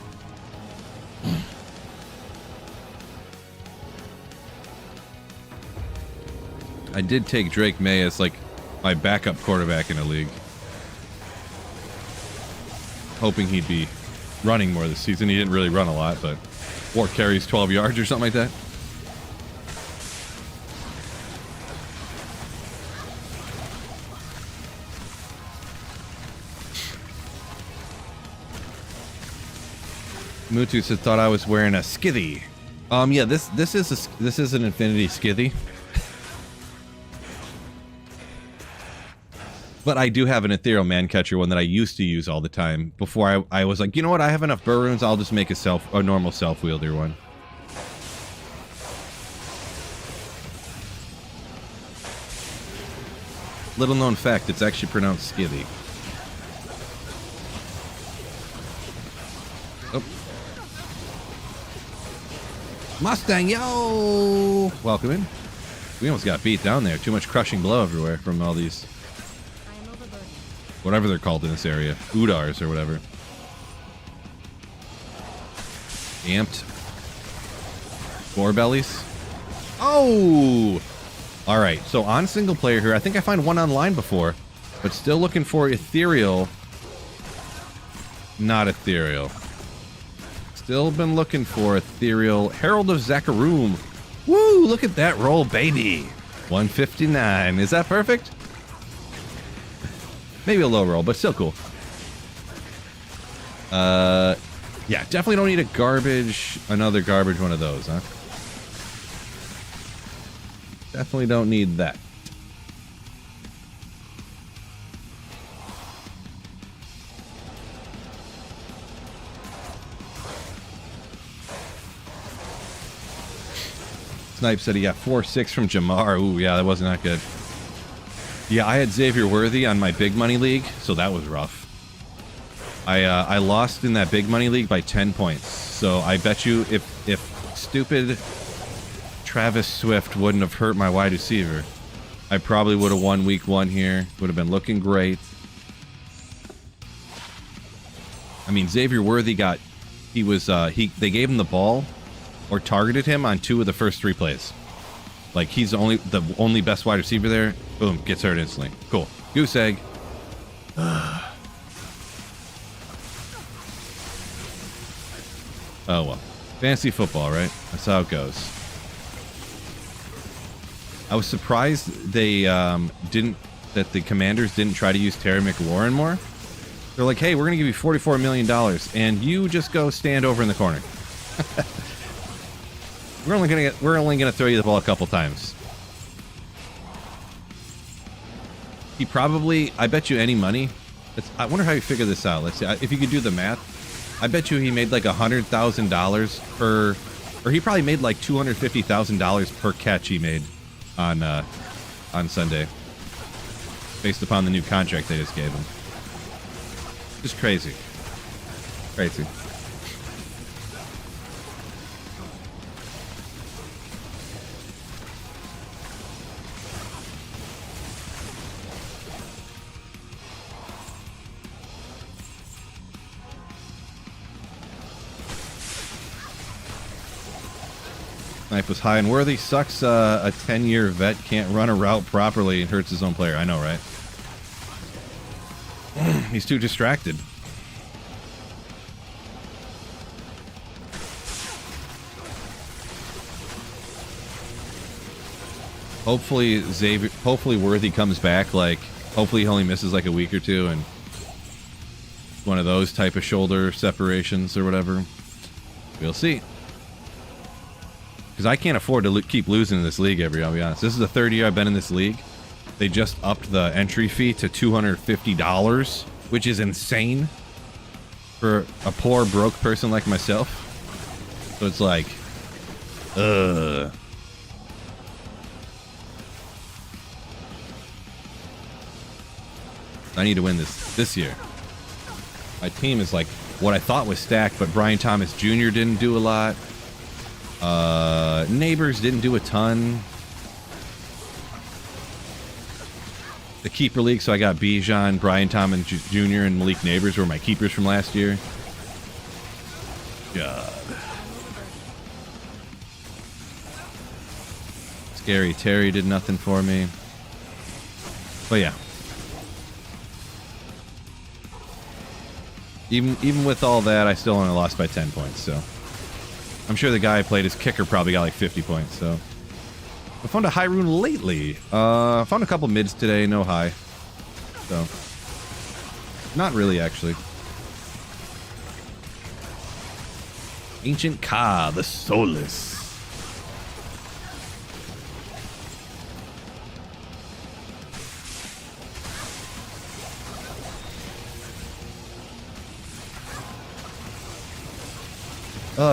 S1: I did take Drake May as like my backup quarterback in a league, hoping he'd be running more this season. He didn't really run a lot, but 4 carries, 12 yards or something like that. Mutu said thought I was wearing a skithy. Yeah, this is an Infinity skithy. But I do have an ethereal man catcher one that I used to use all the time before I was like, you know what, I have enough burr runes, I'll just make a normal self-wielder one. Little known fact, it's actually pronounced skithy. Oh. Mustang, yo! Welcome in. We almost got beat down there. Too much crushing blow everywhere from all these, whatever they're called in this area. Udars or whatever. Amped. 4 bellies. Oh! Alright, so on single player here, I think I find one online before, but still looking for ethereal. Not ethereal. Still been looking for ethereal. Herald of Zakarum. Woo! Look at that roll, baby. 159. Is that perfect? Maybe a low roll, but still cool. Yeah, definitely don't need another garbage one of those, huh? Definitely don't need that. Snipe said he got 4-6 from Jamar. Ooh, yeah, that was not good. Yeah, I had Xavier Worthy on my big money league, so that was rough. I lost in that big money league by 10 points. So I bet you if stupid Travis Swift wouldn't have hurt my wide receiver, I probably would have won week 1 here. Would have been looking great. I mean, Xavier Worthy got, they gave him the ball or targeted him on 2 of the first 3 plays. Like, he's the only best wide receiver there. Boom, gets hurt instantly. Cool. Goose egg. Oh, well. Fantasy football, right? That's how it goes. I was surprised they that the Commanders didn't try to use Terry McLaurin more. They're like, hey, we're going to give you $44 million, and you just go stand over in the corner. We're only gonna throw you the ball a couple times. He probably, I bet you any money. I wonder how you figure this out. Let's see if you could do the math. I bet you he made like $100,000 per, or he probably made like $250,000 per catch he made on Sunday, based upon the new contract they just gave him. Just crazy, crazy. Knife was high and worthy. Sucks a 10-year vet can't run a route properly and hurts his own player. I know, right? He's too distracted. Hopefully Worthy comes back. Like, hopefully he only misses like a week or 2 and one of those type of shoulder separations or whatever. We'll see. Because I can't afford to keep losing in this league I'll be honest. This is the 3rd year I've been in this league. They just upped the entry fee to $250, which is insane for a poor, broke person like myself. So it's like, I need to win this year. My team is like what I thought was stacked, but Brian Thomas Jr. didn't do a lot. Neighbors didn't do a ton. The keeper league, so I got Bijan, Brian Thomas Jr., and Malik Neighbors were my keepers from last year. God. Scary Terry did nothing for me. But yeah. Even with all that, I still only lost by 10 points, so. I'm sure the guy I played, his kicker probably got like 50 points, so. I found a high rune lately. Found a couple mids today, no high. So. Not really, actually. Ancient Ka, the Soulless.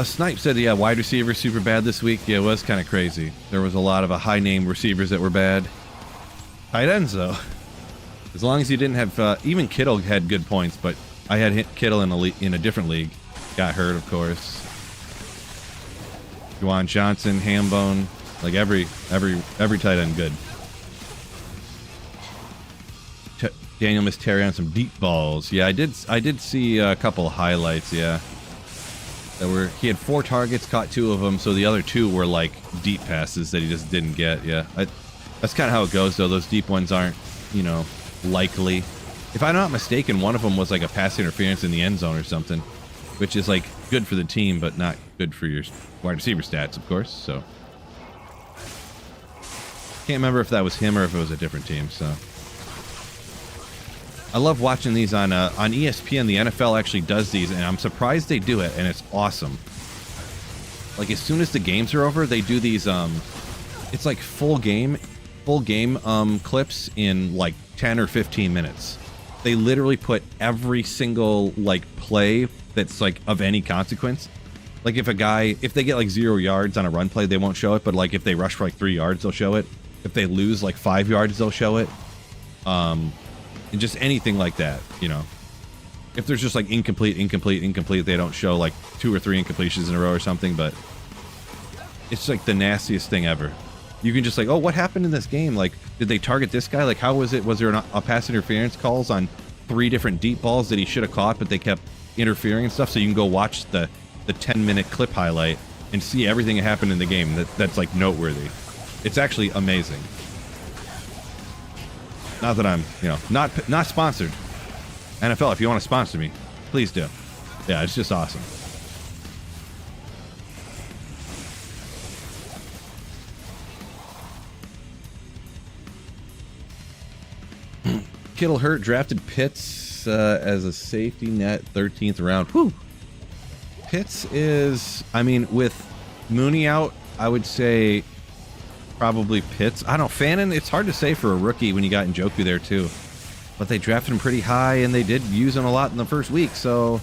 S1: Snipe said, yeah, wide receiver super bad this week. Yeah, it was kind of crazy. There was a lot of high name receivers that were bad. Tight ends, though. As long as you didn't have, even Kittle had good points, but I had hit Kittle in a different league. Got hurt, of course. Juwan Johnson, Hambone, like every tight end good. Daniel missed Terry on some deep balls. Yeah, I did see a couple of highlights, yeah. He had 4 targets, caught 2 of them, so the other 2 were like deep passes that he just didn't get. Yeah, that's kind of how it goes, though. Those deep ones aren't, likely. If I'm not mistaken, one of them was like a pass interference in the end zone or something, which is like good for the team, but not good for your wide receiver stats, of course. So can't remember if that was him or if it was a different team. So I love watching these on ESPN. The NFL actually does these, and I'm surprised they do it, and it's awesome. Like, as soon as the games are over, they do these, it's like full game clips in like 10 or 15 minutes. They literally put every single, like, play that's like of any consequence. Like if they get like 0 yards on a run play, they won't show it. But like if they rush for like 3 yards, they'll show it. If they lose like 5 yards, they'll show it. And just anything like that, you know. If there's just like incomplete, they don't show like 2 or 3 incompletions in a row or something. But it's like the nastiest thing ever. You can just like, oh, what happened in this game? Like, did they target this guy? Like, how was it? Was there a pass interference calls on 3 different deep balls that he should have caught, but they kept interfering and stuff? So you can go watch the 10-minute clip highlight and see everything that happened in the game that's like noteworthy. It's actually amazing. Not that I'm, you know, not sponsored. NFL, if you want to sponsor me, please do. Yeah, it's just awesome. Kittle hurt, drafted Pitts as a safety net, 13th round. Whew. Pitts is, I mean, with Mooney out, I would say probably Pitts. I don't know, Fannin, it's hard to say for a rookie when you got Njoku there too. But they drafted him pretty high, and they did use him a lot in the first week, so...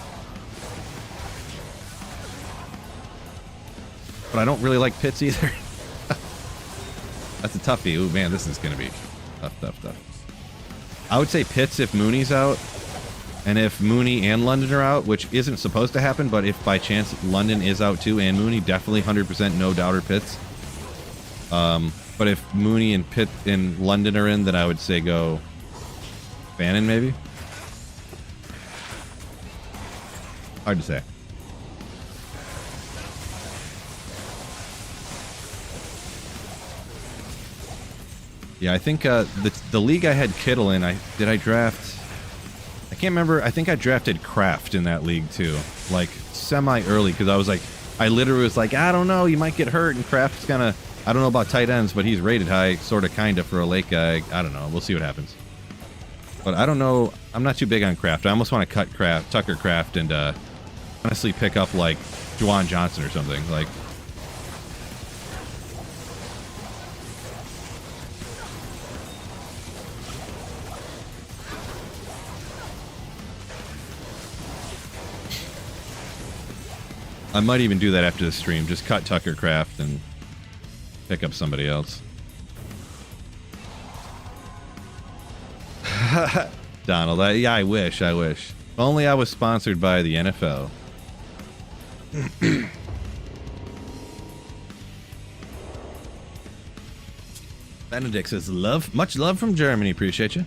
S1: But I don't really like Pitts either. That's a toughie. Ooh, man, this is going to be tough. I would say Pitts if Mooney's out, and if Mooney and London are out, which isn't supposed to happen, but if by chance London is out too, and Mooney, definitely 100% no doubter Pitts. But if Mooney and Pitt and London are in, then I would say go Fannin, maybe? Hard to say. Yeah, I think the league I had Kittle in, did I draft? I can't remember. I think I drafted Kraft in that league too, like semi-early, because I was like, I literally was like, I don't know, you might get hurt, and Kraft's kind of, I don't know about tight ends, but he's rated high, sort of, kind of, for a late guy. I don't know. We'll see what happens. But I don't know. I'm not too big on Kraft. I almost want to cut Tucker Kraft, and honestly pick up like Juwan Johnson or something. Like, I might even do that after the stream. Just cut Tucker Kraft and pick up somebody else. Donald, yeah, I wish. If only I was sponsored by the NFL. Benedict says, much love from Germany. Appreciate you.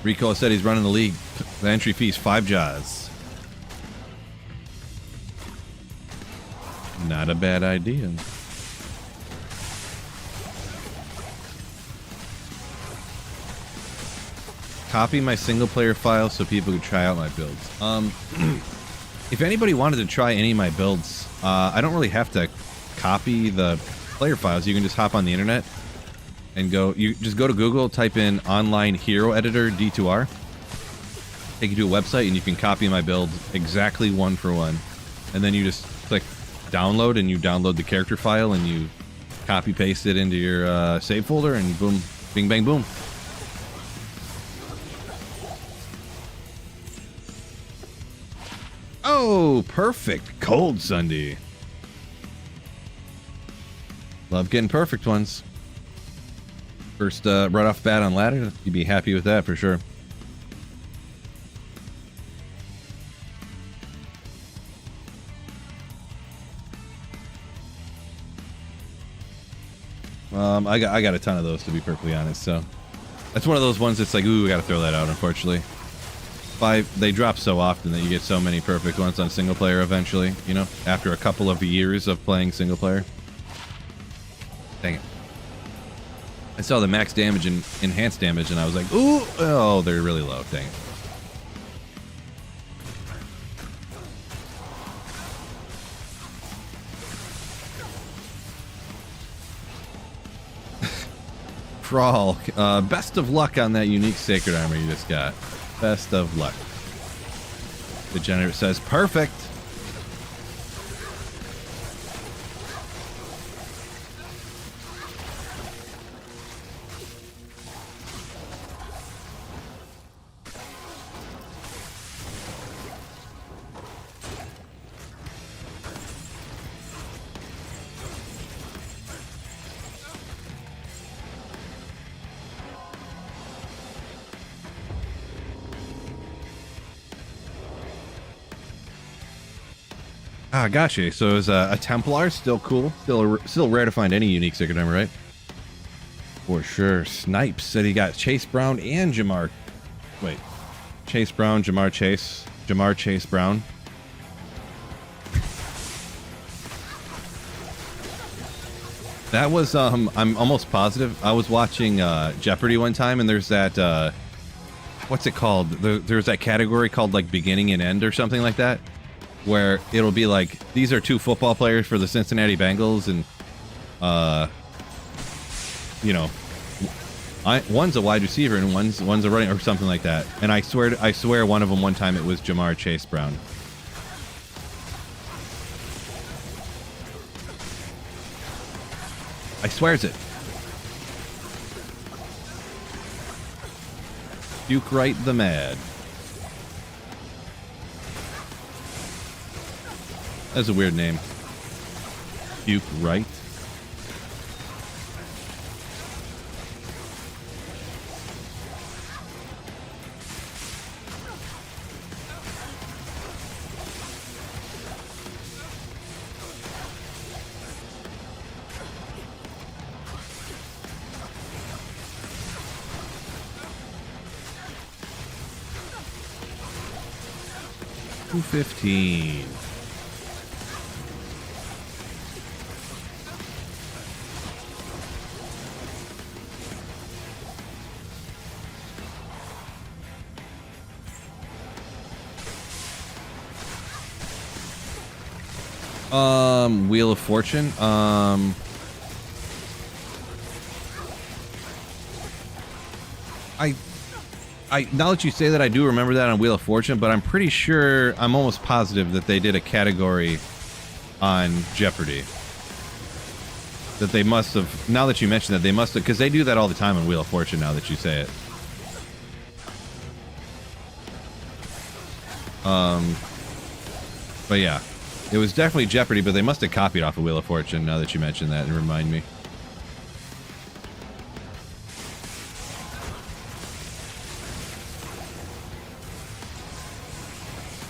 S1: Rico said he's running the league. The entry fee is 5 jaws. Not a bad idea. Copy my single player file so people could try out my builds. If anybody wanted to try any of my builds, I don't really have to copy the player files. You can just hop on the internet and you just go to Google, type in online hero editor D2R, take you to a website, and you can copy my build exactly one for one. And then you just click download, and you download the character file, and you copy paste it into your save folder, and boom, bing bang boom. Oh, perfect. Cold Sunday. Love getting perfect ones. First, right off the bat on ladder, you'd be happy with that for sure. I got a ton of those, to be perfectly honest. So that's one of those ones that's like, ooh, we got to throw that out. Unfortunately, they drop so often that you get so many perfect ones on single player. Eventually, you know, after a couple of years of playing single player. Dang it. I saw the max damage and enhanced damage, and I was like, ooh, oh, they're really low. Dang it. Crawl. Best of luck on that unique sacred armor you just got. Best of luck. Degenerate says, perfect. Ah, gotcha. So it was a Templar, still cool. Still rare to find any unique Secret Armor, right? For sure. Snipes said he got Chase Brown and Jamar. Wait. Chase Brown, Jamar Chase Brown. That was, I'm almost positive. I was watching Jeopardy one time, and there's that, what's it called? There's that category called, like, beginning and end or something like that, where it'll be like, these are two football players for the Cincinnati Bengals, and, you know, one's a wide receiver and one's a running, or something like that. And I swear one of them one time it was Jamar Chase Brown. I swears it. Duke Wright the Mad. That's a weird name. Duke Wright. $2.15. Wheel of Fortune. I now that you say that, I do remember that on Wheel of Fortune, but I'm pretty sure, I'm almost positive that they did a category on Jeopardy. That they must have, now that you mention that, they must have, because they do that all the time on Wheel of Fortune now that you say it. But yeah, it was definitely Jeopardy, but they must have copied off of Wheel of Fortune now that you mention that and remind me.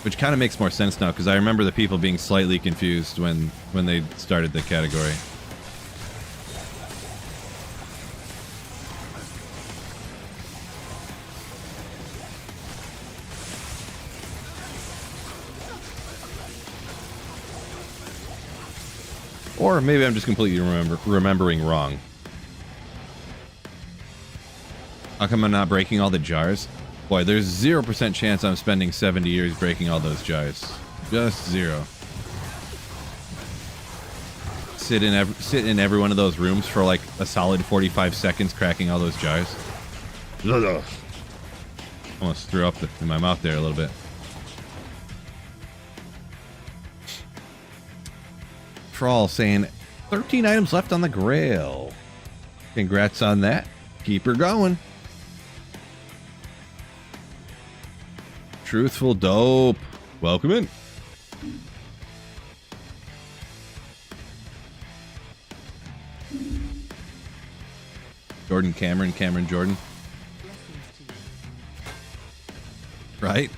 S1: Which kind of makes more sense now, because I remember the people being slightly confused when they started the category. Or maybe I'm just completely remembering wrong. How come I'm not breaking all the jars? Boy, there's 0% chance I'm spending 70 years breaking all those jars. Just zero. Sit in every one of those rooms for like a solid 45 seconds cracking all those jars. Almost threw up in my mouth there a little bit. Troll saying 13 items left on the Grail. Congrats on that. Keep her going. Truthful Dope. Welcome in. Jordan Cameron Jordan. Right?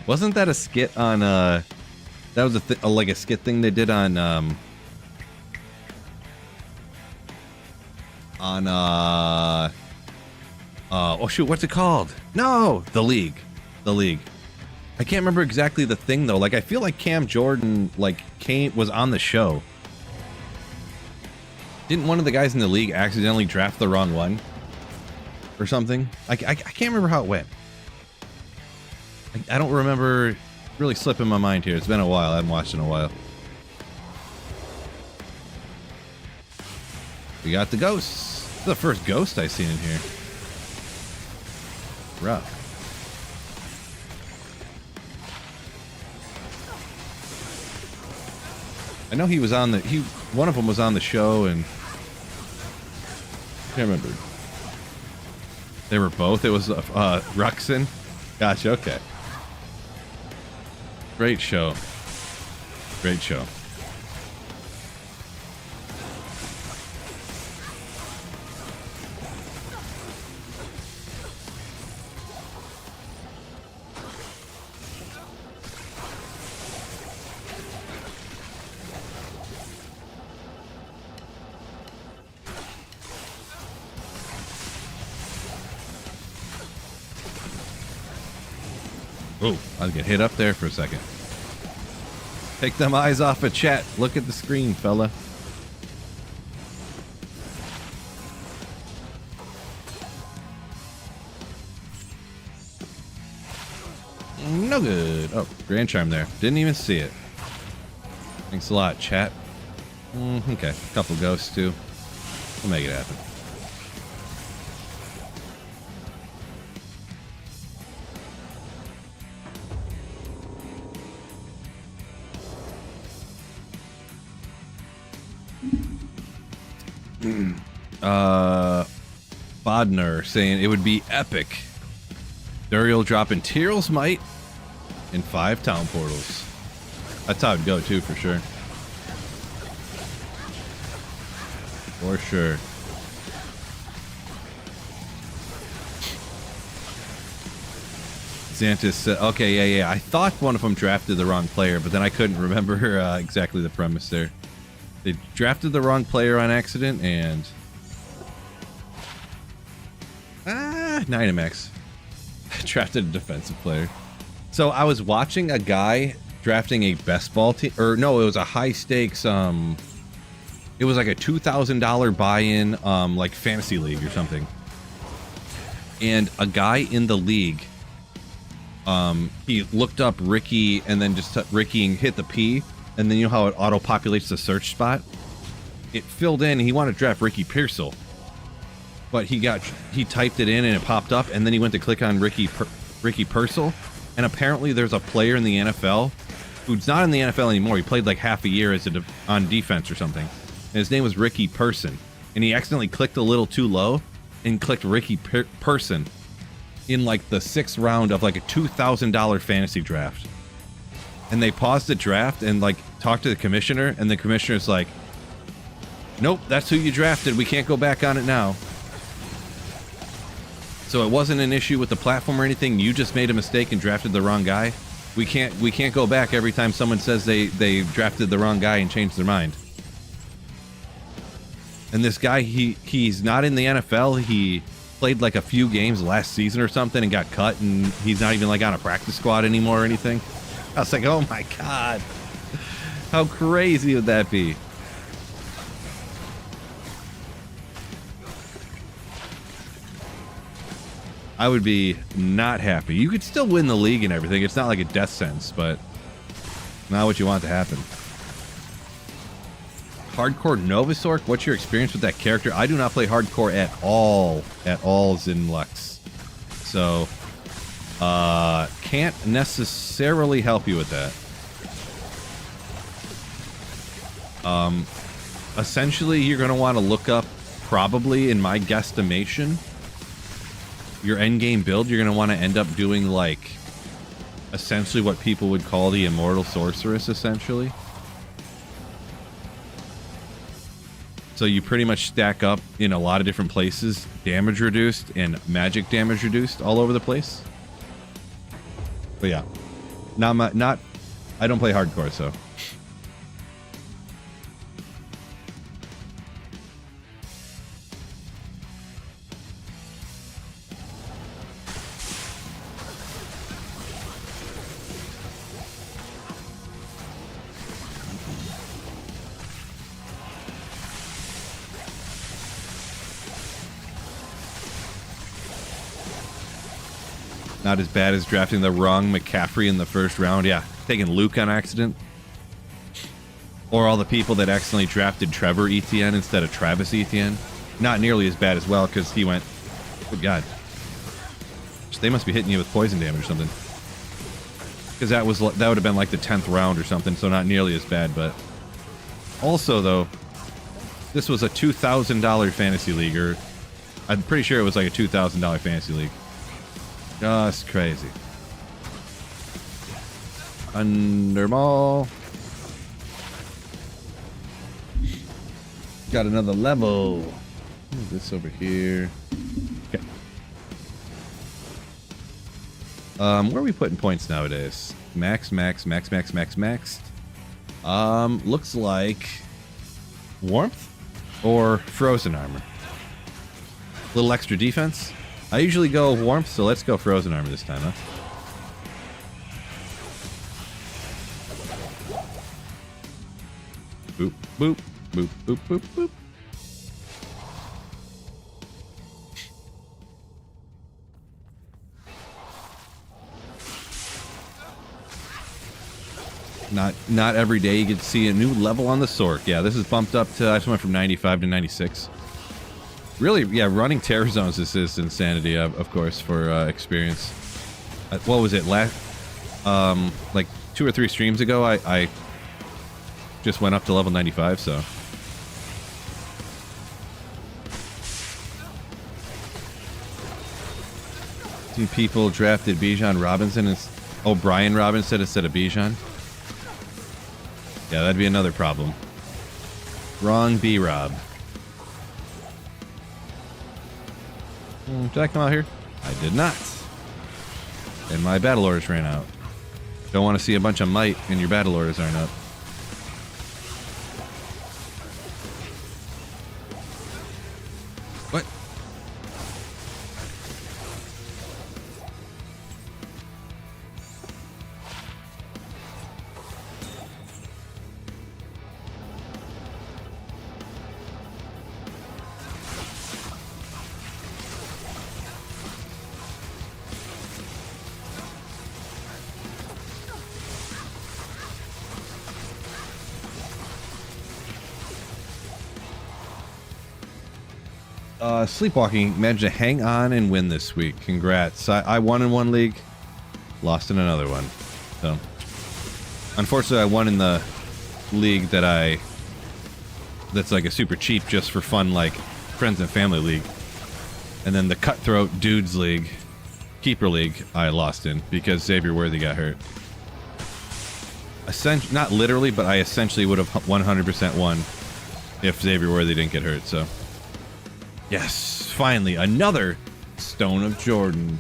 S1: Wasn't that a skit on that was like a skit thing they did on oh shoot, what's it called? No, The League. I can't remember exactly the thing though. Like I feel like Cam Jordan was on the show. Didn't one of the guys in The League accidentally draft the wrong one or something? I can't remember how it went. I don't remember. Really slipping my mind here. It's been a while. I haven't watched in a while. We got the ghosts. This is the first ghost I've seen in here. Rough. I know he was on one of them was on the show, and I can't remember. They were both. It was Ruxin. Gotcha. Okay. Great show. Great show. Oh, I'll get hit up there for a second. Take them eyes off of chat. Look at the screen, fella. No good. Oh, Grand Charm there. Didn't even see it. Thanks a lot, chat. Okay, couple ghosts too. We'll make it happen. Bodner saying it would be epic. Duriel dropping Tyrell's Might in 5 town portals. That's how it'd go too, for sure. For sure. Xantis said, okay, yeah. I thought one of them drafted the wrong player, but then I couldn't remember exactly the premise there. They drafted the wrong player on accident, and... Dynamax. Drafted a defensive player. So I was watching a guy drafting a best ball team, or no, it was a high stakes, it was like a $2,000 buy-in, like fantasy league or something. And a guy in the league, he looked up Ricky and then just Ricky and hit the P, and then you know how it auto-populates the search spot? It filled in, and he wanted to draft Ricky Pearsall. But he typed it in and it popped up, and then he went to click on Ricky Pearsall, and apparently there's a player in the NFL who's not in the NFL anymore. He played like half a year as on defense or something. And his name was Ricky Person, and he accidentally clicked a little too low and clicked Ricky Person in like the 6th round of like a $2,000 fantasy draft. And they paused the draft and like talked to the commissioner, and the commissioner's like, nope, that's who you drafted. We can't go back on it now. So it wasn't an issue with the platform or anything. You just made a mistake and drafted the wrong guy. We can't go back every time someone says they drafted the wrong guy and changed their mind. And this guy, he's not in the NFL. He played like a few games last season or something and got cut, and he's not even like on a practice squad anymore or anything. I was like, oh my God. How crazy would that be? I would be not happy. You could still win the league and everything. It's not like a death sentence, but not what you want to happen. Hardcore Nova Sorc, what's your experience with that character? I do not play hardcore at all Zinlux. So, can't necessarily help you with that. Essentially, you're going to want to look up, probably in my guesstimation, your endgame build. You're going to want to end up doing like essentially what people would call the Immortal Sorceress, essentially. So you pretty much stack up in a lot of different places, damage reduced and magic damage reduced all over the place. But yeah, I don't play hardcore, so. Not as bad as drafting the wrong McCaffrey in the first round. Yeah, taking Luke on accident. Or all the people that accidentally drafted Trevor Etienne instead of Travis Etienne. Not nearly as bad as well, because he went... Good God. They must be hitting you with poison damage or something. Because that would have been like the 10th round or something, so not nearly as bad, but... Also, though, this was a $2,000 fantasy league, or... I'm pretty sure it was like a $2,000 fantasy league. Just crazy. Undermaw. Got another level. Move this over here. Okay. Where are we putting points nowadays? Max. Looks like warmth or frozen armor. A little extra defense. I usually go warmth, so let's go frozen armor this time, huh? Boop, boop, boop, boop, boop, boop. Not every day you get to see a new level on the Sorc. Yeah, this is bumped up to, I just went from 95 to 96. Really, yeah, running terror zones is insanity, of course, for experience. What was it, like 2 or 3 streams ago, I just went up to level 95, so. Some people drafted Bijan Robinson, Brian Robinson instead of Bijan. Yeah, that'd be another problem. Wrong B-Rob. Did I come out here? I did not. And my battle orders ran out. Don't want to see a bunch of might and your battle orders aren't up. What? Sleepwalking managed to hang on and win this week. Congrats. I won in one league, lost in another one. So, unfortunately, I won in the league that's like a super cheap, just for fun, like friends and family league. And then the cutthroat dudes league, keeper league, I lost in because Xavier Worthy got hurt. Not literally, but I essentially would have 100% won if Xavier Worthy didn't get hurt. So. Yes, finally, another Stone of Jordan.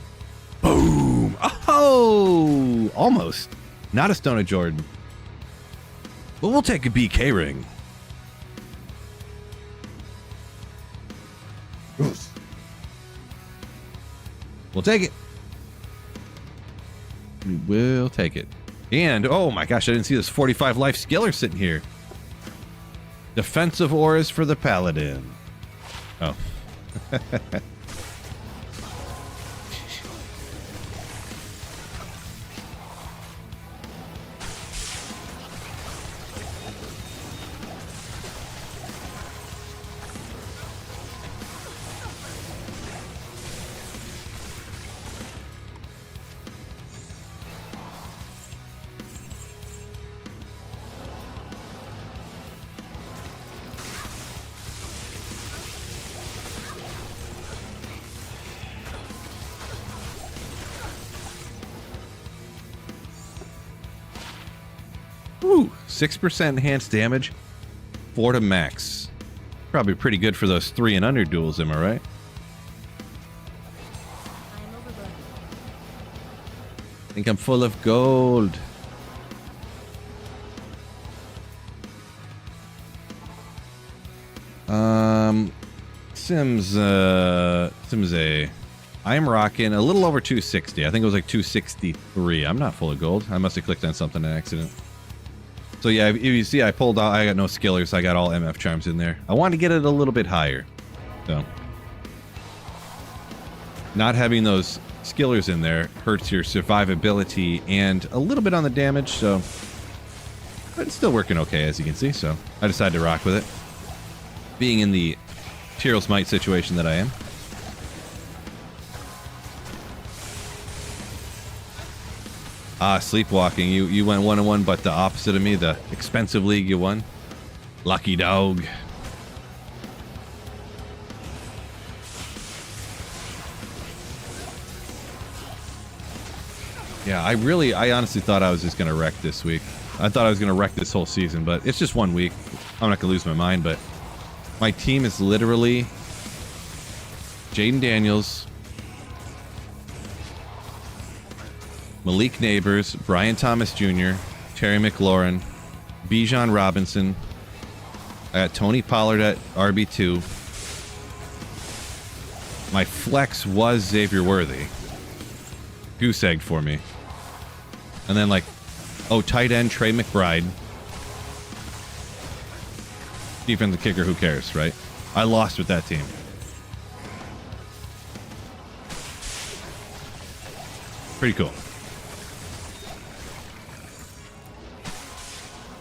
S1: Boom! Oh! Almost. Not a Stone of Jordan. But we'll take a BK ring. We'll take it. We will take it. And, oh my gosh, I didn't see this 45 life skiller sitting here. Defensive auras for the Paladin. Oh. Ooh, 6% enhanced damage, 4 to max. Probably pretty good for those 3 and under duels, am I right? I think I'm full of gold. Sims A. I'm rocking a little over 260. I think it was like 263. I'm not full of gold. I must have clicked on something in accident. So yeah, if you see, I pulled out, I got no skillers, I got all MF charms in there. I want to get it a little bit higher. So, not having those skillers in there hurts your survivability and a little bit on the damage, so, but it's still working okay, as you can see, so I decided to rock with it. Being in the Tyrell's Might situation that I am. Sleepwalking. You went 1-1, but the opposite of me, the expensive league you won. Lucky dog. Yeah, I honestly thought I was just going to wreck this week. I thought I was going to wreck this whole season, but it's just 1 week. I'm not going to lose my mind, but my team is literally Jaden Daniels, Malik Neighbors, Brian Thomas Jr., Terry McLaurin, Bijan Robinson. I got Tony Pollard at RB2. My flex was Xavier Worthy. Goose egged for me. And then tight end Trey McBride. Defensive kicker, who cares, right? I lost with that team. Pretty cool.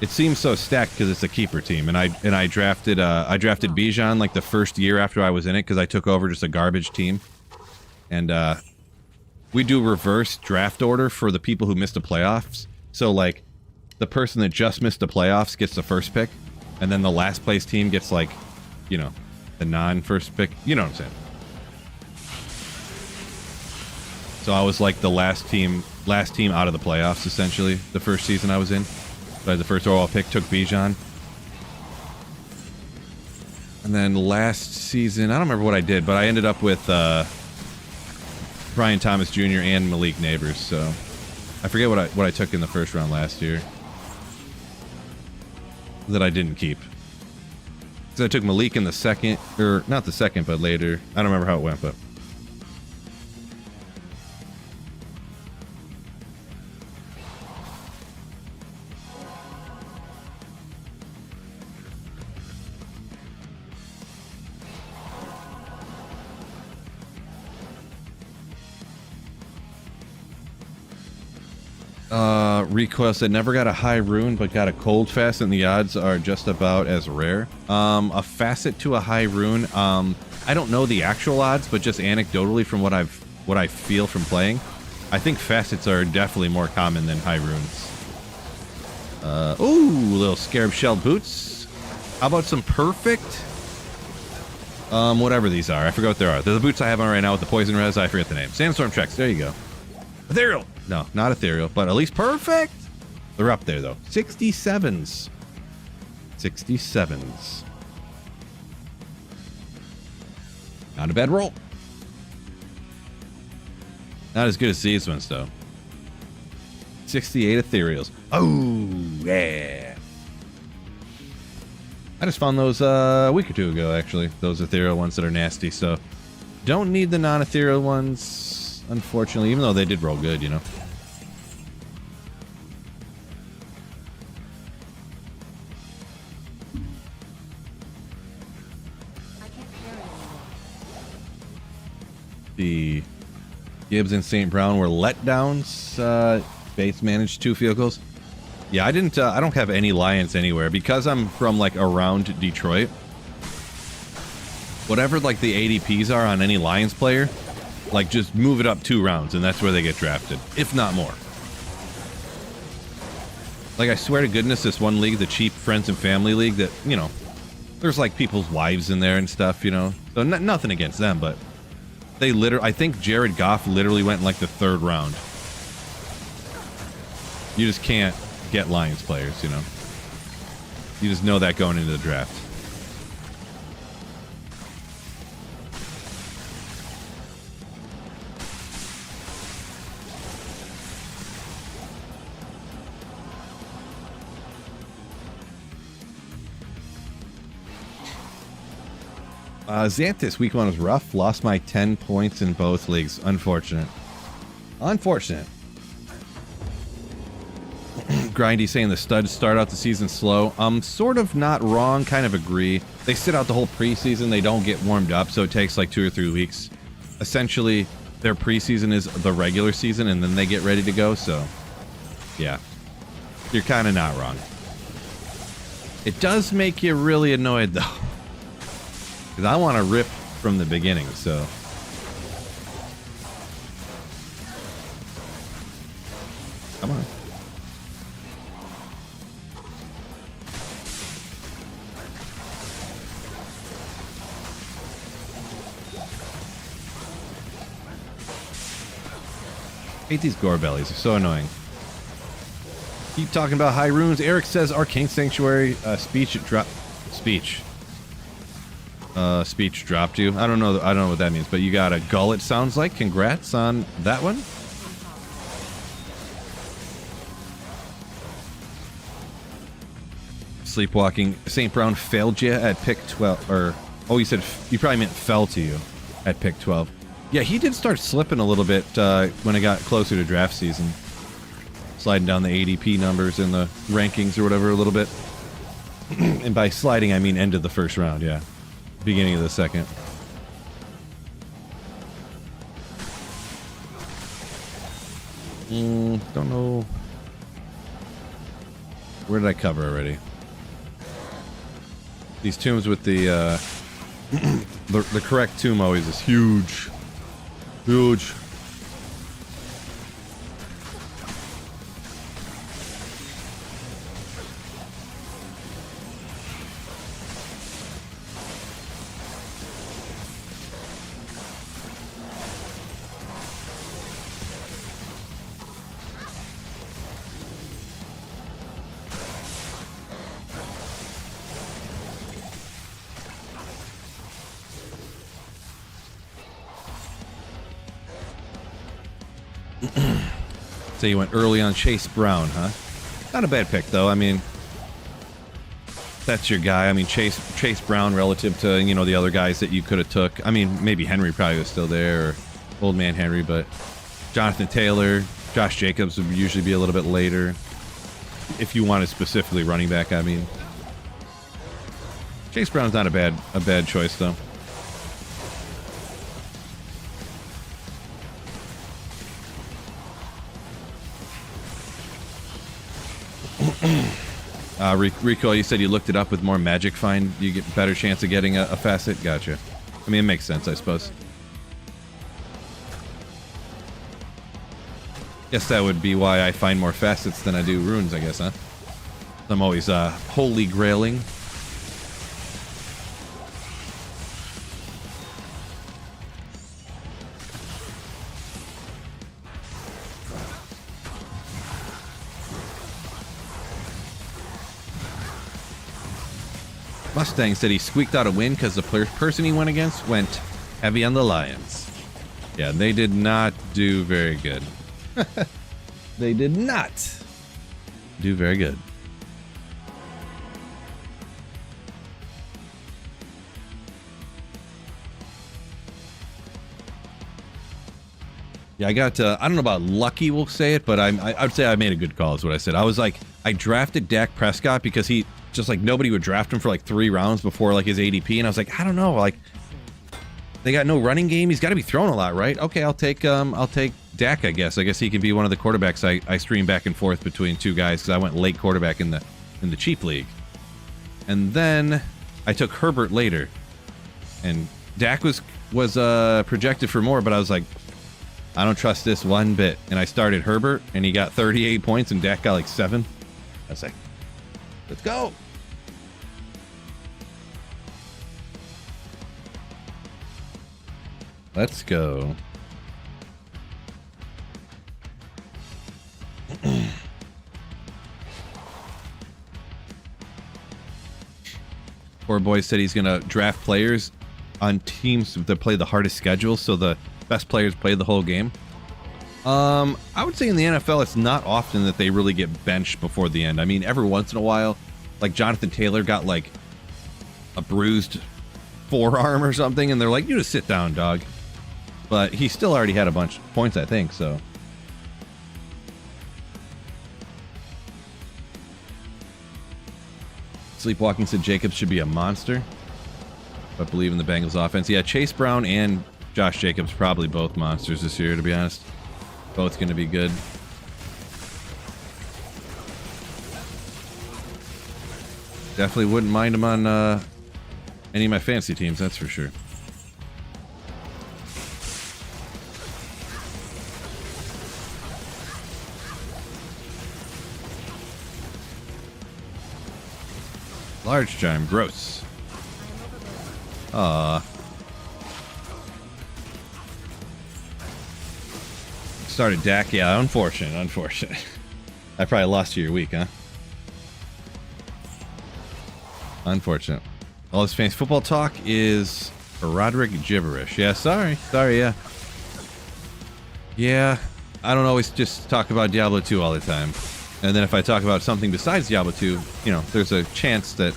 S1: It seems so stacked because it's a keeper team, and I drafted Bijan like the first year after I was in it because I took over just a garbage team, and we do reverse draft order for the people who missed the playoffs. So like, the person that just missed the playoffs gets the first pick, and then the last place team gets like, you know, the non-first pick. You know what I'm saying? So I was like the last team out of the playoffs essentially. The first season I was in. So I had the first overall pick, took Bijan. And then last season, I don't remember what I did, but I ended up with Brian Thomas Jr. and Malik Neighbors. So I forget what I took in the first round last year that I didn't keep. So I took Malik in the second, or not the second, but later. I don't remember how it went, but. Recoil said never got a high rune but got a cold fast, and the odds are just about as rare. A facet to a high rune, I don't know the actual odds, but just anecdotally from what I feel from playing, I think facets are definitely more common than high runes. Ooh, little scarab shell boots. How about some perfect? Whatever these are, I forget what they are. They're the boots I have on right now with the poison res. I forget the name. Sandstorm checks. There you go. Ethereal. No, not ethereal, but at least perfect. They're up there though. 67s. 67s. Not a bad roll. Not as good as these ones though. 68 ethereals. Oh yeah. I just found those a week or two ago actually. Those ethereal ones that are nasty. So don't need the non-ethereal ones, unfortunately, even though they did roll good, you know. The Gibbs and St. Brown were letdowns. Bates managed 2 field goals. Yeah, I didn't. I don't have any Lions anywhere because I'm from like around Detroit. Whatever like the ADPs are on any Lions player, like just move it up 2 rounds and that's where they get drafted, if not more. Like I swear to goodness, this one league, the cheap friends and family league, that you know, there's like people's wives in there and stuff, you know. So nothing against them, but. They literally, I think Jared Goff literally went in like the 3rd round. You just can't get Lions players, you know. You just know that going into the draft. Xanthus, week 1 was rough. Lost my 10 points in both leagues. Unfortunate. Unfortunate. Grindy saying the studs start out the season slow. Sort of not wrong. Kind of agree. They sit out the whole preseason. They don't get warmed up, so it takes like 2 or 3 weeks. Essentially, their preseason is the regular season, and then they get ready to go, so... Yeah. You're kind of not wrong. It does make you really annoyed, though. Because I want to rip from the beginning, so... Come on. Hate these gore bellies. They're so annoying. Keep talking about high runes. Eric says Arcane Sanctuary speech dropped you. I don't know what that means, but you got a gull, it sounds like. Congrats on that one. Sleepwalking. St. Brown failed you at pick 12, or oh, you said you probably meant fell to you at pick 12. Yeah, he did start slipping a little bit when it got closer to draft season. Sliding down the ADP numbers and the rankings or whatever a little bit. And by sliding, I mean end of the first round, yeah. Beginning of the second. Don't know. Where did I cover already? These tombs with the the correct tomb always is huge. Huge. So you went early on Chase Brown, huh? Not a bad pick, though. I mean, that's your guy. I mean, Chase Brown relative to, you know, the other guys that you could have took. I mean, maybe Henry probably was still there, or old man Henry, but Jonathan Taylor, Josh Jacobs would usually be a little bit later. If you wanted specifically running back, I mean. Chase Brown's not a bad choice, though. Rico, you said you looked it up with more magic find. You get a better chance of getting a facet. Gotcha. I mean, it makes sense, I suppose. Guess that would be why I find more facets than I do runes, I guess, huh? I'm always holy grailing. Mustang said he squeaked out a win because the person he went against went heavy on the Lions. Yeah, they did not do very good. They did not do very good. Yeah, I got, I don't know about lucky, we'll say it, but I would say I made a good call is what I said. I was like, I drafted Dak Prescott because he, just like nobody would draft him for like 3 rounds before like his ADP, and I was like, I don't know, like they got no running game. He's got to be throwing a lot, right? Okay, I'll take Dak. I guess he can be one of the quarterbacks I stream back and forth between 2 guys because I went late quarterback in the cheap league, and then I took Herbert later, and Dak was projected for more, but I was like, I don't trust this one bit, and I started Herbert, and he got 38 points, and Dak got like 7. I was like, let's go. Let's go. Poor boy said he's going to draft players on teams that play the hardest schedule, so the best players play the whole game. I would say in the NFL, it's not often that they really get benched before the end. I mean, every once in a while, like Jonathan Taylor got like a bruised forearm or something, and they're like, you just sit down, dog. But he still already had a bunch of points, I think, so. Sleepwalking said Jacobs should be a monster. I believe in the Bengals offense. Yeah, Chase Brown and Josh Jacobs probably both monsters this year, to be honest. Both going to be good. Definitely wouldn't mind them on any of my fantasy teams, that's for sure. Large charm, gross. Aww. Started Dak, yeah, unfortunate. I probably lost you your week, huh? Unfortunate. All this fantasy football talk is Roderick gibberish. Yeah, sorry, yeah. Yeah, I don't always just talk about Diablo 2 all the time. And then if I talk about something besides Diablo 2, you know, there's a chance that,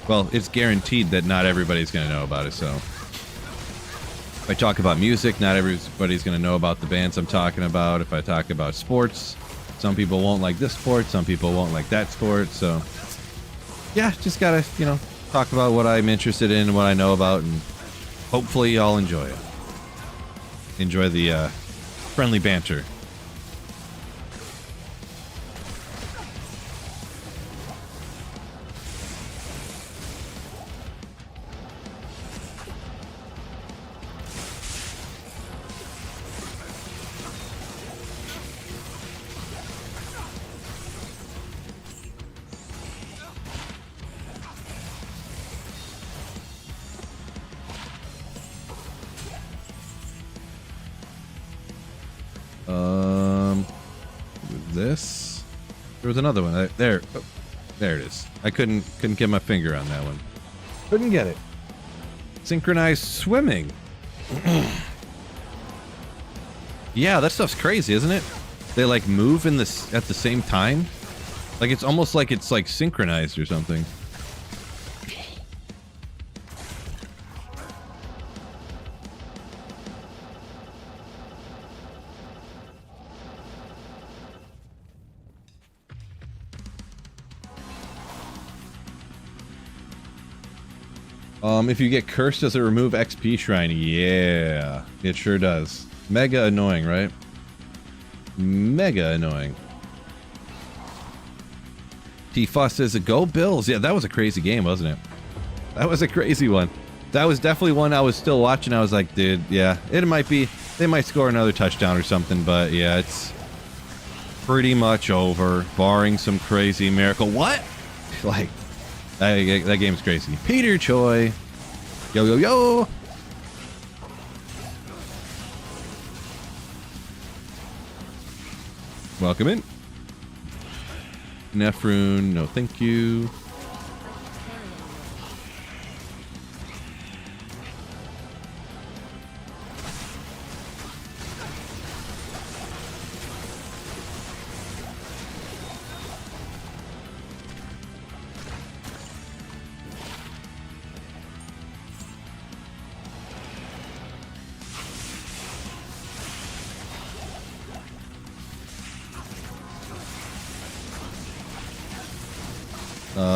S1: well, it's guaranteed that not everybody's going to know about it, so. If I talk about music, not everybody's going to know about the bands I'm talking about. If I talk about sports, some people won't like this sport, some people won't like that sport, so. yeah, just gotta, you know, talk about what I'm interested in and what I know about, and hopefully y'all enjoy it. Enjoy the friendly banter. This. There was another one. There. Oh, there it is. I couldn't get my finger on that one. Couldn't get it. Synchronized swimming. Yeah, that stuff's crazy, isn't it? They like move in this at the same time. Like it's almost like it's like synchronized or something. If you get cursed, does it remove XP shrine? Yeah, it sure does. Mega annoying, right? Mega annoying. T-Fuss says, go Bills. Yeah, that was a crazy game, wasn't it? That was a crazy one. That was definitely one I was still watching. I was like, dude, yeah, it might be. They might score another touchdown or something, but yeah, it's pretty much over, barring some crazy miracle. What? Like, that game's crazy. Peter Choi. Yo, yo, yo. Welcome in. Nephrune, no thank you.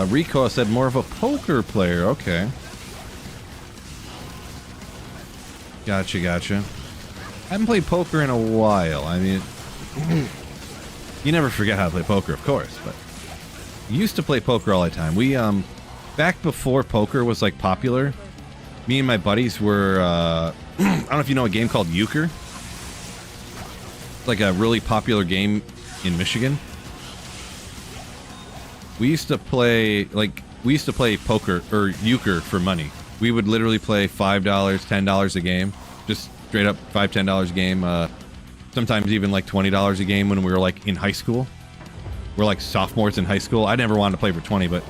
S1: Rico said more of a poker player. Okay. Gotcha, gotcha. I haven't played poker in a while. I mean, you never forget how to play poker, of course, but used to play poker all the time. We, back before poker was, like, popular, me and my buddies were, I don't know if you know a game called Euchre. It's like a really popular game in Michigan. We used to play poker or euchre for money. We would literally play $5, $10 a game, just straight up $5, $10 a game. Sometimes even like $20 a game when we were like in high school. We're like sophomores in high school. I never wanted to play for 20, but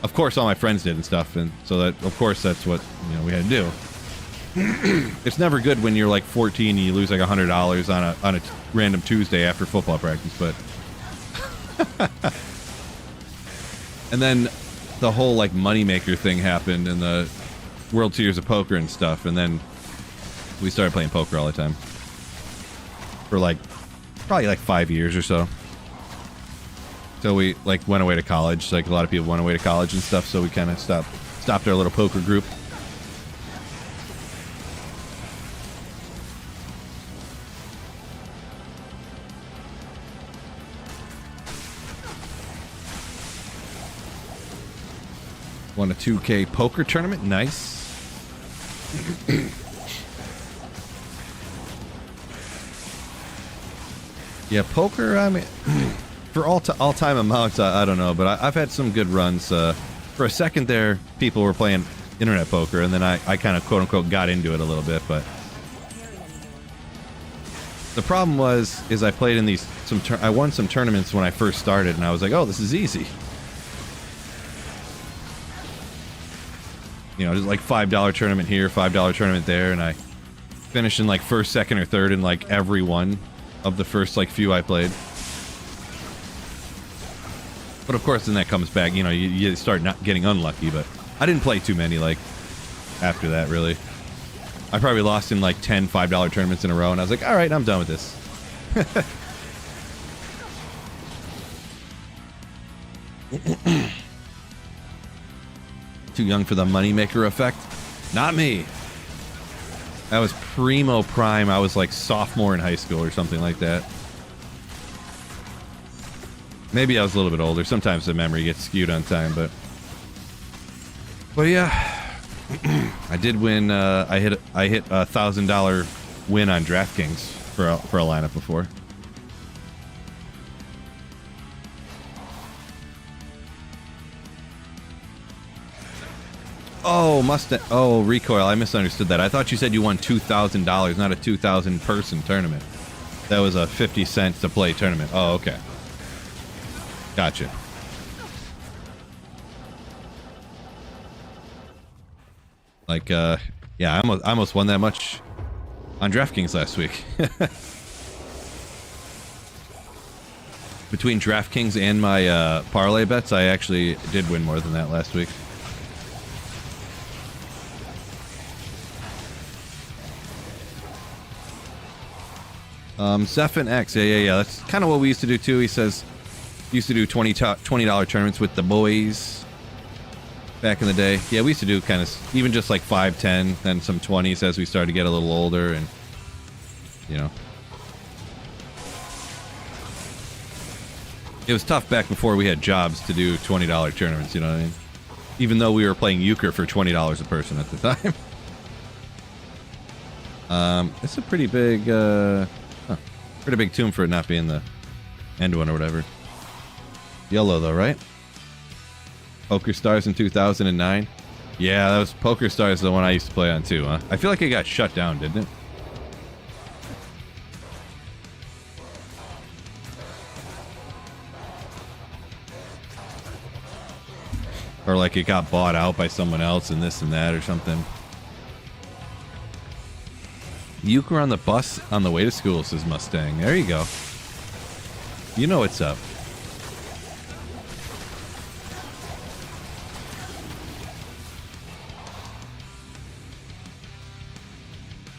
S1: of course all my friends did and stuff, and so that of course that's what we had to do. It's never good when you're like 14 and you lose like $100 on a random Tuesday after football practice, but. And then the whole like moneymaker thing happened in the World Series of Poker and stuff, and then we started playing poker all the time for like probably like 5 years or so. So we like went away to college. Like a lot of people went away to college and stuff, so we kind of stopped our little poker group. Won a 2K poker tournament. Nice. Yeah, poker, I mean, for all-time amounts, I don't know, but I've had some good runs. For a second there, people were playing internet poker, and then I kind of quote-unquote got into it a little bit, but the problem is I played in I won some tournaments when I first started, and I was like, oh, this is easy. Just like $5 tournament here, $5 tournament there, and I finished in like first, second, or third in like every one of the first like few I played. But of course, then that comes back. You start not getting unlucky. But I didn't play too many like after that. Really, I probably lost in like 10 $5 tournaments in a row, and I was like, all right, I'm done with this. Too young for the moneymaker effect? Not me. That was primo prime. I was like sophomore in high school or something like that. Maybe I was a little bit older. Sometimes the memory gets skewed on time, but yeah, I did win. I hit $1,000 win on DraftKings for a lineup before. Oh, Mustang. Oh, Recoil. I misunderstood that. I thought you said you won $2,000, not a 2,000 person tournament. That was a 50 cents to play tournament. Oh, okay. Gotcha. Like, yeah, I almost won that much on DraftKings last week. Between DraftKings and my parlay bets, I actually did win more than that last week. Zephin X, yeah. That's kind of what we used to do too. He says, used to do $20 tournaments with the boys back in the day. Yeah, we used to do kind of even just like 5, 10, then some 20s as we started to get a little older, and you know, it was tough back before we had jobs to do $20 tournaments. You know what I mean? Even though we were playing euchre for $20 a person at the time. It's a pretty big, pretty big tomb for it not being the end one or whatever. Yellow though, right? Poker Stars in 2009. Yeah, that was Poker Stars, the one I used to play on too, huh? I feel like it got shut down, didn't it? Or like it got bought out by someone else and this and that or something. Euchre on the bus on the way to school, says Mustang. There you go. You know what's up.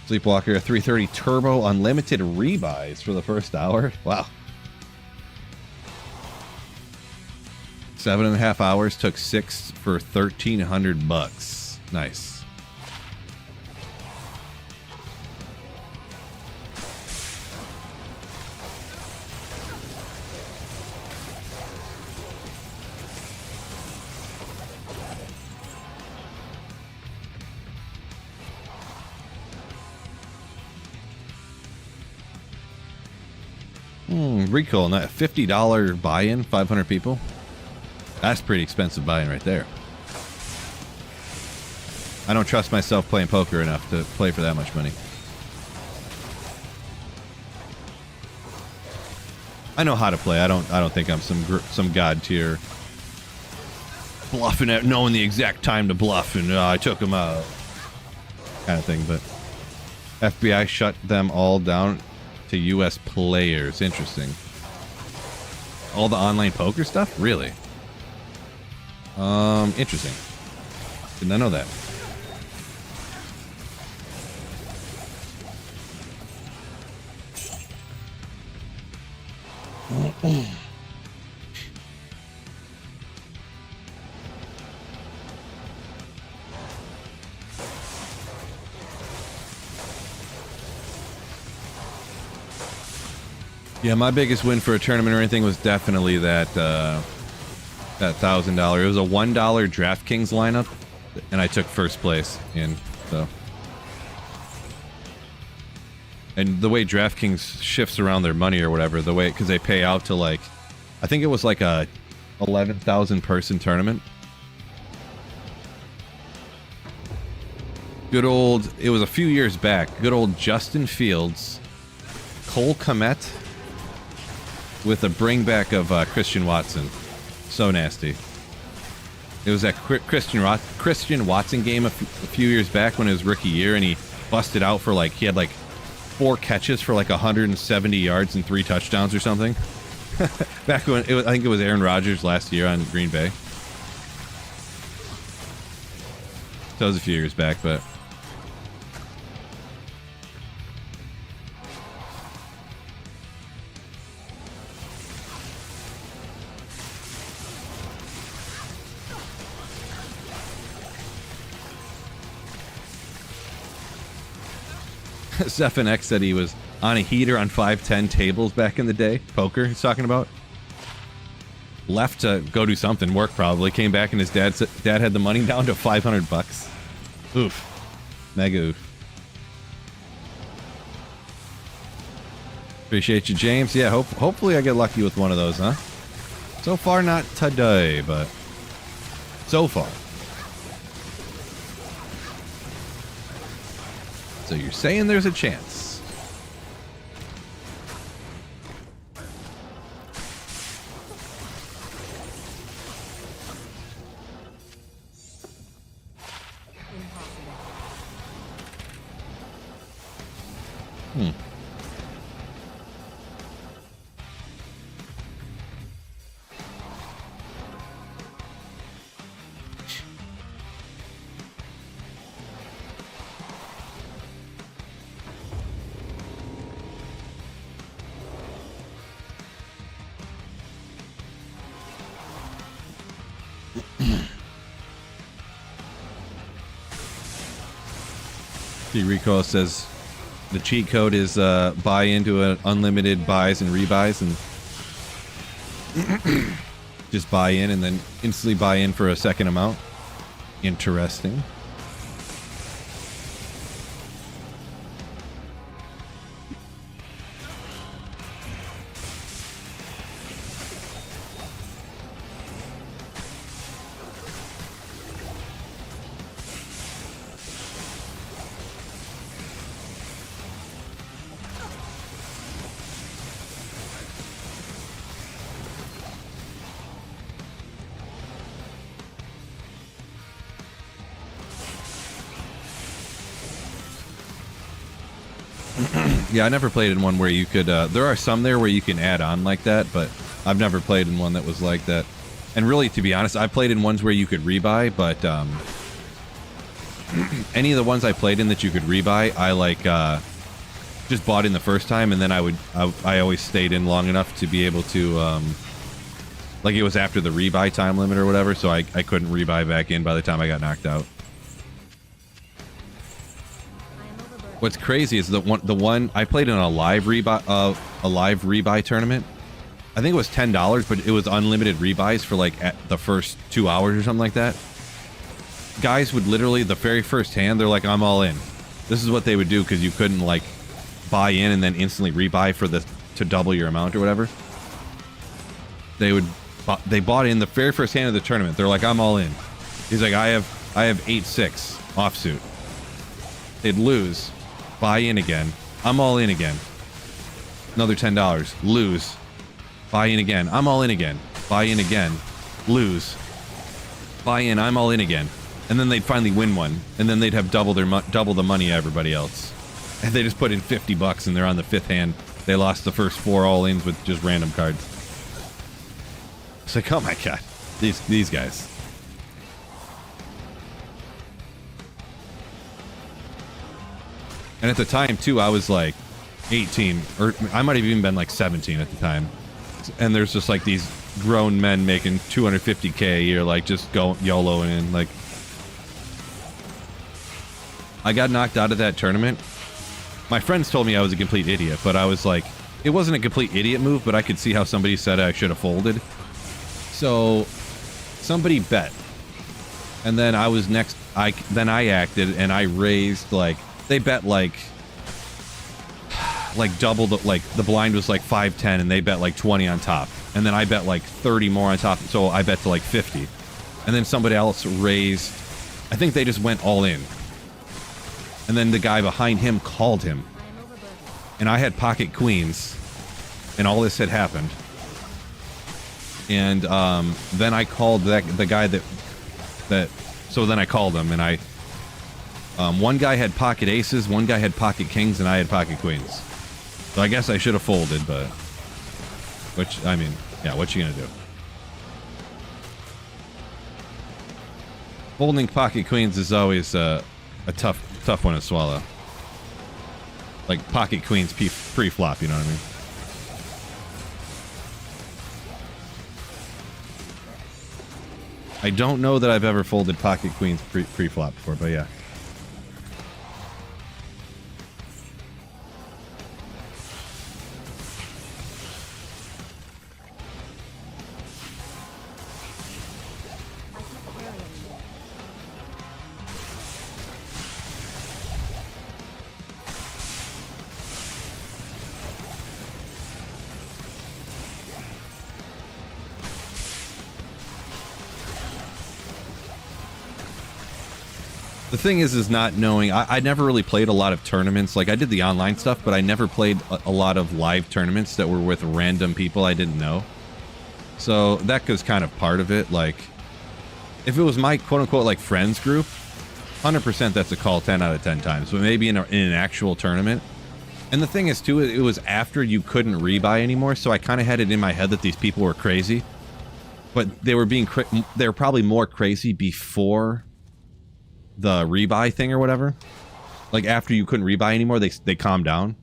S1: Sleepwalker, a 330 Turbo Unlimited rebuys for the first hour. Wow. 7.5 hours, took 6 for $1,300. Nice. Recall, not $50 buy-in, 500 people. That's pretty expensive buy-in right there. I don't trust myself playing poker enough to play for that much money. I know how to play. I don't think I'm some god tier bluffing at knowing the exact time to bluff and I took him out kind of thing. But FBI shut them all down to U.S. players. Interesting. All the online poker stuff? Really? Interesting. Did not know that. Yeah, my biggest win for a tournament or anything was definitely that that $1,000. It was a $1 DraftKings lineup, and I took first place in. So, and the way DraftKings shifts around their money or whatever, the way because they pay out to like, I think it was like a 11,000 person tournament. Good old, it was a few years back. Good old Justin Fields, Cole Kmet, with a bring back of Christian Watson. So nasty. It was that Christian Watson game a few years back when it was rookie year, and he busted out for like, he had like 4 catches for like 170 yards and 3 touchdowns or something. Back when it was, I think it was Aaron Rodgers last year on Green Bay. That was a few years back, but Stefan X said he was on a heater on 510 tables back in the day. Poker, he's talking about. Left to go do something, work probably. Came back and his dad had the money down to $500. Oof. Mega oof. Appreciate you, James. Yeah, hopefully I get lucky with one of those, huh? So far, not today, but so far. So you're saying there's a chance? Rico says the cheat code is buy into unlimited buys and rebuys and just buy in and then instantly buy in for a second amount. Interesting. Yeah, I never played in one where you could, there are some there where you can add on like that, but I've never played in one that was like that. And really, to be honest, I played in ones where you could rebuy, but any of the ones I played in that you could rebuy, I like, just bought in the first time, and then I always stayed in long enough to be able to, like it was after the rebuy time limit or whatever, so I couldn't rebuy back in by the time I got knocked out. What's crazy is the one I played in a live rebuy tournament. I think it was $10, but it was unlimited rebuys for like at the first 2 hours or something like that. Guys would literally, the very first hand, they're like, I'm all in. This is what they would do because you couldn't like buy in and then instantly rebuy for to double your amount or whatever. They bought in the very first hand of the tournament. They're like, I'm all in. He's like, I have 8-6 offsuit. They'd lose. Buy in again. I'm all in again. Another $10. Lose. Buy in again. I'm all in again. Buy in again. Lose. Buy in. I'm all in again. And then they'd finally win one. And then they'd have double the money of everybody else. And they just put in $50 and they're on the fifth hand. They lost the first 4 all-ins with just random cards. It's like, oh my god. These guys. And at the time, too, I was like 18, or I might have even been like 17 at the time. And there's just like these grown men making $250K a year, like just YOLOing in. Like, I got knocked out of that tournament. My friends told me I was a complete idiot, but I was like, it wasn't a complete idiot move, but I could see how somebody said I should have folded. So somebody bet, and then I was next. Then I acted, and I raised like. They bet like double the blind was like 5-10 and they bet like 20 on top. And then I bet like 30 more on top. So I bet to like 50. And then somebody else raised, I think they just went all in. And then the guy behind him called him. And I had pocket queens and all this had happened. And then I called the guy so then I called him and I one guy had pocket aces, one guy had pocket kings, and I had pocket queens. So I guess I should have folded, but... Which, I mean, yeah, what you gonna do? Folding pocket queens is always a tough one to swallow. Like, pocket queens pre-flop, you know what I mean? I don't know that I've ever folded pocket queens pre-flop before, but yeah. The thing is not knowing. I never really played a lot of tournaments. Like, I did the online stuff, but I never played a lot of live tournaments that were with random people I didn't know. So that was kind of part of it. Like, if it was my quote-unquote, like, friends group, 100% that's a call 10 out of 10 times. But maybe in an actual tournament. And the thing is, too, it was after you couldn't rebuy anymore, so I kind of had it in my head that these people were crazy. But they were they were probably more crazy before the rebuy thing or whatever. Like, after you couldn't rebuy anymore, they calmed down.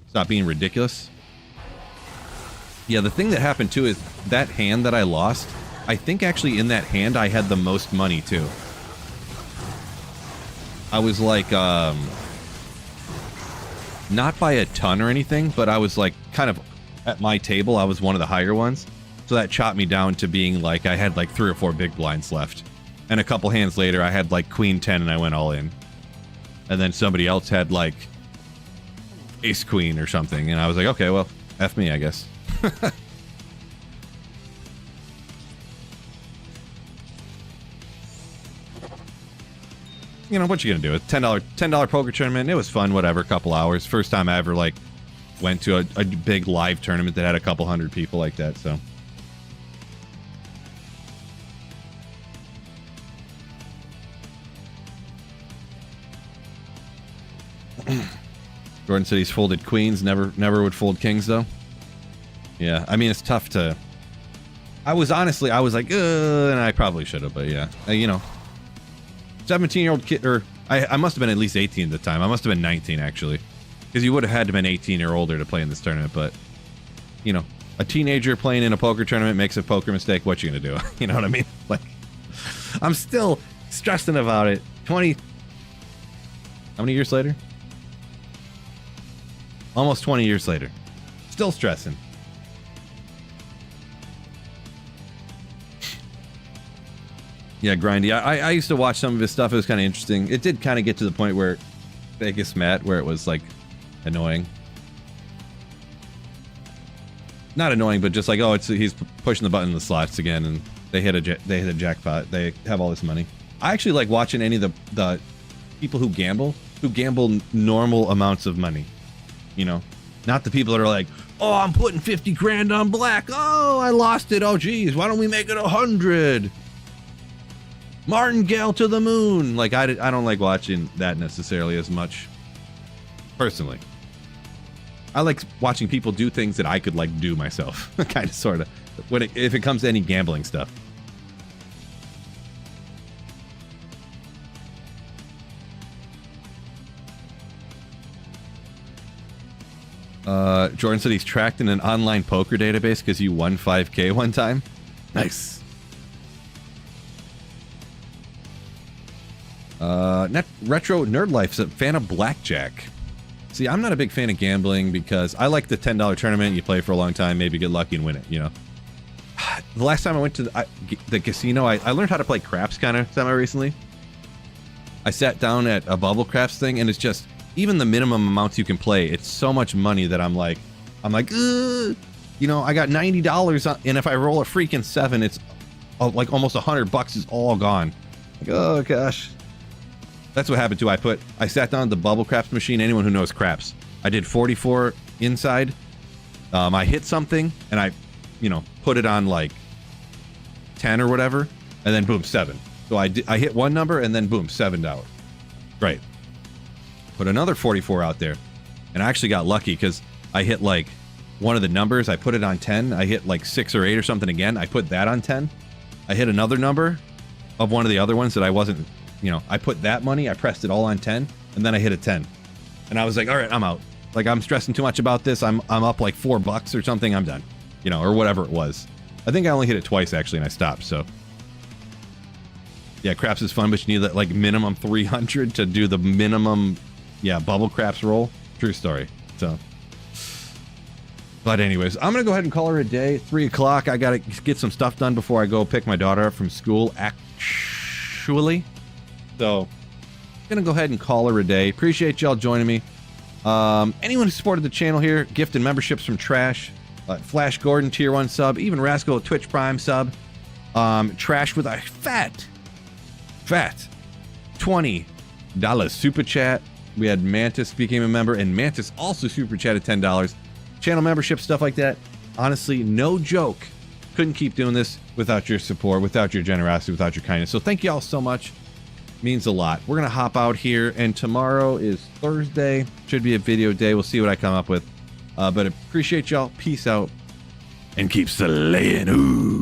S1: Stopped being ridiculous. Yeah, the thing that happened, too, is that hand that I lost, I think actually in that hand I had the most money, too. I was like, not by a ton or anything, but I was like kind of at my table. I was one of the higher ones. So that chopped me down to being like, I had like 3 or 4 big blinds left. And a couple hands later, I had like queen 10 and I went all in. And then somebody else had like ace queen or something. And I was like, okay, well, F me, I guess. You know, what you gonna do? A $10 poker tournament. It was fun, whatever, couple hours. First time I ever, like, went to a big live tournament that had a couple hundred people like that, so. Jordan said he's folded queens, never would fold kings, though. Yeah, I mean, it's tough to... I was like, and I probably should have, but yeah. You know. 17-year-old kid, or I must have been at least 18 at the time. I must have been 19, actually. Because you would have had to been 18 or older to play in this tournament, but, you know, a teenager playing in a poker tournament makes a poker mistake, what you gonna do? You know what I mean? Like, I'm still stressing about it. How many years later? Almost 20 years later. Still stressing. Yeah, Grindy. I used to watch some of his stuff. It was kind of interesting. It did kind of get to the point where Vegas Matt, where it was like annoying. Not annoying, but just like, oh, he's pushing the button in the slots again, and they hit a jackpot. They have all this money. I actually like watching any of the people who gamble normal amounts of money. You know, not the people that are like, oh, I'm putting 50 grand on black. Oh, I lost it. Oh, geez, why don't we make it 100? Martingale to the moon. Like, I don't like watching that necessarily as much. Personally. I like watching people do things that I could, like, do myself. Kind of, sort of. If it comes to any gambling stuff. Jordan said he's tracked in an online poker database because you won 5K one time. Nice. Retro Nerd Life's a fan of blackjack. See, I'm not a big fan of gambling because I like the $10 tournament. You play for a long time, maybe get lucky and win it, you know. The last time I went to the casino, I learned how to play craps kind of semi-recently. I sat down at a bubble craps thing, and it's just, even the minimum amounts you can play, it's so much money that I'm like, you know, I got $90, and if I roll a freaking 7, it's like almost $100 is all gone. Like, oh gosh. That's what happened too. I sat down at the bubble craps machine. Anyone who knows craps, I did 44 inside. I hit something and I, you know, put it on like 10 or whatever, and then boom, 7. So I hit one number and then boom, $7. Great. Put another 44 out there, and I actually got lucky because I hit like one of the numbers. I put it on 10. I hit like 6 or 8 or something again. I put that on 10. I hit another number of one of the other ones that I wasn't. You know, I put that money, I pressed it all on 10, and then I hit a 10. And I was like, all right, I'm out. Like, I'm stressing too much about this. I'm up like $4 or something. I'm done. You know, or whatever it was. I think I only hit it twice, actually, and I stopped, so. Yeah, craps is fun, but you need that, like, minimum 300 to do the minimum, yeah, bubble craps roll. True story. So. But anyways, I'm going to go ahead and call her a day. 3 o'clock. I got to get some stuff done before I go pick my daughter up from school, actually. So, gonna go ahead and call her a day. Appreciate y'all joining me. Anyone who supported the channel here, gifted memberships from Trash, Flash Gordon, Tier 1 sub, even Rascal, Twitch Prime sub, Trash with a fat 20 $10 super chat. We had Mantis became a member, and Mantis also super chatted $10. Channel membership, stuff like that. Honestly, no joke. Couldn't keep doing this without your support, without your generosity, without your kindness. So thank you all so much. Means a lot. We're going to hop out here, and tomorrow is Thursday. Should be a video day. We'll see what I come up with. But appreciate y'all. Peace out. And keep slaying. Ooh.